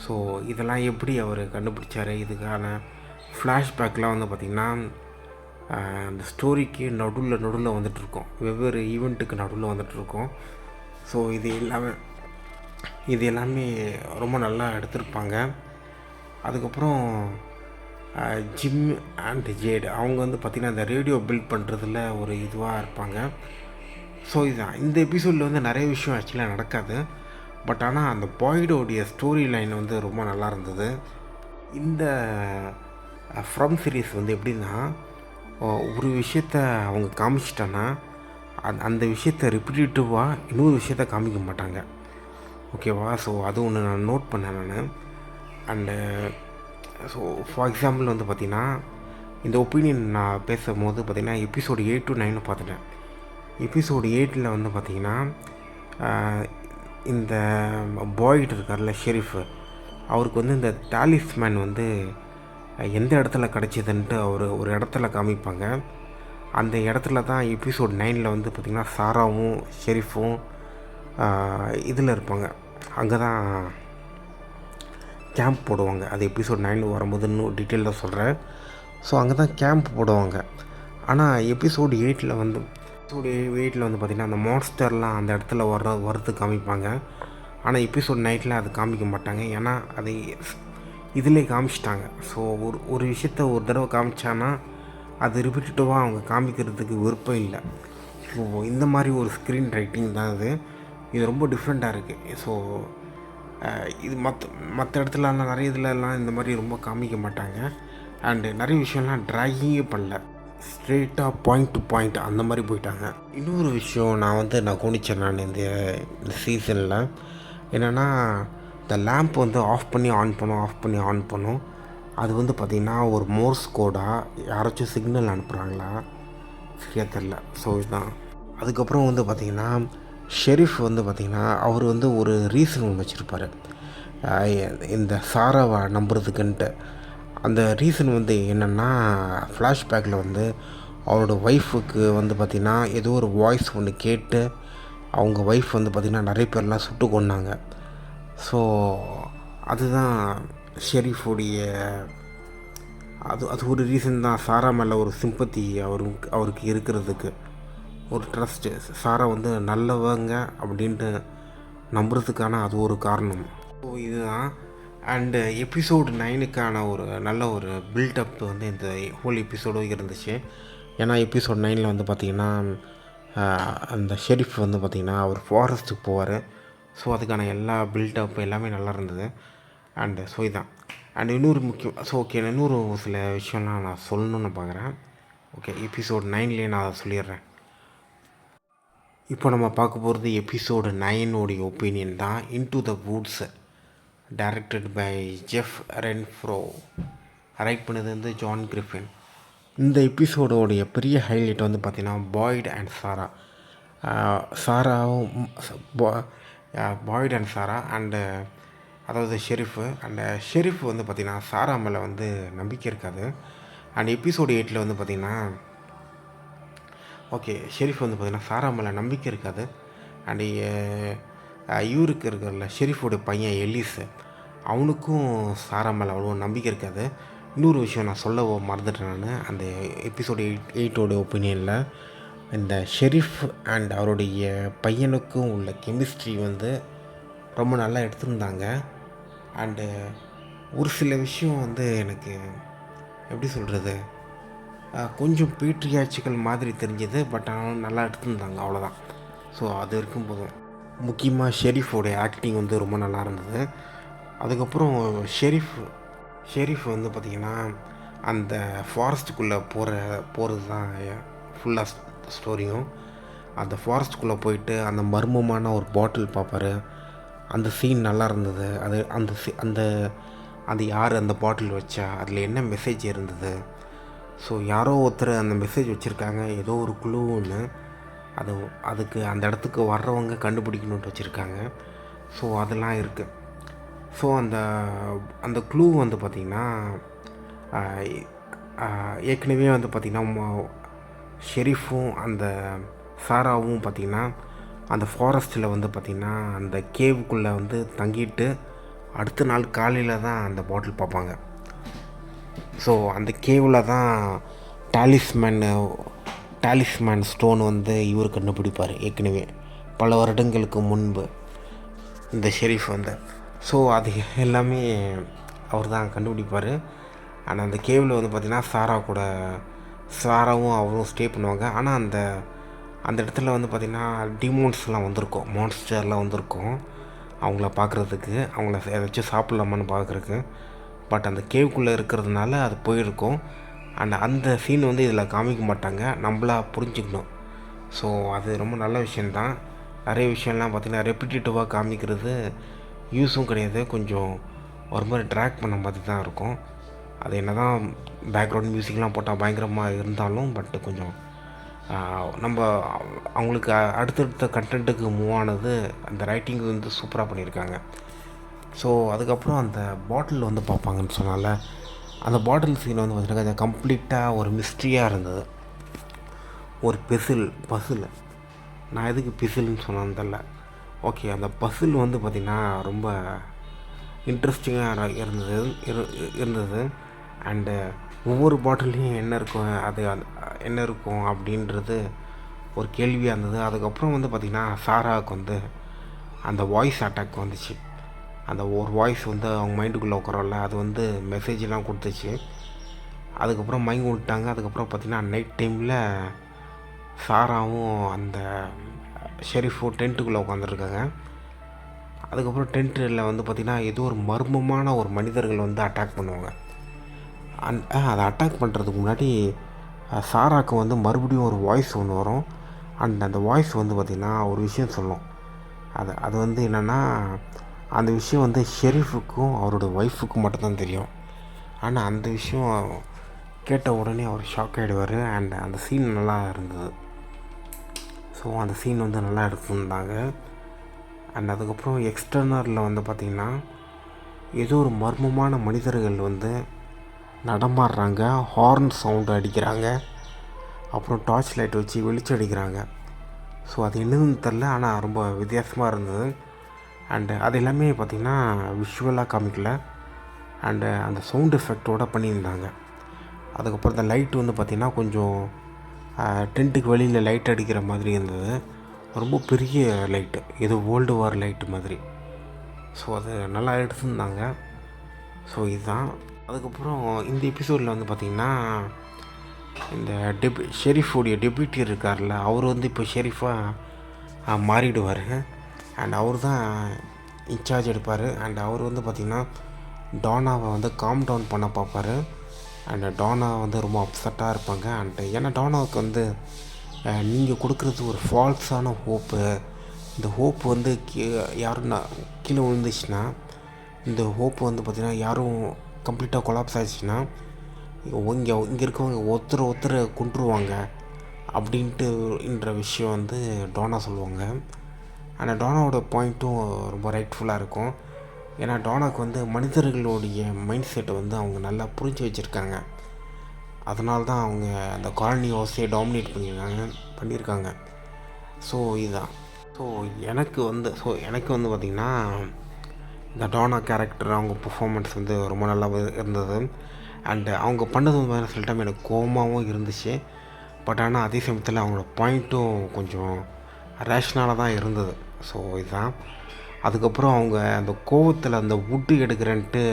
ஸோ இதெல்லாம் எப்படி அவர் கண்டுபிடிச்சார், இதுக்கான ஃப்ளாஷ்பேக்லாம் வந்து பார்த்திங்கன்னா அந்த ஸ்டோரிக்கு நடுவில் வந்துட்டுருக்கோம். வெவ்வேறு ஈவெண்ட்டுக்கு நடுவில் வந்துட்டுருக்கோம். ஸோ இது எல்லாமே ரொம்ப நல்லா எடுத்திருப்பாங்க. அதுக்கப்புறம் ஜிம் அண்ட் ஜேட் அவங்க வந்து பார்த்திங்கன்னா அந்த ரேடியோ பில்ட் பண்ணுறதுல ஒரு இதுவாக இருப்பாங்க. ஸோ இதுதான் இந்த எபிசோடில் வந்து நிறைய விஷயம் ஆக்சுவலாக நடக்காது. பட் ஆனால் அந்த பாய்டோடைய ஸ்டோரி லைன் வந்து ரொம்ப நல்லா இருந்தது. இந்த ஃப்ரம் சீரீஸ் வந்து எப்படின்னா ஒரு விஷயத்த அவங்க காமிச்சிட்டான்னா அந்த விஷயத்தை ரிப்பீட்டிவாக இன்னொரு விஷயத்த காமிக்க மாட்டாங்க. ஓகேவா? ஸோ அது ஒன்று நான் நோட் பண்ணேன் நான். அண்டு ஸோ ஃபார் எக்ஸாம்பிள் வந்து பார்த்திங்கன்னா இந்த ஒப்பீனியன் நான் பேசும்போது பார்த்திங்கன்னா எபிசோடு 8 to 9 பார்த்துட்டேன். எபிசோடு 8 வந்து பார்த்திங்கன்னா இந்த பாய்கிட்ட இருக்கார்ல ஷெரீஃப், அவருக்கு வந்து இந்த டாலிஸ்மேன் வந்து எந்த இடத்துல கிடச்சிதுன்ட்டு ஒரு இடத்துல காமிப்பாங்க. அந்த இடத்துல தான் எபிசோட் 9 வந்து பார்த்திங்கன்னா சாராவும் ஷெரீஃபும் இதில் இருப்பாங்க. அங்கே தான் கேம்ப் போடுவாங்க. அது எபிசோட் 9 வரும்போது இன்னும் டீட்டெயிலாக சொல்கிறேன். ஸோ அங்கே தான் கேம்ப் போடுவாங்க. ஆனால் எபிசோடு 8 வந்து பார்த்திங்கன்னா அந்த மான்ஸ்டர்லாம் அந்த இடத்துல வரது காமிப்பாங்க. ஆனால் எபிசோட் 9 அது காமிக்க மாட்டாங்க. ஏன்னா அதை இதிலே காமிச்சிட்டாங்க. ஸோ ஒரு விஷயத்த ஒரு தடவை காமிச்சான்னா அது ரிப்பீட்டிவாக அவங்க காமிக்கிறதுக்கு விருப்பம் இல்லை. ஸோ இந்த மாதிரி ஒரு ஸ்க்ரீன் ரைட்டிங் தான் இது ரொம்ப டிஃப்ரெண்ட்டாக இருக்குது. ஸோ இது மற்ற இடத்துலலாம் நிறைய இதிலலாம் இந்த மாதிரி ரொம்ப காமிக்க மாட்டாங்க. அண்டு நிறைய விஷயம்லாம் ட்ராகிங்கே பண்ணல, ஸ்ட்ரெயிட்டாக பாயிண்ட் டு பாயிண்ட் அந்த மாதிரி போயிட்டாங்க. இன்னொரு விஷயம் நான் கவனித்தேன் நான் இந்த சீசனில் என்னென்னா, இந்த லேம்ப் வந்து ஆஃப் பண்ணி ஆன் பண்ணும். அது வந்து பார்த்திங்கன்னா ஒரு மோர்ஸ் கோடாக யாராச்சும் சிக்னல் அனுப்புகிறாங்களா சரியாக தெரில. ஸோ இதுதான். அதுக்கப்புறம் வந்து பார்த்திங்கன்னா ஷெரீஃப் வந்து பார்த்திங்கன்னா அவர் வந்து ஒரு ரீசன் ஒன்று வச்சுருப்பார் இந்த சாராவை நம்புறதுக்குன்ட்டு. அந்த ரீசன் வந்து என்னென்னா ஃப்ளாஷ்பேக்கில் வந்து அவரோட ஒய்ஃபுக்கு வந்து பார்த்திங்கன்னா ஏதோ ஒரு வாய்ஸ் ஒன்று கேட்டு அவங்க ஒய்ஃப் வந்து பார்த்திங்கன்னா நிறைய பேர்லாம் சுட்டு கொண்டாங்க. ஸோ அதுதான் ஷெரீஃபுடைய அது ஒரு ரீசன் தான். சாரா மேலே ஒரு சிம்பத்தி அவருக்கு இருக்கிறதுக்கு ஒரு ட்ரஸ்ட்டு, சாரா வந்து நல்லவங்க அப்படின்ட்டு நம்புறதுக்கான அது ஒரு காரணம். ஸோ இதுதான். அண்டு எபிசோடு 9க்கான ஒரு நல்ல ஒரு பில்டப் வந்து இந்த ஹோல் எபிசோடும் இருந்துச்சு. ஏன்னா எபிசோட் 9 வந்து பார்த்திங்கன்னா அந்த ஷெரீஃப் வந்து பார்த்திங்கன்னா அவர் ஃபாரஸ்ட்டுக்கு போவார். ஸோ அதுக்கான எல்லா பில்டப் எல்லாமே நல்லா இருந்தது. அண்டு ஸோ இதுதான். அண்ட் இன்னொரு முக்கியம், ஸோ ஓகே, இன்னொரு சில விஷயம்லாம் நான் சொல்லணுன்னு பார்க்குறேன். ஓகே, எபிசோட் 9 நான் அதை சொல்லிடுறேன். இப்போ நம்ம பார்க்க போகிறது எபிசோடு 9 ஒப்பீனியன் தான். Into the woods, directed by Jeff Renfro, write பண்ணது வந்து ஜான் கிரிஃபின். இந்த எபிசோடோடைய பெரிய ஹைலைட் வந்து பார்த்திங்கன்னா Boyd and Sara. Boyd and Sara and அதாவது ஷெரீஃபு. அண்ட் ஷெரீஃப் வந்து பார்த்திங்கன்னா சாரா மேலே வந்து நம்பிக்கை இருக்காது. அண்ட் எபிசோடு 8 வந்து பார்த்திங்கன்னா ஓகே, ஷெரீஃப் வந்து பார்த்திங்கன்னா சாரா மேலே நம்பிக்கை இருக்காது. அண்டு இவருக்கு இருக்கிறல ஷெரீஃபோடைய பையன் எலிஸு, அவனுக்கும் சாரா மேலே அவ்வளோ நம்பிக்கை இருக்காது. இன்னொரு விஷயம் நான் சொல்ல மறந்துட்டேன். நான் அந்த எபிசோடு 8ஓட ஒப்பீனியனில் இந்த ஷெரீஃப் அண்ட் அவருடைய பையனுக்கும் உள்ள கெமிஸ்ட்ரி வந்து ரொம்ப நல்லா எடுத்திருந்தாங்க. அண்டு ஒரு சில விஷயம் வந்து எனக்கு எப்படி சொல்கிறது, கொஞ்சம் பேட்ரியாட்சிகள் மாதிரி தெரிஞ்சது. பட் ஆனாலும் நல்லா எடுத்திருந்தாங்க, அவ்வளோதான். ஸோ அது இருக்கும் போதும் முக்கியமாக ஷெரீஃபோடைய ஆக்டிங் வந்து ரொம்ப நல்லா இருந்தது. அதுக்கப்புறம் ஷெரீஃப் வந்து பார்த்திங்கன்னா அந்த ஃபாரஸ்ட்டுக்குள்ளே போகிறது தான் ஃபுல்லாக ஸ்டோரியும். அந்த ஃபாரஸ்ட்டுக்குள்ளே போயிட்டு அந்த மர்மமான ஒரு பாட்டில் பார்ப்பார். அந்த சீன் நல்லா இருந்தது. அது அந்த அந்த யார் அந்த பாட்டில் வச்சா, அதில் என்ன மெசேஜ் இருந்தது, ஸோ யாரோ ஒருத்தர் அந்த மெசேஜ் வச்சுருக்காங்க, ஏதோ ஒரு குழு ஒன்று, அதுக்கு அந்த இடத்துக்கு வர்றவங்க கண்டுபிடிக்கணுன்ட்டு வச்சுருக்காங்க. ஸோ அதெல்லாம் இருக்குது. ஸோ அந்த க்ளூ வந்து பார்த்திங்கன்னா ஏற்கனவே வந்து பார்த்திங்கன்னா ஷெரீஃபும் அந்த சாராவும் பார்த்திங்கன்னா அந்த ஃபாரஸ்ட்டில் வந்து பார்த்திங்கன்னா அந்த கேவுக்குள்ளே வந்து தங்கிட்டு அடுத்த நாள் காலையில் தான் அந்த பாட்டில் பார்ப்பாங்க. ஸோ அந்த கேவில் தான் டாலிஸ்மேன் ஸ்டோன் வந்து இவர் கண்டுபிடிப்பார் ஏற்கனவே பல வருடங்களுக்கு முன்பு இந்த ஷெரீஃப் வந்து. ஸோ அது எல்லாமே அவர் தான் கண்டுபிடிப்பார். ஆனால் அந்த கேவில் வந்து பார்த்திங்கன்னா சாராவும் அவரும் ஸ்டே பண்ணுவாங்க. ஆனால் அந்த இடத்துல வந்து பார்த்திங்கன்னா டிமோன்ஸ்லாம் வந்திருக்கும், மான்ஸ்டர்லாம் வந்திருக்கும் அவங்கள பார்க்குறதுக்கு, அவங்கள ஏதாச்சும் சாப்பிட்லாமான்னு பார்க்குறதுக்கு. பட் அந்த கேவுக்குள்ளே இருக்கிறதுனால அது போயிருக்கும். அண்ட் அந்த சீன் வந்து இதில் காமிக்க மாட்டாங்க, நம்மளா புரிஞ்சுக்கணும். ஸோ அது ரொம்ப நல்ல விஷயந்தான். நிறைய விஷயம்லாம் பார்த்திங்கன்னா ரெப்பிட்டேட்டிவாக காமிக்கிறது யூஸும் கிடையாது, கொஞ்சம் ஒரு மாதிரி ட்ராக் பண்ண மாதிரி தான் இருக்கும். அது என்ன தான் பேக்ரவுண்ட் மியூசிக்லாம் போட்டால் பயங்கரமாக இருந்தாலும், பட்டு கொஞ்சம் நம்ம அவங்களுக்கு அடுத்தடுத்த கண்டென்ட்டுக்கு மூவ் ஆனது அந்த ரைட்டிங் வந்து சூப்பராக பண்ணியிருக்காங்க. ஸோ அதுக்கப்புறம் அந்த பாட்டில் வந்து பார்ப்பாங்கன்னு சொன்னால, அந்த பாட்டில் சீன் வந்து பார்த்திங்கன்னா அது கம்ப்ளீட்டாக ஒரு மிஸ்ட்ரியாக இருந்தது. ஒரு பசில் நான் எதுக்கு பிசில்னு சொன்னான்னு தெரில. ஓகே, அந்த பசில் வந்து பார்த்திங்கன்னா ரொம்ப இன்ட்ரெஸ்டிங்காக இருந்தது. அண்டு ஒவ்வொரு பாட்டிலையும் என்ன இருக்கும் அப்படின்றது ஒரு கேள்வியாக இருந்தது. அதுக்கப்புறம் வந்து பார்த்திங்கன்னா சாராவுக்கு வந்து அந்த வாய்ஸ் அட்டாக் வந்துச்சு. அந்த ஒரு வாய்ஸ் வந்து அவங்க மைண்டுக்குள்ளே உட்காரோம்ல, அது வந்து மெசேஜெலாம் கொடுத்துச்சு. அதுக்கப்புறம் மயங்கி விட்டாங்க. அதுக்கப்புறம் பார்த்திங்கன்னா நைட் டைமில் சாராவும் அந்த ஷெரீஃபும் டென்ட்டுக்குள்ளே உட்காந்துருக்காங்க. அதுக்கப்புறம் டென்ட்டில் வந்து பார்த்திங்கன்னா ஏதோ ஒரு மர்மமான ஒரு மனிதர்கள் வந்து அட்டாக் பண்ணுவாங்க. அதை அட்டாக் பண்ணுறதுக்கு முன்னாடி சாராவுக்கு வந்து மறுபடியும் ஒரு வாய்ஸ் ஒன்று வரும். அந்த வாய்ஸ் வந்து பார்த்திங்கன்னா ஒரு விஷயம் சொல்லும். அது வந்து என்னென்னா, அந்த விஷயம் வந்து ஷெரீஃபுக்கும் அவரோட ஒய்ஃபுக்கும் மட்டும்தான் தெரியும். ஆனால் அந்த விஷயம் கேட்ட உடனே அவர் ஷாக் ஆகிடுவார். அண்ட் அந்த சீன் நல்லா இருந்தது. ஸோ அந்த சீன் வந்து நல்லா எடுத்துருந்தாங்க. அண்ட் அதுக்கப்புறம் எக்ஸ்டர்னரில் வந்து பார்த்திங்கன்னா ஏதோ ஒரு மர்மமான மனிதர்கள் வந்து நடமாடுறாங்க, ஹார்ன் சவுண்டு அடிக்கிறாங்க, அப்புறம் டார்ச் லைட் வச்சு வெளிச்சம் அடிக்கிறாங்க. ஸோ அது என்னதுன்னு தெரில, ஆனால் ரொம்ப வித்தியாசமாக இருந்தது. அண்டு அது எல்லாமே பார்த்திங்கன்னா விஷுவலாக காமிக்கல, அண்டு அந்த சவுண்ட் எஃபெக்டோடு பண்ணியிருந்தாங்க. அதுக்கப்புறம் இந்த லைட்டு வந்து பார்த்திங்கன்னா கொஞ்சம் டென்ட்டுக்கு வெளியில் லைட் அடிக்கிற மாதிரி இருந்தது. ரொம்ப பெரிய லைட்டு, ஏதோ வேர்ல்டு வார் லைட்டு மாதிரி. ஸோ அது நல்லா எடுத்துருந்தாங்க. ஸோ இதுதான். அதுக்கப்புறம் இந்த எபிசோடில் வந்து பார்த்திங்கன்னா இந்த ஷெரீஃபோடைய டெப்யூட்டி இருக்கார்ல, அவர் வந்து இப்போ ஷெரீஃபாக மாறிடுவார். அண்ட் அவர் தான் இன்சார்ஜ் எடுப்பார். அண்ட் அவர் வந்து பார்த்திங்கன்னா டானாவை வந்து காம் டவுன் பண்ண பார்ப்பார். அண்ட் டானா வந்து ரொம்ப அப்செட்டாக இருப்பாங்க. அண்ட் ஏன்னா டானாவுக்கு வந்து நீங்கள் கொடுக்குறது ஒரு ஃபால்ஸான ஹோப்பு, இந்த ஹோப் வந்து யாரும் கீழே விழுந்துச்சுன்னா, இந்த ஹோப்பு வந்து பார்த்திங்கன்னா யாரும் கம்ப்ளீட்டாக கொலாப்ஸ் ஆகிடுச்சுன்னா இங்கே இருக்கவங்க ஒருத்தரை கொண்டுருவாங்க அப்படின்ட்டுன்ற விஷயம் வந்து டானா சொல்லுவாங்க. ஆனால் டானாவோட பாயிண்ட்டும் ரொம்ப ரைட்ஃபுல்லாக இருக்கும். ஏன்னா டானாக்கு வந்து மனிதர்களுடைய மைண்ட் செட்டை வந்து அவங்க நல்லா புரிஞ்சு வச்சுருக்காங்க. அதனால தான் அவங்க அந்த காலனி ஹவுஸே டாமினேட் பண்ணியிருக்காங்க. ஸோ இதுதான். ஸோ எனக்கு வந்து பார்த்திங்கன்னா இந்த டானா கேரக்டர் அவங்க பெர்ஃபார்மன்ஸ் வந்து ரொம்ப நல்லா இருந்தது. அண்டு அவங்க பண்ணது வேறு சில டைம் எனக்கு கோவமாகவும் இருந்துச்சு. பட் ஆனால் அதே சமயத்தில் அவங்களோட பாயிண்ட்டும் கொஞ்சம் ரேஷ்னலாக தான் இருந்தது. ஸோ இதுதான். அதுக்கப்புறம் அவங்க அந்த கோவத்தில் அந்த வுட்டு எடுக்கிறேன்ட்டு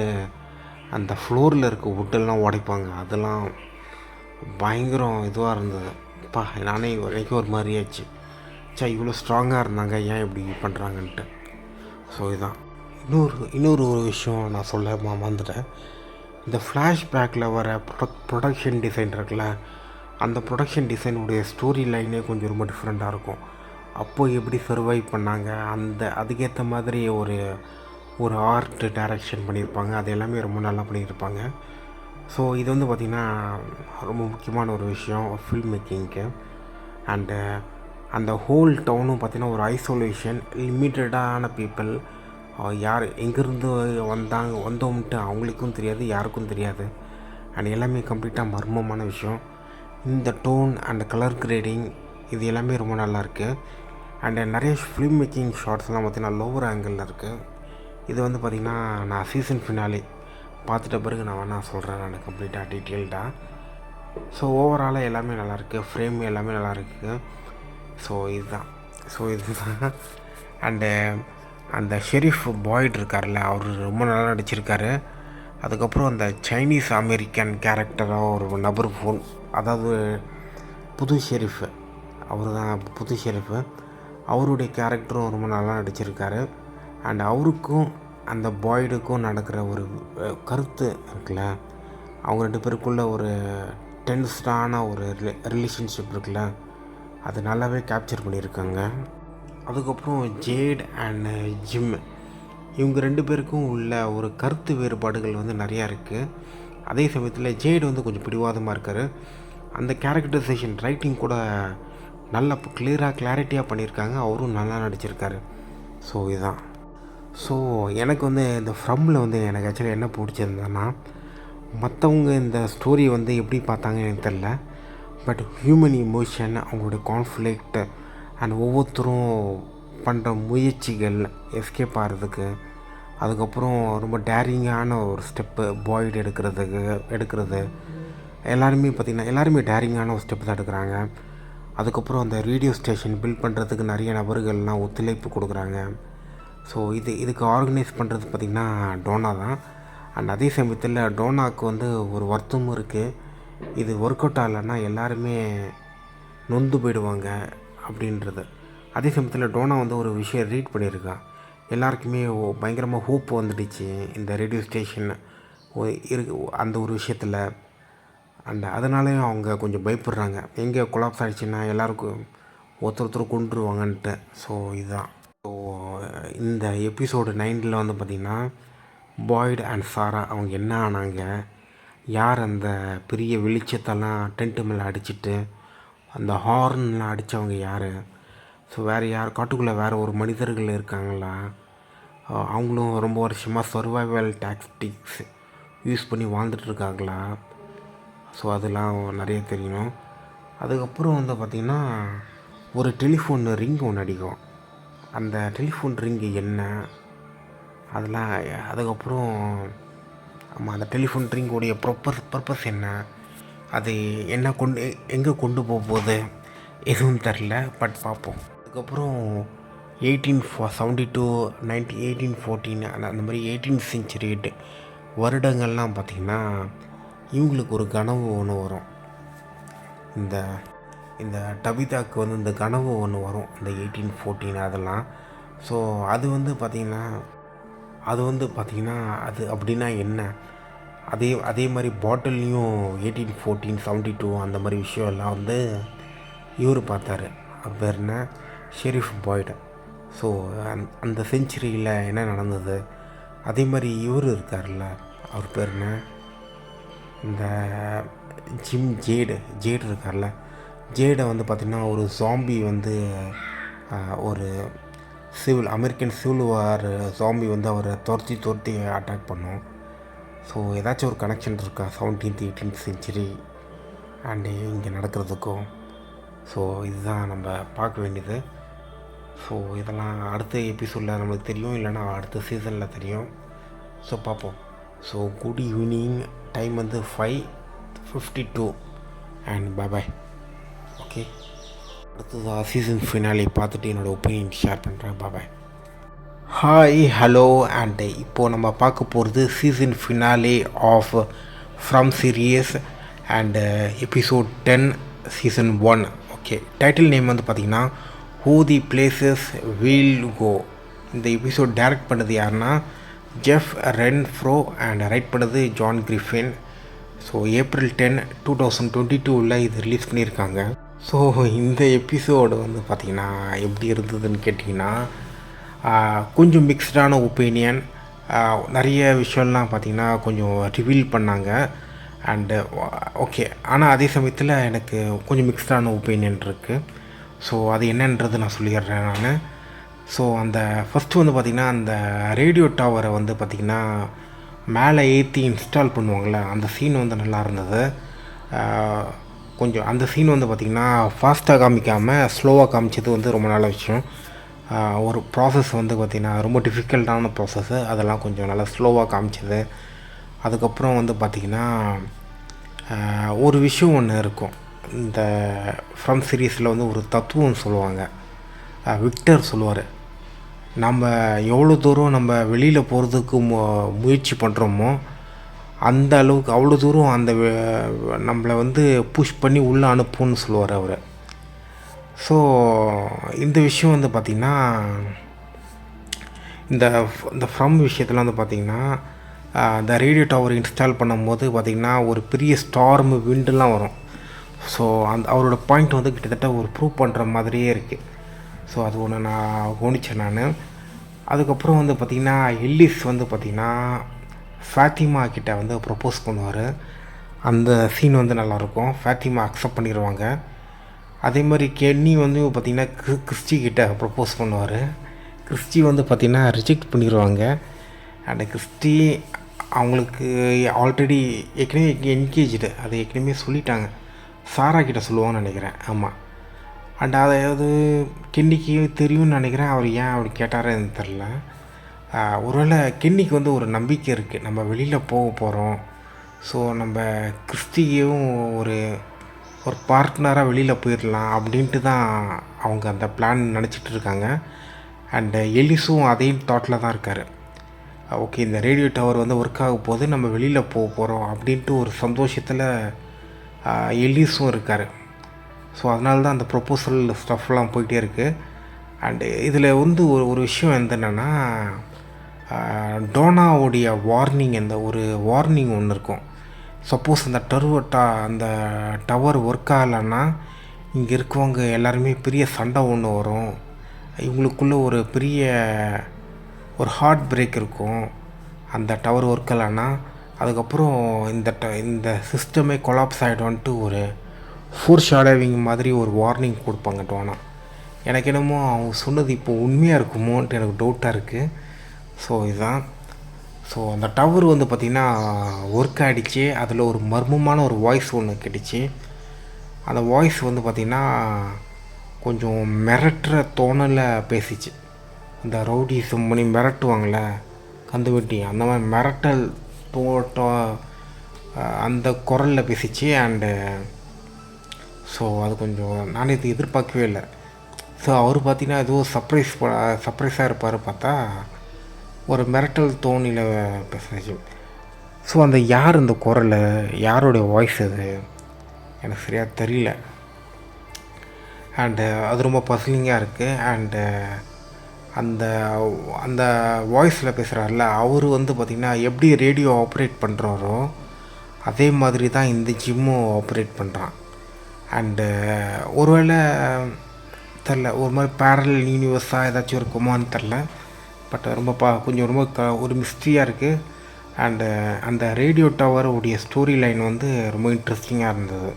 அந்த ஃப்ளோரில் இருக்க வுட்டெல்லாம் உடைப்பாங்க. அதெல்லாம் பயங்கரம் இதுவாக இருந்தது. நானே எனக்கே ஒரு மாதிரி ஆச்சு. இவ்வளோ ஸ்ட்ராங்காக இருந்தாங்க, ஏன் இப்படி பண்ணுறாங்கன்ட்டு. ஸோ இதுதான். இன்னொரு ஒரு விஷயம் நான் சொல்ல மறந்துட்டேன். இந்த ஃப்ளாஷ்பேக்கில் வர ப்ரொடக்ஷன் டிசைன் இருக்குல்ல, அந்த ப்ரொடக்ஷன் டிசைனுடைய ஸ்டோரி லைனே கொஞ்சம் ரொம்ப டிஃப்ரெண்ட்டாக இருக்கும். அப்போது எப்படி சர்வைவ் பண்ணாங்க, அதுக்கேற்ற மாதிரி ஒரு ஆர்ட் டைரக்ஷன் பண்ணியிருப்பாங்க. அது எல்லாமே ரொம்ப நல்லா பண்ணியிருப்பாங்க. ஸோ இது வந்து பார்த்திங்கன்னா ரொம்ப முக்கியமான ஒரு விஷயம் ஃபில்ம் மேக்கிங்க்கு. அண்டு அந்த ஹோல் டவுனும் பார்த்திங்கன்னா ஒரு ஐசோலேஷன், லிமிட்டடான பீப்புள், யார் எங்கேருந்து வந்தோம்ட்டு அவங்களுக்கும் தெரியாது, யாருக்கும் தெரியாது. அண்ட் எல்லாமே கம்ப்ளீட்டாக மர்மமான விஷயம். இந்த டோன் அண்ட் கலர் கிரேடிங் இது எல்லாமே ரொம்ப நல்லாயிருக்கு. அண்டு நிறைய ஃபிலிம் மேக்கிங் ஷார்ட்ஸ்லாம் பார்த்திங்கன்னா லோவர் ஆங்கிளில் இருக்குது. இது வந்து பார்த்திங்கன்னா நான் சீசன் ஃபினாலே பார்த்துட்ட பிறகு நான் சொல்கிறேன் நான் கம்ப்ளீட்டாக டீட்டெயில்டாக. ஸோ ஓவராலாக எல்லாமே நல்லாயிருக்கு, ஃப்ரேம் எல்லாமே நல்லாயிருக்கு. ஸோ இதுதான். அண்டு அந்த ஷெரீஃப் பாய்டு இருக்கார்ல, அவர் ரொம்ப நல்லா நடிச்சிருக்காரு. அதுக்கப்புறம் அந்த சைனீஸ் அமெரிக்கன் கேரக்டராக ஒரு நபர் அதாவது புது ஷெரீஃபு, அவர் தான் புது ஷெரீஃபு. அவருடைய கேரக்டரும் ரொம்ப நல்லா நடிச்சிருக்காரு. அண்ட் அவருக்கும் அந்த பாய்டுக்கும் நடக்கிற ஒரு கருத்து இருக்குல்ல, அவங்க 2 பேருக்குள்ள ஒரு டென்ஸ்டான ஒரு ரிலேஷன்ஷிப் இருக்குல்ல, அது நல்லாவே கேப்சர் பண்ணியிருக்காங்க. அதுக்கப்புறம் ஜேட் அண்ட் ஜிம், இவங்க 2 பேருக்கும் உள்ள ஒரு கருத்து வேறுபாடுகள் வந்து நிறையா இருக்குது. அதே சமயத்தில் ஜேட் வந்து கொஞ்சம் பிடிவாதமாக இருக்கார். அந்த கேரக்டரைசேஷன் ரைட்டிங் கூட நல்லா கிளாரிட்டியாக பண்ணியிருக்காங்க. அவரும் நல்லா நடிச்சிருக்காரு. ஸோ இதுதான். ஸோ எனக்கு வந்து இந்த ஃப்ரம்மில் வந்து எனக்கு ஆக்சுவலி என்ன பிடிச்சிருந்தேன்னா, மற்றவங்க இந்த ஸ்டோரியை வந்து எப்படி பார்த்தாங்கன்னு எனக்கு தெரில, பட் ஹியூமன் இமோஷன், அவங்களுடைய கான்ஃப்ளிக்ட் அண்ட் ஒவ்வொருத்தரும் பண்ணுற முயற்சிகள் எஸ்கேப் ஆகிறதுக்கு, அதுக்கப்புறம் ரொம்ப டேரிங்கான ஒரு ஸ்டெப்பு பாய்டு எடுக்கிறது எல்லாருமே பார்த்திங்கன்னா எல்லாருமே டேரிங்கான ஒரு ஸ்டெப்பு தான் எடுக்கிறாங்க. அதுக்கப்புறம் அந்த ரேடியோ ஸ்டேஷன் பில்ட் பண்ணுறதுக்கு நிறைய நபர்கள்லாம் ஒத்துழைப்பு கொடுக்குறாங்க. ஸோ இதுக்கு ஆர்கனைஸ் பண்ணுறது பார்த்திங்கன்னா டோனா தான். அண்ட் அதே சமயத்தில் டோனாவுக்கு வந்து ஒரு வருத்தமும் இருக்குது. இது ஒர்க் அவுட் ஆகலைன்னா எல்லாருமே நொந்து போயிடுவாங்க அப்படின்றது. அதே சமயத்தில் டோனா வந்து ஒரு விஷயம் ரீட் பண்ணியிருக்கான். எல்லாருக்குமே பயங்கரமாக ஹோப் வந்துடுச்சு இந்த ரேடியோ ஸ்டேஷன் அந்த ஒரு விஷயத்தில். அண்ட் அதனாலேயும் அவங்க கொஞ்சம் பயப்படுறாங்க, எங்கே கொலாப்ஸ் ஆகிடுச்சின்னா எல்லாருக்கும் ஒருத்தர் கொண்டுருவாங்கன்ட்டு. ஸோ இதுதான். ஸோ இந்த எபிசோடு 9 வந்து பார்த்திங்கன்னா பாய்டு அண்ட் சாரா அவங்க என்ன ஆனாங்க, யார் அந்த பெரிய வெளிச்சத்தெல்லாம் டென்ட்டு மேலே அடிச்சுட்டு அந்த ஹார்ன்லாம் அடித்தவங்க யார், ஸோ வேறு யார் காட்டுக்குள்ளே வேறு ஒரு மனிதர்கள் இருக்காங்களா, அவங்களும் ரொம்ப வருஷமாக சர்வைவல் டாக்டிக்ஸ் யூஸ் பண்ணி வாழ்ந்துட்டுருக்காங்களா, ஸோ அதெல்லாம் நிறைய தெரியணும். அதுக்கப்புறம் வந்து பார்த்திங்கன்னா ஒரு டெலிஃபோன் ரிங் ஒன்று அடிக்கும். அந்த டெலிஃபோன் ரிங்கு என்ன அதெல்லாம், அதுக்கப்புறம் அந்த டெலிஃபோன் ரிங்கோடைய பர்பஸ் என்ன, அது என்ன எங்கே கொண்டு போகுது எதுவும் தெரில, பட் பார்ப்போம். அதுக்கப்புறம் 1872 1814 அந்த மாதிரி 18th century வருடங்கள்லாம் பார்த்திங்கன்னா இவங்களுக்கு ஒரு கனவு ஒன்று வரும். இந்த டபிதாக்கு வந்து இந்த கனவு ஒன்று வரும், இந்த 1814 அதெல்லாம். ஸோ அது வந்து பார்த்திங்கன்னா அது அப்படின்னா என்ன, அதே மாதிரி பாட்டில்லையும் 1814 72 அந்த மாதிரி விஷயம் எல்லாம் வந்து இவர் பார்த்தாரு. அவர் பேர் என்ன, ஷெரீஃப் பாய்டு. ஸோ அந்த செஞ்சுரியில் என்ன நடந்தது, அதே மாதிரி இவர் இருக்கார்ல, அவர் பேர் என்ன, இந்த ஜேடு இருக்கார்ல, ஜேடை வந்து பார்த்திங்கன்னா ஒரு ஜாம்பி வந்து ஒரு அமெரிக்கன் சிவில் வார் ஜாம்பி வந்து அவரை துரத்தி அட்டாக் பண்ணும். ஸோ ஏதாச்சும் ஒரு கனெக்ஷன் இருக்கா 17th 18th century அண்டு இங்கே நடக்கிறதுக்கும். ஸோ இதுதான் நம்ம பார்க்க வேண்டியது. ஸோ இதெல்லாம் அடுத்த எபிசோடில் நம்மளுக்கு தெரியும், இல்லைனா அடுத்த சீசனில் தெரியும். ஸோ பார்ப்போம். ஸோ குட் ஈவினிங் டைம் வந்து 5:52 அண்ட் பாய். ஓகே, அடுத்தது சீசன் ஃபினாலே பார்த்துட்டு என்னோடய ஒப்பீனியன் ஷேர் பண்ணுறேன். பாய். ஹாய், ஹலோ, அண்ட் இப்போது நம்ம பார்க்க போகிறது season finale of From serious and episode 10 season 1. Okay, title name வந்து பார்த்திங்கன்னா who the places will go. இந்த எபிசோட் டைரக்ட் பண்ணது யாருன்னா ஜெஃப் ரென்ஃப்ரோ அண்ட் ரைட் பண்ணது ஜான் கிரிஃபின். ஸோ April 10, 2022 இது ரிலீஸ் பண்ணியிருக்காங்க. ஸோ இந்த எபிசோடு வந்து பார்த்திங்கன்னா எப்படி இருந்ததுன்னு கேட்டிங்கன்னா கொஞ்சம் மிக்ஸ்டான ஒப்பீனியன். நிறைய விஷயம்லாம் பார்த்திங்கன்னா கொஞ்சம் ரிவீல் பண்ணாங்க அண்டு ஓகே. ஆனால் அதே சமயத்தில் எனக்கு கொஞ்சம் மிக்ஸ்டான ஒப்பீனியன் இருக்குது. ஸோ அது என்னன்றது நான் சொல்லிடுறேன் நான். ஸோ அந்த ஃபஸ்ட்டு வந்து பார்த்திங்கன்னா அந்த ரேடியோ டவரை வந்து பார்த்திங்கன்னா மேலே ஏற்றி இன்ஸ்டால் பண்ணுவாங்கள்ல, அந்த சீன் வந்து நல்லா இருந்தது. கொஞ்சம் அந்த சீன் வந்து பார்த்திங்கன்னா ஃபாஸ்ட்டாக காமிக்காமல் ஸ்லோவாக காமிச்சது வந்து ரொம்ப நல்ல விஷயம். ஒரு ப்ராசஸ் வந்து பார்த்திங்கன்னா ரொம்ப டிஃபிகல்ட்டான ப்ராசஸ்ஸு, அதெல்லாம் கொஞ்சம் நல்லா ஸ்லோவாக காமிச்சது. அதுக்கப்புறம் வந்து பார்த்திங்கன்னா ஒரு விஷயம் ஒன்று இருக்கும். இந்த ஃப்ரம் சீரீஸில் வந்து ஒரு தத்துவம் சொல்லுவாங்க. விக்டர் சொல்லுவார், நம்ம எவ்வளோ தூரம் நம்ம வெளியில் போகிறதுக்கு முயற்சி பண்ணுறோமோ அந்த அளவுக்கு அவ்வளோ தூரம் அந்த நம்மளை வந்து புஷ் பண்ணி உள்ளே அனுப்புன்னு சொல்லுவார் அவர். ஸோ இந்த விஷயம் வந்து பார்த்திங்கன்னா இந்த ஃப்ரம் விஷயத்தில் வந்து பார்த்திங்கன்னா இந்த ரேடியோ டவர் இன்ஸ்டால் பண்ணும்போது பார்த்திங்கன்னா ஒரு பெரிய ஸ்டார்மு விண்டுலாம் வரும். ஸோ அவரோட பாயிண்ட் வந்து கிட்டத்தட்ட ஒரு ப்ரூவ் பண்ணுற மாதிரியே இருக்குது. ஸோ அது ஒன்று நான் கவனித்தேன் நான். அதுக்கப்புறம் வந்து பார்த்திங்கன்னா எல்லிஸ் வந்து பார்த்திங்கன்னா ஃபாத்திமா கிட்ட வந்து ப்ரப்போஸ் பண்ணுவார். அந்த சீன் வந்து நல்லாயிருக்கும். ஃபாத்திமா அக்செப்ட் பண்ணிடுவாங்க. அதே மாதிரி கென்னி வந்து பார்த்திங்கன்னா கிறிஸ்டி கிட்ட ப்ரப்போஸ் பண்ணுவார். கிறிஸ்டி வந்து பார்த்திங்கன்னா ரிஜெக்ட் பண்ணிடுவாங்க. அண்ட் கிறிஸ்டி அவங்களுக்கு ஆல்ரெடி ஏற்கனவே என்கேஜ்டு, அதை ஏற்கனவே சொல்லிட்டாங்க. சாரா கிட்ட சொல்லுவாங்கன்னு நினைக்கிறேன். ஆமாம். அண்ட் அதாவது கென்னிக்கு தெரியும்னு நினைக்கிறேன். அவர் ஏன் அப்படி கேட்டாரன்னு தெரில. ஒருவேளை கென்னிக்கு வந்து ஒரு நம்பிக்கை இருக்குது, நம்ம வெளியில் போக போகிறோம். ஸோ நம்ம கிறிஸ்டியும் ஒரு பார்ட்னராக வெளியில் போயிடலாம் அப்படின்ட்டு தான் அவங்க அந்த பிளான் நினச்சிட்டு இருக்காங்க. அண்டு எலிஸும் அதே தாட்டில் தான் இருக்கார். ஓகே, இந்த ரேடியோ டவர் வந்து ஒர்க் ஆக போது, நம்ம வெளியில் போக போகிறோம் அப்படின்ட்டு ஒரு சந்தோஷத்தில் எலிஸும் இருக்கார். ஸோ அதனால தான் அந்த ப்ரொப்போசல் ஸ்டஃப்லாம் போயிட்டே இருக்குது. அண்டு இதில் வந்து ஒரு விஷயம் என்னென்னா டோனாவுடைய வார்னிங், அந்த ஒரு வார்னிங் ஒன்று இருக்கும். சப்போஸ் அந்த அந்த டவர் ஒர்க் ஆகலைன்னா இங்கே இருக்கவங்க எல்லாருமே பெரிய சண்டை ஒன்று வரும், இவங்களுக்குள்ளே ஒரு பெரிய ஹார்ட் பிரேக் இருக்கும். அந்த டவர் ஒர்க் ஆகலைன்னா அதுக்கப்புறம் இந்த சிஸ்டமே கொலாப்ஸ் ஆகிடும்ன்ட்டு ஒரு ஃபோர் ஷாடோவிங் மாதிரி ஒரு வார்னிங் கொடுப்பாங்க டோனா. எனக்கு என்னமோ அவங்க சொன்னது இப்போ உண்மையாக இருக்குமோன்ட்டு எனக்கு டவுட்டாக இருக்குது. ஸோ இதுதான். ஸோ அந்த டவர் வந்து பார்த்திங்கன்னா ஒர்க் ஆகிடுச்சு. அதில் ஒரு மர்மமான ஒரு வாய்ஸ் ஒன்று கேட்டுச்சு. அந்த வாய்ஸ் வந்து பார்த்திங்கன்னா கொஞ்சம் மிரட்டுற தோணலை பேசிச்சு. இந்த ரவுடிசம் பண்ணி மிரட்டுவாங்கள கந்து வெட்டி, அந்த மாதிரி மிரட்டல் அந்த குரலில் பேசிச்சு. அண்டு ஸோ அது கொஞ்சம் நான் இது எதிர்பார்க்கவே இல்லை. ஸோ அவர் பார்த்திங்கன்னா ஏதோ சர்ப்ரைஸாக இருப்பார், பார்த்தா ஒரு மிரட்டல் தோணியில் பேசுச்சு. ஸோ அந்த யார் இந்த குரல், யாருடைய வாய்ஸ் அது எனக்கு சரியாக தெரியல. அண்டு அது ரொம்ப பஸ்லிங்காக இருக்குது. அண்டு அந்த வாய்ஸில் பேசுகிறாருல அவர் வந்து பார்த்திங்கன்னா எப்படி ரேடியோ ஆப்ரேட் பண்ணுறாரோ அதே மாதிரி தான் இந்த ஜிம்மும் ஆப்ரேட் பண்ணுறான். அண்டு ஒருவேளை தெரில, ஒரு மாதிரி பேரலல் யூனிவர்ஸாக ஏதாச்சும் இருக்குமான்னு தெரில. பட் ரொம்ப கொஞ்சம் ரொம்ப ஒரு மிஸ்ட்ரியாக இருக்குது. அண்டு அந்த ரேடியோ டவருடைய ஸ்டோரி லைன் வந்து ரொம்ப இன்ட்ரெஸ்டிங்காக இருந்தது.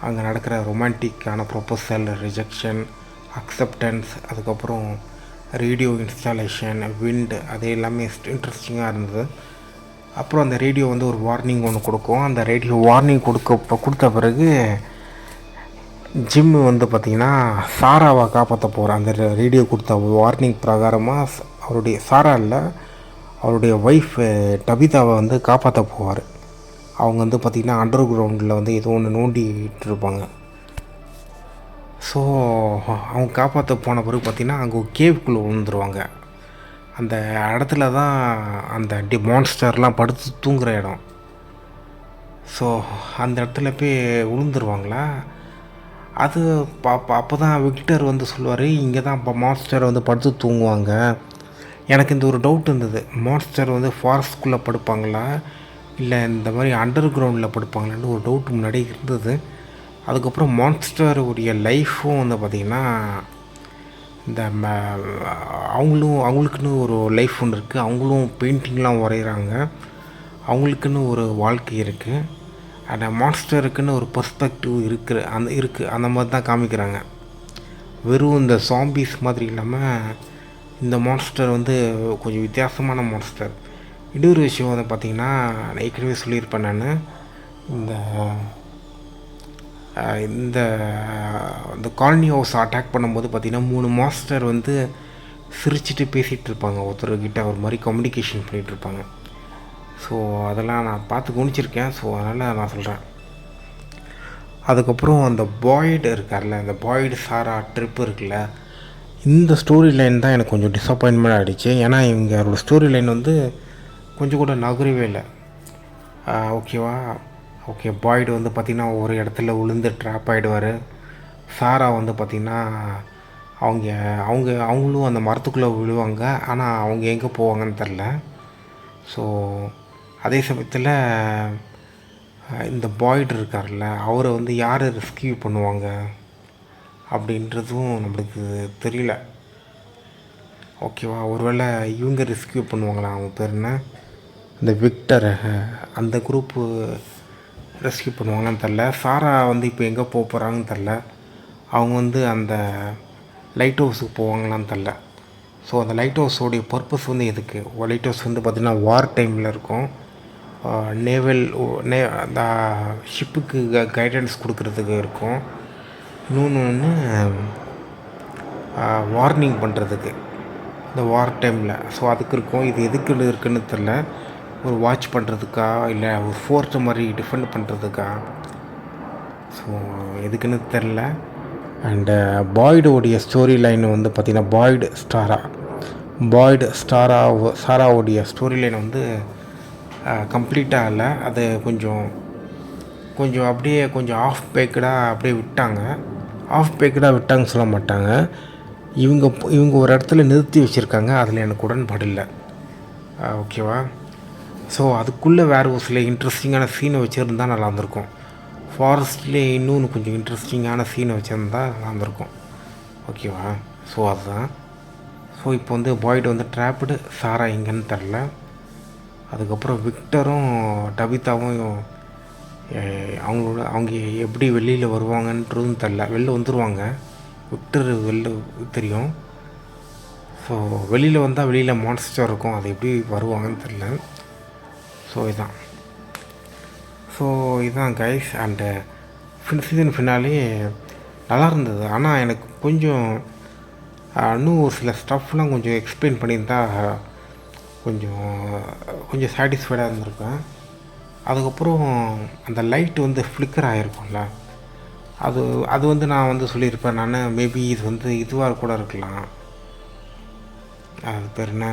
அங்கே நடக்கிற ரொமான்டிக்கான ப்ரொபோசல், ரிஜெக்ஷன், அக்செப்டன்ஸ், அதுக்கப்புறம் ரேடியோ இன்ஸ்டாலேஷன், விண்ட், அது எல்லாமே இன்ட்ரெஸ்டிங்காக இருந்தது. அப்புறம் அந்த ரேடியோ வந்து ஒரு வார்னிங் ஒன்று கொடுக்கும். அந்த ரேடியோ வார்னிங் கொடுத்த பிறகு ஜிம்மு வந்து பார்த்திங்கன்னா சாராவை காப்பாற்ற போகிறார். அந்த ரேடியோ கொடுத்த வார்னிங் பிரகாரமாக அவருடைய சாரா இல்லை, அவருடைய ஒய்ஃப் டபிதாவை வந்து காப்பாற்ற போவார். அவங்க வந்து பார்த்திங்கன்னா அண்டர் கிரவுண்டில் வந்து ஏதோ ஒன்று நோண்டிகிட்டு இருப்பாங்க. ஸோ அவங்க காப்பாற்ற போன பிறகு பார்த்திங்கன்னா அங்கே ஒரு கேவுக்குள்ளே விழுந்துருவாங்க. அந்த இடத்துல தான் அந்த மான்ஸ்டர்லாம் படுத்து தூங்குகிற இடம். ஸோ அந்த இடத்துல போய் விழுந்துருவாங்களா. அது அப்போ தான் விக்டர் வந்து சொல்லுவார், இங்கே தான் இப்போ மான்ஸ்டர் வந்து படுத்து தூங்குவாங்க. எனக்கு இந்த ஒரு டவுட் இருந்தது, மான்ஸ்டர் வந்து ஃபாரஸ்ட்குள்ளே படுப்பாங்களா இல்லை இந்த மாதிரி அண்டர் கிரவுண்டில் படுப்பாங்களான்னு ஒரு டவுட் முன்னாடி இருந்தது. அதுக்கப்புறம் மான்ஸ்டருடைய லைஃப்பும் வந்து பார்த்திங்கன்னா இந்த அவங்களுக்குன்னு ஒரு லைஃப் ஒன்று இருக்குது. அவங்களும் பெயிண்டிங்லாம் வரைகிறாங்க. அவங்களுக்குன்னு ஒரு வாழ்க்கை இருக்குது. அந்த மான்ஸ்டருக்குன்னு ஒரு பெர்ஸ்பெக்டிவ் இருக்குது. அந்த மாதிரி தான் காமிக்கிறாங்க. வெறும் இந்த சாம்பீஸ் மாதிரி இல்லாமல் இந்த மான்ஸ்டர் வந்து கொஞ்சம் வித்தியாசமான மான்ஸ்டர். இன்னொரு விஷயம் வந்து பார்த்திங்கன்னா, நான் ஏற்கனவே சொல்லியிருப்பேன். நான் இந்த காலனி ஹவுஸ் அட்டாக் பண்ணும்போது பார்த்திங்கன்னா 3 மாஸ்டர் வந்து சிரிச்சுட்டு பேசிகிட்டு இருப்பாங்க. ஒருத்தர்கிட்ட ஒரு மாதிரி கம்யூனிகேஷன் பண்ணிகிட்ருப்பாங்க. ஸோ அதெல்லாம் நான் பார்த்து கவனிச்சிருக்கேன். ஸோ அதனால் நான் சொல்கிறேன். அதுக்கப்புறம் அந்த பாய்டு இருக்கார்ல, அந்த பாய்டு சாரா ட்ரிப் இருக்குல்ல, இந்த ஸ்டோரி லைன் தான் எனக்கு கொஞ்சம் டிஸப்பாயின்மெண்ட் ஆகிடுச்சு. ஏன்னா இவங்களோட ஸ்டோரி லைன் வந்து கொஞ்சம் கூட நகரவே இல்லை. ஓகேவா? ஓகே, பாய்டு வந்து பார்த்திங்கன்னா ஒரு இடத்துல விழுந்து ட்ராப் ஆகிடுவார். சாரா வந்து பார்த்திங்கன்னா அவங்களும் அந்த மரத்துக்குள்ளே விழுவாங்க. ஆனால் அவங்க எங்கே போவாங்கன்னு தெரில. ஸோ அதே சமயத்தில் இந்த பாய்டு இருக்கார்ல, அவரை வந்து யார் ரெஸ்கியூ பண்ணுவாங்க அப்படின்றதும் நம்மளுக்கு தெரியல. ஓகேவா? ஒருவேளை இவங்க ரெஸ்கியூ பண்ணுவாங்களா, அவங்க பேர் என்ன, இந்த விக்டரை, அந்த குரூப்பு ரெஸ்கியூ பண்ணுவாங்களான்னு தெரில. சாரா வந்து இப்போ எங்கே போக போகிறாங்கன்னு தெரில. அவங்க வந்து அந்த லைட் ஹவுஸுக்கு போவாங்களான்னு தெரில. ஸோ அந்த லைட் ஹவுஸோடைய பர்பஸ் வந்து எதுக்கு? லைட் ஹவுஸ் வந்து பார்த்திங்கன்னா வார் டைமில் இருக்கும். அந்த ஷிப்புக்கு கைடன்ஸ் கொடுக்கறதுக்கு இருக்கும். இன்னொன்று வார்னிங் பண்ணுறதுக்கு இந்த வார் டைமில். ஸோ அதுக்கு இருக்கும். இது எதுக்கு இருக்குதுன்னு தெரில. ஒரு வாட்ச் பண்ணுறதுக்கா இல்லை ஒரு ஃபோர்ட்டு மாதிரி டிஃபெண்ட் பண்ணுறதுக்கா, ஸோ எதுக்குன்னு தெரில. அண்டு பாய்டோடைய ஸ்டோரி லைன் வந்து பார்த்திங்கன்னா பாய்டு சாராவுடைய ஸ்டோரி லைன் வந்து கம்ப்ளீட்டாக இல்லை. அது கொஞ்சம் அப்படியே கொஞ்சம் ஆஃப் பேக்கடாக அப்படியே விட்டாங்கன்னு சொல்ல மாட்டாங்க. இவங்க ஒரு இடத்துல நிறுத்தி வச்சுருக்காங்க. அதில் எனக்கு உடன்பாடு இல்லை. ஓகேவா? ஸோ அதுக்குள்ளே வேறு ஒரு சில இன்ட்ரெஸ்டிங்கான சீனை வச்சுருந்தா நல்லா இருந்திருக்கும். ஃபாரஸ்ட்லேயே இன்னொன்று கொஞ்சம் இன்ட்ரெஸ்டிங்கான சீனை வச்சுருந்தா நல்லா இருந்திருக்கும். ஓகேவா? ஸோ அதுதான். ஸோ இப்போ வந்து பாய்டு வந்து ட்ராப்டு, சாரா எங்கன்னு தெரில. அதுக்கப்புறம் விக்டரும் டபிதாவும் அவங்க எப்படி வெளியில் வருவாங்கன்றதும் தெரில. வெளில வந்துடுவாங்க. விக்டர் வெளில தெரியும். ஸோ வெளியில் வந்தால் வெளியில் மான்ஸ்டர் இருக்கும். அது எப்படி வருவாங்கன்னு தெரில. ஸோ இதுதான் கைஸ். அண்டு சீசன் ஃபினாலே நல்லா இருந்தது. ஆனால் எனக்கு கொஞ்சம் இன்னும் ஒரு சில ஸ்டஃப்லாம் கொஞ்சம் எக்ஸ்பிளைன் பண்ணியிருந்தா கொஞ்சம் சாட்டிஸ்ஃபைடாக இருந்திருப்பேன். அதுக்கப்புறம் அந்த லைட் வந்து ஃப்ளிக்கர் ஆகிருக்கும்ல, அது வந்து நான் வந்து சொல்லியிருப்பேன். நான் மேபி இது வந்து இதுவாக கூட இருக்கலாம். அது பேர் என்ன,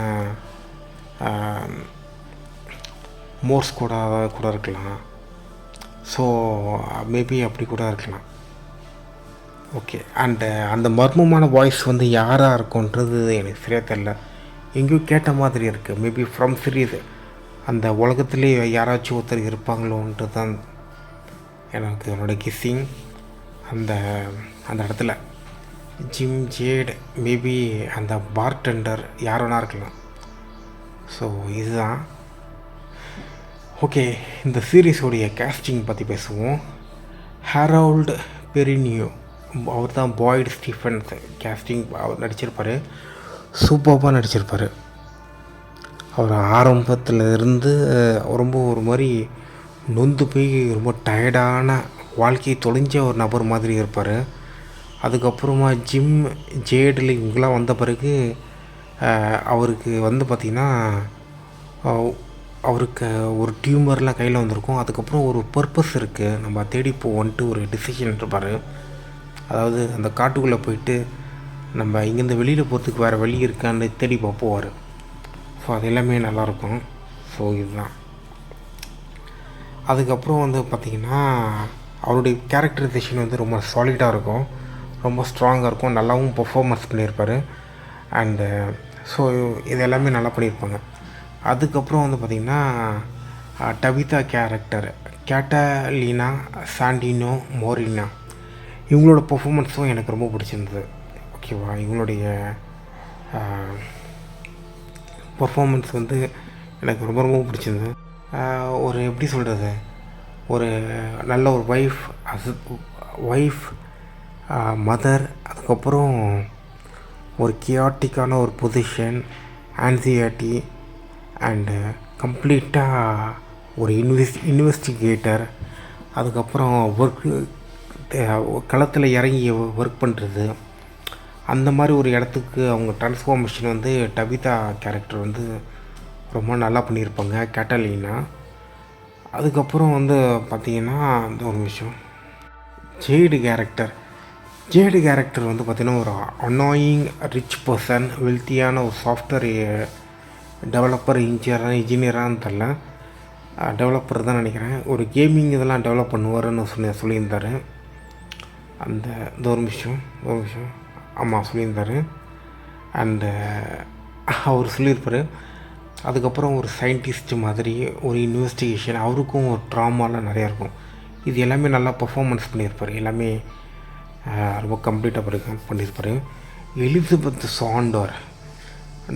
மோர்ஸ் கூட இருக்கலாம். ஸோ மேபி அப்படி கூட இருக்கலாம். ஓகே. அண்டு அந்த மர்மமான வாய்ஸ் வந்து யாராக இருக்கும்ன்றது எனக்கு சரியாக தெரில. எங்கேயோ கேட்ட மாதிரி இருக்குது. மேபி ஃப்ரம் சீரீஸ் அந்த உலகத்துலேயே யாராச்சும் ஒருத்தர் இருப்பாங்களோன்றது தான் எனக்கு என்னோடய கிஸ்ஸிங். அந்த இடத்துல ஜிம், ஜேட், மேபி அந்த பார்டெண்டர் யார் வேணா இருக்கலாம். ஸோ இதுதான். ஓகே, இந்த சீரீஸோடைய கேஸ்டிங் பற்றி பேசுவோம். ஹாரோல்டு பெரினியோ, அவர் தான் பாய்டு ஸ்டீஃபன்ஸ் கேஸ்டிங். அவர் நடிச்சிருப்பார், சூப்பராக நடிச்சிருப்பார். அவர் ஆரம்பத்தில் இருந்து ரொம்ப ஒரு மாதிரி நொந்து போய் ரொம்ப டயர்டான வாழ்க்கையை தொலைஞ்ச ஒரு நபர் மாதிரி இருப்பார். அதுக்கப்புறமா ஜிம், ஜேடில் இவங்கெல்லாம் வந்த பிறகு அவருக்கு வந்து பார்த்திங்கன்னா அவருக்கு ஒரு டியூமர்லாம் கையில் வந்திருக்கும். அதுக்கப்புறம் ஒரு பர்பஸ் இருக்குது, நம்ம தேடி போவோன்ட்டு ஒரு டிசிஷன் இருப்பார். அதாவது அந்த காட்டுக்குள்ளே போயிட்டு நம்ம இங்கேருந்து வெளியில் போகிறதுக்கு வேறு வழி இருக்கான்னு தேடி போவார். ஸோ அது எல்லாமே நல்லாயிருக்கும். ஸோ இதுதான். அதுக்கப்புறம் வந்து பார்த்திங்கன்னா அவருடைய கேரக்டரைசேஷன் வந்து ரொம்ப சாலிடாக இருக்கும், ரொம்ப ஸ்ட்ராங்காக இருக்கும், நல்லாவும் பர்ஃபார்மன்ஸ் பண்ணியிருப்பார். அண்டு ஸோ இது எல்லாமே நல்லா பண்ணியிருப்பாங்க. அதுக்கப்புறம் வந்து பார்த்திங்கன்னா டபிதா கேரக்டர் கேட்டலீனா சாண்டினோ மோரினா, இவங்களோட பர்ஃபார்மன்ஸும் எனக்கு ரொம்ப பிடிச்சிருந்தது. ஓகேவா, இவங்களுடைய பர்ஃபார்மன்ஸ் வந்து எனக்கு ரொம்ப ரொம்ப பிடிச்சிருந்தது. ஒரு எப்படி சொல்கிறது, ஒரு நல்ல ஒரு ஒய்ஃப் மதர், அதுக்கப்புறம் ஒரு கியாட்டிக்கான ஒரு பொசிஷன், ஆன்சியாட்டி, அண்டு கம்ப்ளீட்டாக ஒரு இன்வெஸ்டிகேட்டர், அதுக்கப்புறம் களத்தில் இறங்கி ஒர்க் பண்ணுறது, அந்த மாதிரி ஒரு இடத்துக்கு அவங்க ட்ரான்ஸ்ஃபார்மேஷன் வந்து டபிதா கேரக்டர் வந்து ரொம்ப நல்லா பண்ணியிருப்பாங்க, கேட்டலீனா. அதுக்கப்புறம் வந்து பார்த்திங்கன்னா அந்த ஒரு விஷயம் ஜேடு கேரக்டர் வந்து பார்த்திங்கன்னா ஒரு அனாயிங் ரிச் பர்சன், வெல்த்தியான ஒரு சாஃப்ட்வேர் டெவலப்பர், இன்ஜினியரான்னு தெரில, டெவலப்பர் தான் நினைக்கிறேன். ஒரு கேமிங் இதெல்லாம் டெவலப் பண்ணுவார்னு சொல்லியிருந்தார். இந்த ஒரு விஷயம் ஆமாம் சொல்லியிருந்தார். அண்டு அவர் சொல்லியிருப்பார். அதுக்கப்புறம் ஒரு சயின்டிஸ்ட் மாதிரி ஒரு இன்வெஸ்டிகேஷன், அவருக்கும் ஒரு ட்ராமாலாம் நிறையா இருக்கும். இது எல்லாமே நல்லா பர்ஃபார்மன்ஸ் பண்ணியிருப்பார், எல்லாமே ரொம்ப கம்ப்ளீட்டாக பண்ணியிருப்பார். எலிசபெத் சாண்டர்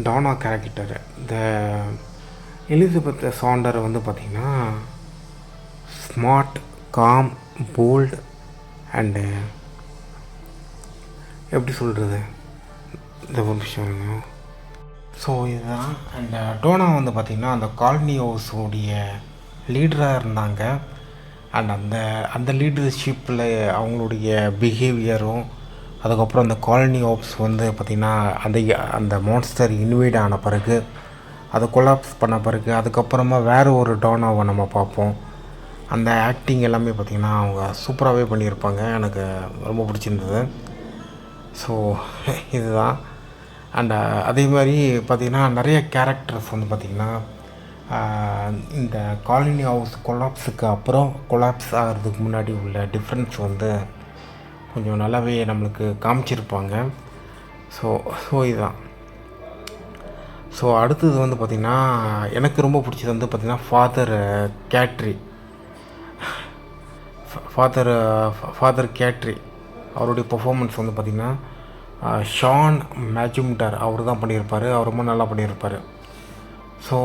டானா கேரக்டர், இந்த எலிசபெத் சாண்டர் வந்து பார்த்திங்கன்னா ஸ்மார்ட், காம், போல்டு அண்டு எப்படி சொல்கிறது, இந்த ஒரு விஷயம். ஸோ இதுதான். அண்ட் டோனா வந்து பார்த்திங்கன்னா அந்த காலனி ஹவுஸோடைய லீடராக இருந்தாங்க. அண்ட் அந்த லீடர்ஷிப்பில் அவங்களுடைய பிஹேவியரும், அதுக்கப்புறம் அந்த காலனி ஹவுஸ் வந்து பார்த்திங்கன்னா அந்த மான்ஸ்டர் இன்வைட் ஆன பிறகு, அதை கொலாப்ஸ் பண்ண பிறகு, அதுக்கப்புறமா வேறு ஒரு டோனாவை நம்ம பார்ப்போம். அந்த ஆக்டிங் எல்லாமே பார்த்திங்கன்னா அவங்க சூப்பராகவே பண்ணியிருப்பாங்க, எனக்கு ரொம்ப பிடிச்சிருந்தது. ஸோ இதுதான். அண்ட் அதே மாதிரி பார்த்திங்கன்னா நிறைய கேரக்டர்ஸ் வந்து பார்த்திங்கன்னா இந்த காலனி ஹவுஸ் கொலாப்ஸுக்கு அப்புறம் கொலாப்ஸ் ஆகிறதுக்கு முன்னாடி உள்ள டிஃப்ரென்ஸ் வந்து கொஞ்சம் நல்லாவே நம்மளுக்கு காமிச்சிருப்பாங்க. ஸோ இதுதான். ஸோ அடுத்தது வந்து பார்த்திங்கன்னா எனக்கு ரொம்ப பிடிச்சது வந்து பார்த்திங்கன்னா ஃபாதர் கேட்ரி அவருடைய பர்ஃபார்மன்ஸ் வந்து பார்த்திங்கன்னா ஷான் மேஜும்டர் அவர் தான் பண்ணியிருப்பார், அவர் ரொம்ப நல்லா பண்ணியிருப்பார். ஸோ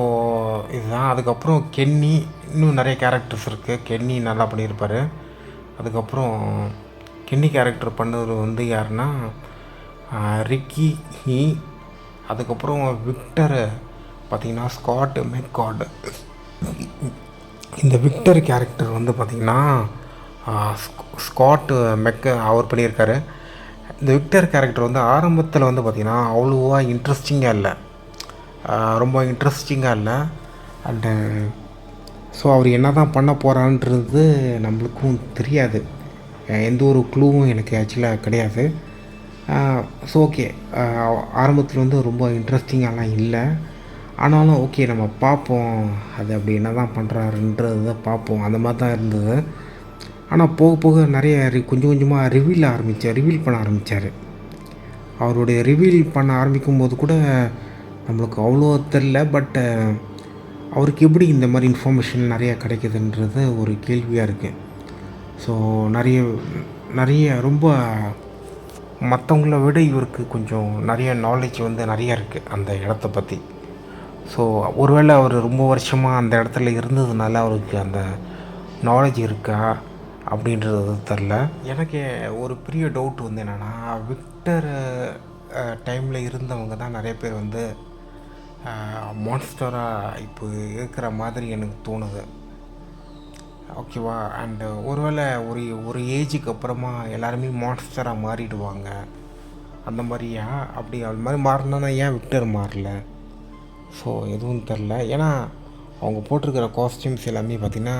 இதுதான். அதுக்கப்புறம் கென்னி, இன்னும் நிறைய கேரக்டர்ஸ் இருக்குது, கென்னி நல்லா பண்ணியிருப்பார். அதுக்கப்புறம் கென்னி கேரக்டர் பண்ணது வந்து யாருன்னா ரிக்கி ஹீ, அதுக்கப்புறம் விக்டர் பார்த்திங்கன்னா ஸ்காட் மெக்கார்டு. இந்த விக்டர் கேரக்டர் வந்து பார்த்திங்கன்னா ஸ்காட் அவர் பண்ணியிருக்காரு. இந்த விக்டர் கேரக்டர் வந்து ஆரம்பத்தில் வந்து பார்த்திங்கன்னா அவ்வளோவா இன்ட்ரெஸ்டிங்காக இல்லை, ரொம்ப இன்ட்ரெஸ்டிங்காக இல்லை. அண்டு ஸோ அவர் என்ன தான் பண்ண போகிறான்றது நம்மளுக்கும் தெரியாது, எந்த ஒரு க்ளூவும் எனக்கு ஆக்சுவலாக கிடையாது. ஸோ ஓகே, ஆரம்பத்தில் வந்து ரொம்ப இன்ட்ரெஸ்டிங்காலாம் இல்லை, ஆனாலும் ஓகே நம்ம பார்ப்போம் அது அப்படி என்ன தான் பண்ணுறாருன்றதை பார்ப்போம், அந்த மாதிரி தான் இருந்தது. ஆனால் போக போக நிறைய கொஞ்சம் கொஞ்சமாக ரிவீல் பண்ண ஆரம்பித்தார். அவருடைய ரிவீல் பண்ண ஆரம்பிக்கும் போது கூட நம்மளுக்கு அவ்வளோ தெரில, பட்டு அவருக்கு எப்படி இந்த மாதிரி இன்ஃபர்மேஷன் நிறையா கிடைக்குதுன்றது ஒரு கேள்வியாக இருக்குது. ஸோ நிறைய ரொம்ப மற்றவங்கள விட இவருக்கு கொஞ்சம் நிறைய நாலேஜ் வந்து நிறையா இருக்குது அந்த இடத்த பற்றி. ஸோ ஒருவேளை அவர் ரொம்ப வருஷமாக அந்த இடத்துல இருந்ததுனால அவருக்கு அந்த நாலேஜ் இருக்கா அப்படின்றது தெரில. எனக்கு ஒரு பெரிய டவுட் வந்து என்னென்னா, விக்டர் டைமில் இருந்தவங்க தான் நிறைய பேர் வந்து மான்ஸ்டராக இப்போ இருக்கிற மாதிரி எனக்கு தோணுது. ஓகேவா. அண்டு ஒருவேளை ஒரு ஏஜுக்கு அப்புறமா எல்லாருமே மான்ஸ்டராக மாறிடுவாங்க, அந்த மாதிரியா? அது மாதிரி மாறினா ஏன் விக்டர் மாறல? ஸோ எதுவும் தெரில. ஏன்னா அவங்க போட்டிருக்கிற காஸ்டியூம்ஸ் எல்லாமே பார்த்திங்கன்னா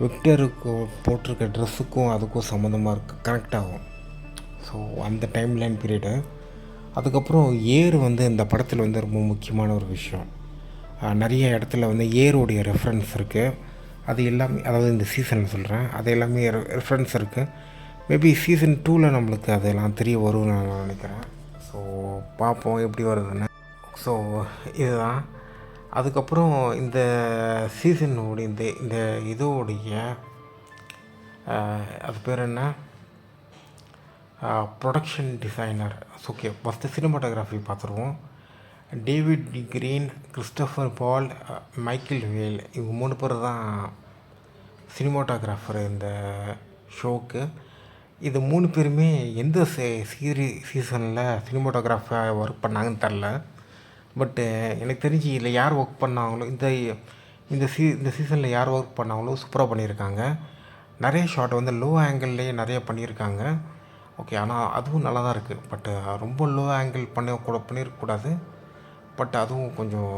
விக்டருக்கு போட்டிருக்க ட்ரெஸ்ஸுக்கும் அதுக்கும் சம்மந்தமாக இருக்குது, கனெக்ட் ஆகும். ஸோ அந்த டைம் லைன் பீரியடு. அதுக்கப்புறம் ஏர் வந்து இந்த படத்தில் வந்து ரொம்ப முக்கியமான ஒரு விஷயம். நிறைய இடத்துல வந்து ஏரோடைய ரெஃபரன்ஸ் இருக்குது. அது எல்லாமே, அதாவது இந்த சீசனில் சொல்கிறேன், அது எல்லாமே ரெஃபரன்ஸ் இருக்குது. மேபி சீசன் 2ல் நம்மளுக்கு அதெல்லாம் தெரிய வரும்னு நான் நினைக்கிறேன். ஸோ பார்ப்போம் எப்படி வருதுன்னு. ஸோ இதுதான். அதுக்கப்புறம் இந்த சீசனோடைய இந்த இந்த இதோடைய அது பேர் என்ன, production designer. Okay, first cinematography பார்த்துருவோம். டேவிட் டி கிரீன், கிறிஸ்டோஃபர் பால், மைக்கேல் வேல், இவங்க 3 பேர் தான் சினிமாட்டோகிராஃபர் இந்த ஷோக்கு. இது 3 பேருமே எந்த சீசனில் சினிமாட்டோகிராஃபர் ஒர்க் பண்ணாங்கன்னு தெரில. பட்டு எனக்கு தெரிஞ்சு இதில் யார் ஒர்க் பண்ணாங்களோ, இந்த சீசனில் யார் ஒர்க் பண்ணாங்களோ சூப்பராக பண்ணியிருக்காங்க. நிறைய ஷாட் வந்து லோ ஆங்கிள்லேயே நிறைய பண்ணியிருக்காங்க. ஓகே, ஆனால் அதுவும் நல்லா தான் இருக்குது. பட்டு ரொம்ப லோ ஆங்கிள் பண்ணியிருக்கக்கூடாது. பட் அதுவும் கொஞ்சம்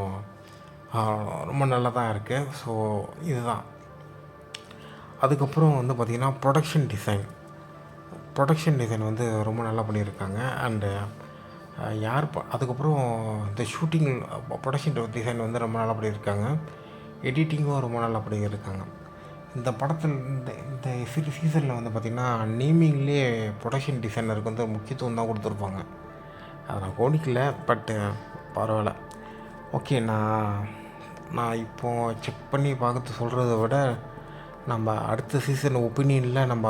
ரொம்ப நல்லா தான் இருக்குது. ஸோ இதுதான். அதுக்கப்புறம் வந்து பார்த்திங்கன்னா ப்ரொடக்ஷன் டிசைன் வந்து ரொம்ப நல்லா பண்ணியிருக்காங்க. அண்டு அதுக்கப்புறம் இந்த ஷூட்டிங் ப்ரொடக்ஷன் டிசைன் வந்து ரொம்ப நல்லா பண்ணியிருக்காங்க. எடிட்டிங்கும் ரொம்ப நல்லா பண்ணியிருக்காங்க. இந்த படத்தில் இந்த சீசனில் வந்து பார்த்திங்கன்னா நேமிங்லேயே ப்ரொடக்ஷன் டிசைனருக்கு வந்து முக்கியத்துவம் தான் கொடுத்துருப்பாங்க. அதை நான் கவனிக்கல, பட்டு பரவாயில்ல. ஓகே, நான் இப்போது செக் பண்ணி பார்த்து சொல்கிறத விட நம்ம அடுத்த சீசன் ஒப்பீனியனில் நம்ம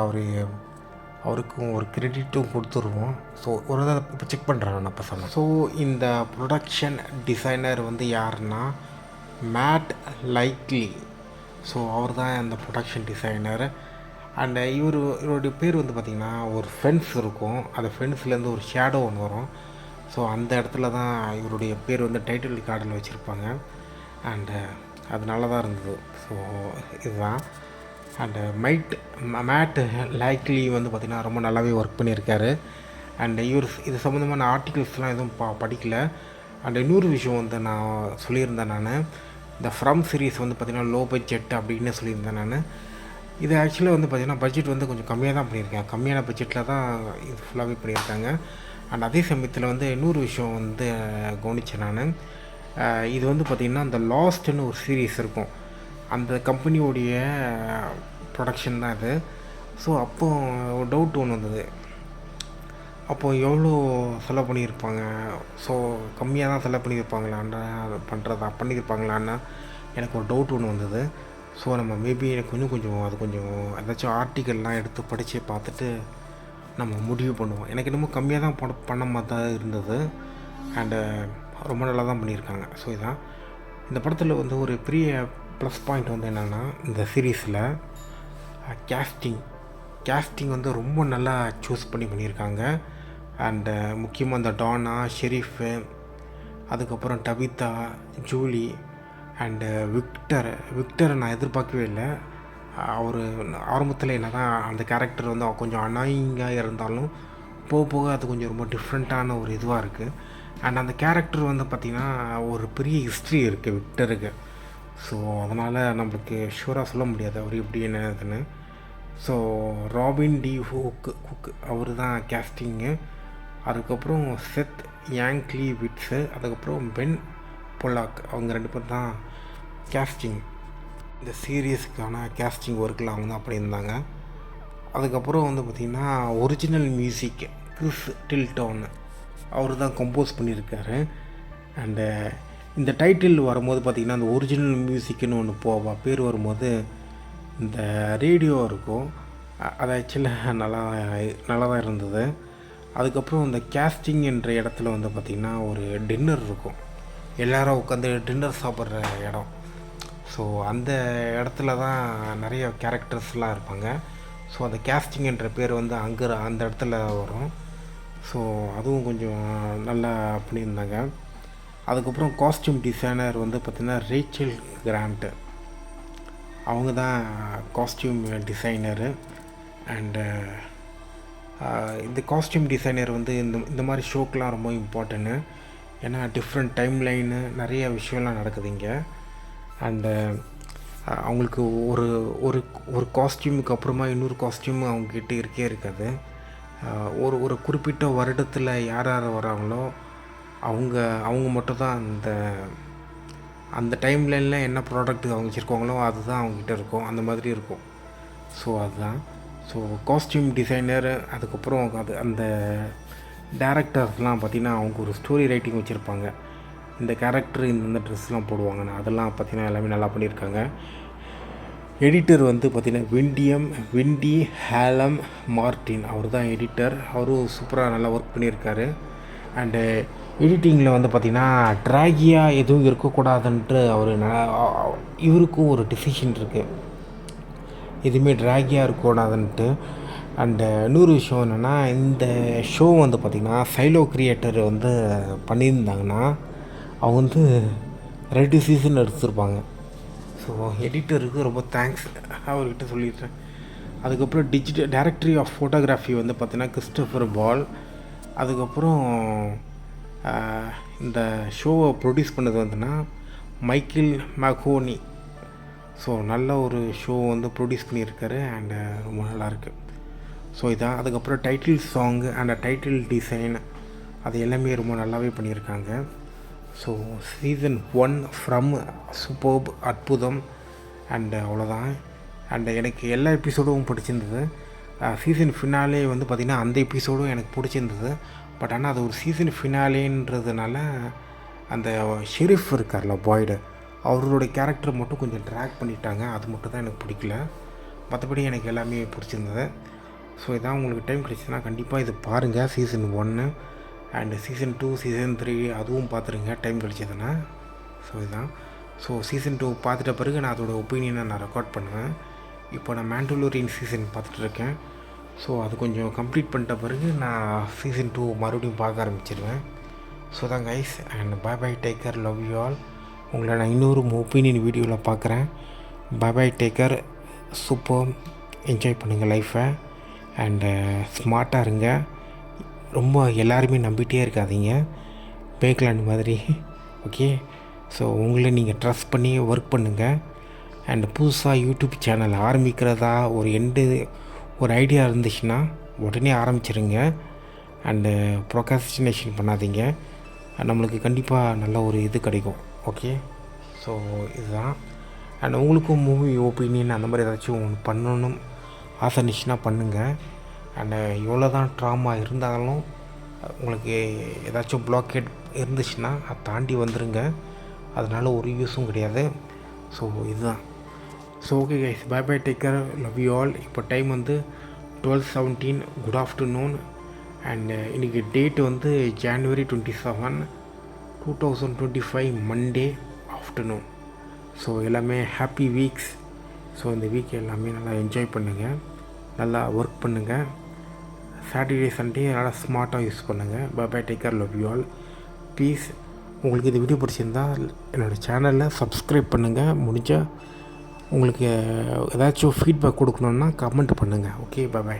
அவருக்கும் ஒரு கிரெடிட்டும் கொடுத்துருவோம். ஸோ ஒரு இதை இப்போ செக் பண்ணுறேன் நான் இப்போ சொன்னேன். ஸோ இந்த ப்ரொடக்ஷன் டிசைனர் வந்து யாருன்னா மேட் லைக்லி. ஸோ அவர் தான் இந்த ப்ரொடக்ஷன் டிசைனர். அண்ட் இவருடைய பேர் வந்து பார்த்திங்கன்னா, ஒரு ஃபென்ஸ் இருக்கும், அந்த ஃபென்ஸ்லேருந்து ஒரு ஷேடோ ஒன்று வரும். ஸோ அந்த இடத்துல தான் இவருடைய பேர் வந்து டைட்டில் கார்டில் வச்சுருப்பாங்க. அண்டு அது நல்லா தான் இருந்தது. ஸோ இதுதான். அண்டு மேட் லைக்லி வந்து பார்த்திங்கன்னா ரொம்ப நல்லாவே ஒர்க் பண்ணியிருக்காரு. அண்டு இது சம்மந்தமான ஆர்டிகல்ஸ்லாம் எதுவும் படிக்கல. அண்ட் இன்னொரு விஷயம் வந்து நான் சொல்லியிருந்தேன், நான் இந்த ஃப்ரம் சீரீஸ் வந்து பார்த்திங்கன்னா லோ பட்ஜெட் அப்படின்னு சொல்லியிருந்தேன் நான். இது ஆக்சுவலாக வந்து பார்த்திங்கன்னா பட்ஜெட் வந்து கொஞ்சம் கம்மியாக தான் பண்ணியிருக்கேன். கம்மியான பட்ஜெட்டில் தான் இது ஃபுல்லாகவே பண்ணியிருக்காங்க. அண்ட் அதே சமயத்தில் வந்து இன்னொரு விஷயம் வந்து கவனித்தேன் நான். இது வந்து பார்த்திங்கன்னா இந்த லாஸ்ட்டுன்னு ஒரு சீரீஸ் இருக்கும், அந்த கம்பெனியோடைய ப்ரொடக்ஷன் தான் இது. ஸோ அப்போது ஒரு டவுட் ஒன்று வந்தது, அப்போது எவ்வளோ செலவு பண்ணியிருப்பாங்க, ஸோ கம்மியாக தான் செலவு பண்ணியிருப்பாங்களான்னா பண்ணியிருப்பாங்களான்னா எனக்கு ஒரு டவுட் ஒன்று வந்தது. ஸோ நம்ம மேபி எனக்கு கொஞ்சம் ஏதாச்சும் ஆர்டிக்கல்லாம் எடுத்து படித்து பார்த்துட்டு நம்ம முடிவு பண்ணுவோம். எனக்கு என்னமோ கம்மியாக தான் பண்ண மாதிரி தான் இருந்தது. அண்டு ரொம்ப நல்லா தான் பண்ணியிருக்காங்க. ஸோ இதுதான் இந்த படத்தில் வந்து ஒரு பெரிய ப்ளஸ் பாயிண்ட் வந்து என்னென்னா, இந்த சீரீஸில் கேஸ்டிங் வந்து ரொம்ப நல்லா சூஸ் பண்ணியிருக்காங்க. அண்டு முக்கியமாக இந்த டானா, ஷெரீஃபு, அதுக்கப்புறம் டபிதா, ஜூலி அண்டு விக்டரை நான் எதிர்பார்க்கவே இல்லை. அவர் ஆரம்பத்தில் என்ன தான் அந்த கேரக்டர் வந்து கொஞ்சம் அனாயிங்காக இருந்தாலும் போக போக அது கொஞ்சம் ரொம்ப டிஃப்ரெண்ட்டான ஒரு இதுவாக இருக்குது. அண்ட் அந்த கேரக்டர் வந்து பார்த்திங்கன்னா ஒரு பெரிய ஹிஸ்ட்ரி இருக்குது விக்டருக்கு. ஸோ அதனால் நம்மளுக்கு ஷூராக சொல்ல முடியாது அவர் எப்படி என்னதுன்னு. ஸோ ராபின் டி குக் அவர் தான் கேஸ்டிங்கு. அதுக்கப்புறம் செத் யாங்க்லி விட்ஸு, அதுக்கப்புறம் பென் பொல்லாக், அவங்க 2 பேர் தான் கேஸ்டிங். இந்த சீரியஸுக்கான கேஸ்டிங் ஒர்க்கில் அவங்க தான் பண்ணியிருந்தாங்க. அதுக்கப்புறம் வந்து பார்த்திங்கன்னா ஒரிஜினல் மியூசிக் கிறிஸ் டில்டன் அவர் தான் கம்போஸ் பண்ணியிருக்காரு. அண்டு இந்த டைட்டில் வரும்போது பார்த்திங்கன்னா அந்த ஒரிஜினல் மியூசிக்னு ஒன்று பேர் வரும்போது இந்த ரேடியோ இருக்கும், அது ஆக்சுவலாக நல்லா தான் இருந்தது. அதுக்கப்புறம் இந்த கேஸ்டிங் என்ற இடத்துல வந்து பார்த்திங்கன்னா ஒரு டின்னர் இருக்கும், எல்லோரும் உட்காந்து டின்னர் சாப்பிட்ற இடம். ஸோ அந்த இடத்துல தான் நிறைய கேரக்டர்ஸ்லாம் இருப்பாங்க. ஸோ அந்த கேஸ்டிங் என்ற பேர் வந்து அந்த இடத்துல வரும். ஸோ அதுவும் கொஞ்சம் நல்லா பண்ணியிருந்தாங்க. அதுக்கப்புறம் காஸ்டியூம் டிசைனர் வந்து பார்த்திங்கன்னா ரேச்சல் கிராண்ட், அவங்க தான் காஸ்டியூம் டிசைனரு. அண்டு இந்த காஸ்டியூம் டிசைனர் வந்து இந்த மாதிரி ஷோக்கெலாம் ரொம்ப இம்பார்ட்டன்ட்டு. ஏன்னா டிஃப்ரெண்ட் டைம் லைனு நிறைய விஷயம்லாம் நடக்குது இங்கே. அண்டு அவங்களுக்கு ஒரு ஒரு ஒரு காஸ்டியூமுக்கு அப்புறமா இன்னொரு காஸ்டியூம் அவங்கக்கிட்ட இருக்கே இருக்காது. ஒரு குறிப்பிட்ட வருடத்தில் யார் யார் வராங்களோ அவங்க மட்டும் தான் அந்த டைம்லைனில் என்ன ப்ராடக்ட் அவங்க வச்சுருக்காங்களோ அதுதான் அவங்ககிட்ட இருக்கும், அந்த மாதிரி இருக்கும். ஸோ அதுதான். ஸோ காஸ்டியூம் டிசைனர், அதுக்கப்புறம் அந்த டேரக்டர்ஸ்லாம் பார்த்திங்கன்னா அவங்க ஒரு ஸ்டோரி ரைட்டிங் வச்சுருப்பாங்க. இந்த கேரக்டர் இந்த ட்ரெஸ்லாம் போடுவாங்கன்னு, அதெல்லாம் பார்த்திங்கன்னா எல்லாமே நல்லா பண்ணியிருக்காங்க. எடிட்டர் வந்து பார்த்திங்கன்னா விண்டி ஹேலம் மார்டின், அவர் தான் எடிட்டர். அவரும் சூப்பராக நல்லா ஒர்க் பண்ணியிருக்காரு. அண்டு எடிட்டிங்கில் வந்து பார்த்திங்கன்னா ட்ராகியாக எதுவும் இருக்கக்கூடாதுன்ட்டு இவருக்கும் ஒரு டிசிஷன் இருக்குது, எதுவுமே ட்ராகியாக இருக்கக்கூடாதுன்ட்டு. அண்டு இன்னொரு விஷயம் என்னென்னா, இந்த ஷோ வந்து பார்த்திங்கன்னா சைலோ கிரியேட்டர் வந்து பண்ணியிருந்தாங்கன்னா அவங்க வந்து 2 சீசன் எடுத்துருப்பாங்க. ஸோ எடிட்டருக்கு ரொம்ப தேங்க்ஸ் அவர்கிட்ட சொல்லிடுறேன். அதுக்கப்புறம் டைரக்டரி ஆஃப் ஃபோட்டோகிராஃபி வந்து பார்த்திங்கன்னா கிறிஸ்டோஃபர் பால். அதுக்கப்புறம் இந்த ஷோவை ப்ரொடியூஸ் பண்ணது வந்துன்னா மைக்கேல் மகோனி. ஸோ நல்ல ஒரு ஷோ வந்து ப்ரொடியூஸ் பண்ணியிருக்காரு அண்டு ரொம்ப நல்லாயிருக்கு. ஸோ இதான். அதுக்கப்புறம் title song and title design அது எல்லாமே ரொம்ப நல்லாவே பண்ணியிருக்காங்க. ஸோ சீசன் 1 ஃப்ரம் சூப்பர்ப், அற்புதம். அண்டு அவ்வளோதான். அண்டு எனக்கு எல்லா எபிசோடும் பிடிச்சிருந்தது. சீசன் ஃபினாலே வந்து பார்த்திங்கன்னா அந்த எபிசோடும் எனக்கு பிடிச்சிருந்தது. பட் ஆனால் அது ஒரு சீசன் ஃபினாலேன்றதுனால அந்த ஷெரீஃப் இருக்கார்ல பாய்டு, அவரோட கேரக்டர் மட்டும் கொஞ்சம் ட்ராக் பண்ணிட்டாங்க. அது மட்டும் தான் எனக்கு பிடிக்கல. மற்றபடி எனக்கு எல்லாமே பிடிச்சிருந்தது. ஸோ இதான். உங்களுக்கு டைம் கிடைச்சிதுன்னா கண்டிப்பாக இது பாருங்கள், சீசன் 1 அண்டு சீசன் 2, சீசன் 3 அதுவும் பார்த்துருங்க டைம் கிடைச்சதுன்னா. ஸோ இதுதான். ஸோ சீசன் 2 பார்த்துட்ட பிறகு நான் அதோடய ஒப்பீனியனை நான் ரெக்கார்ட் பண்ணுவேன். இப்போ நான் மேண்டலோரியன் சீசன் பார்த்துட்ருக்கேன். ஸோ அது கொஞ்சம் கம்ப்ளீட் பண்ணிட்ட பிறகு நான் சீசன் 2 மறுபடியும் பார்க்க ஆரம்பிச்சிடுவேன். ஸோ தான் guys. And by take care, love you all. உங்களை நான் இன்னொரு ஒப்பீனியன் வீடியோவில் பார்க்குறேன். By take care, super. Enjoy பண்ணுங்கள் லைஃப்பை அண்டு ஸ்மார்ட்டாக இருங்க. ரொம்ப எல்லாருமே நம்பிகிட்டே இருக்காதீங்க, பேக்லாண்ட் மாதிரி. ஓகே. ஸோ உங்களை நீங்கள் ட்ரஸ்ட் பண்ணி ஒர்க் பண்ணுங்கள். அண்டு புதுசாக யூடியூப் சேனல் ஆரம்பிக்கிறதா ஒரு ஐடியா இருந்துச்சுன்னா உடனே ஆரம்பிச்சிருங்க. அண்டு ப்ரொகாஸ்டினேஷன் பண்ணாதீங்க, நம்மளுக்கு கண்டிப்பாக நல்ல ஒரு இது கிடைக்கும். ஓகே. ஸோ இதுதான். அண்ட் உங்களுக்கும் மூவி ஒப்பீனியன் அந்த மாதிரி ஏதாச்சும் ஒன்று பண்ணணும் ஆசை இருந்துச்சுன்னா பண்ணுங்கள். அண்டு எவ்வளோ தான் ட்ராமா இருந்தாலும் உங்களுக்கு ஏதாச்சும் பிளாக்கேட் இருந்துச்சுன்னா அதை தாண்டி வந்துடுங்க, அதனால் ஒரு யூஸும் கிடையாது. ஸோ இதுதான். So okay guys, by take care, love you all. இப்போ டைம் வந்து 12:17, குட் ஆஃப்டர்நூன். அண்டு இன்றைக்கி டேட் வந்து January 27, 2025, மண்டே ஆஃப்டர்நூன். ஸோ எல்லாமே ஹாப்பி வீக்ஸ். ஸோ இந்த வீக் எல்லாமே நல்லா என்ஜாய் பண்ணுங்கள், நல்லா ஒர்க் பண்ணுங்கள். சாட்டர்டே சண்டே நல்லா ஸ்மார்ட்டாக யூஸ் பண்ணுங்கள். By take care, love you all, please. உங்களுக்கு இந்த வீடியோ பிடிச்சிருந்தால் என்னோடய சேனலில் சப்ஸ்கிரைப் பண்ணுங்கள். முடிஞ்சால் உங்களுக்கு ஏதாச்சும் ஃபீட்பேக் கொடுக்கணுன்னா கமெண்ட் பண்ணுங்கள். Okay, by.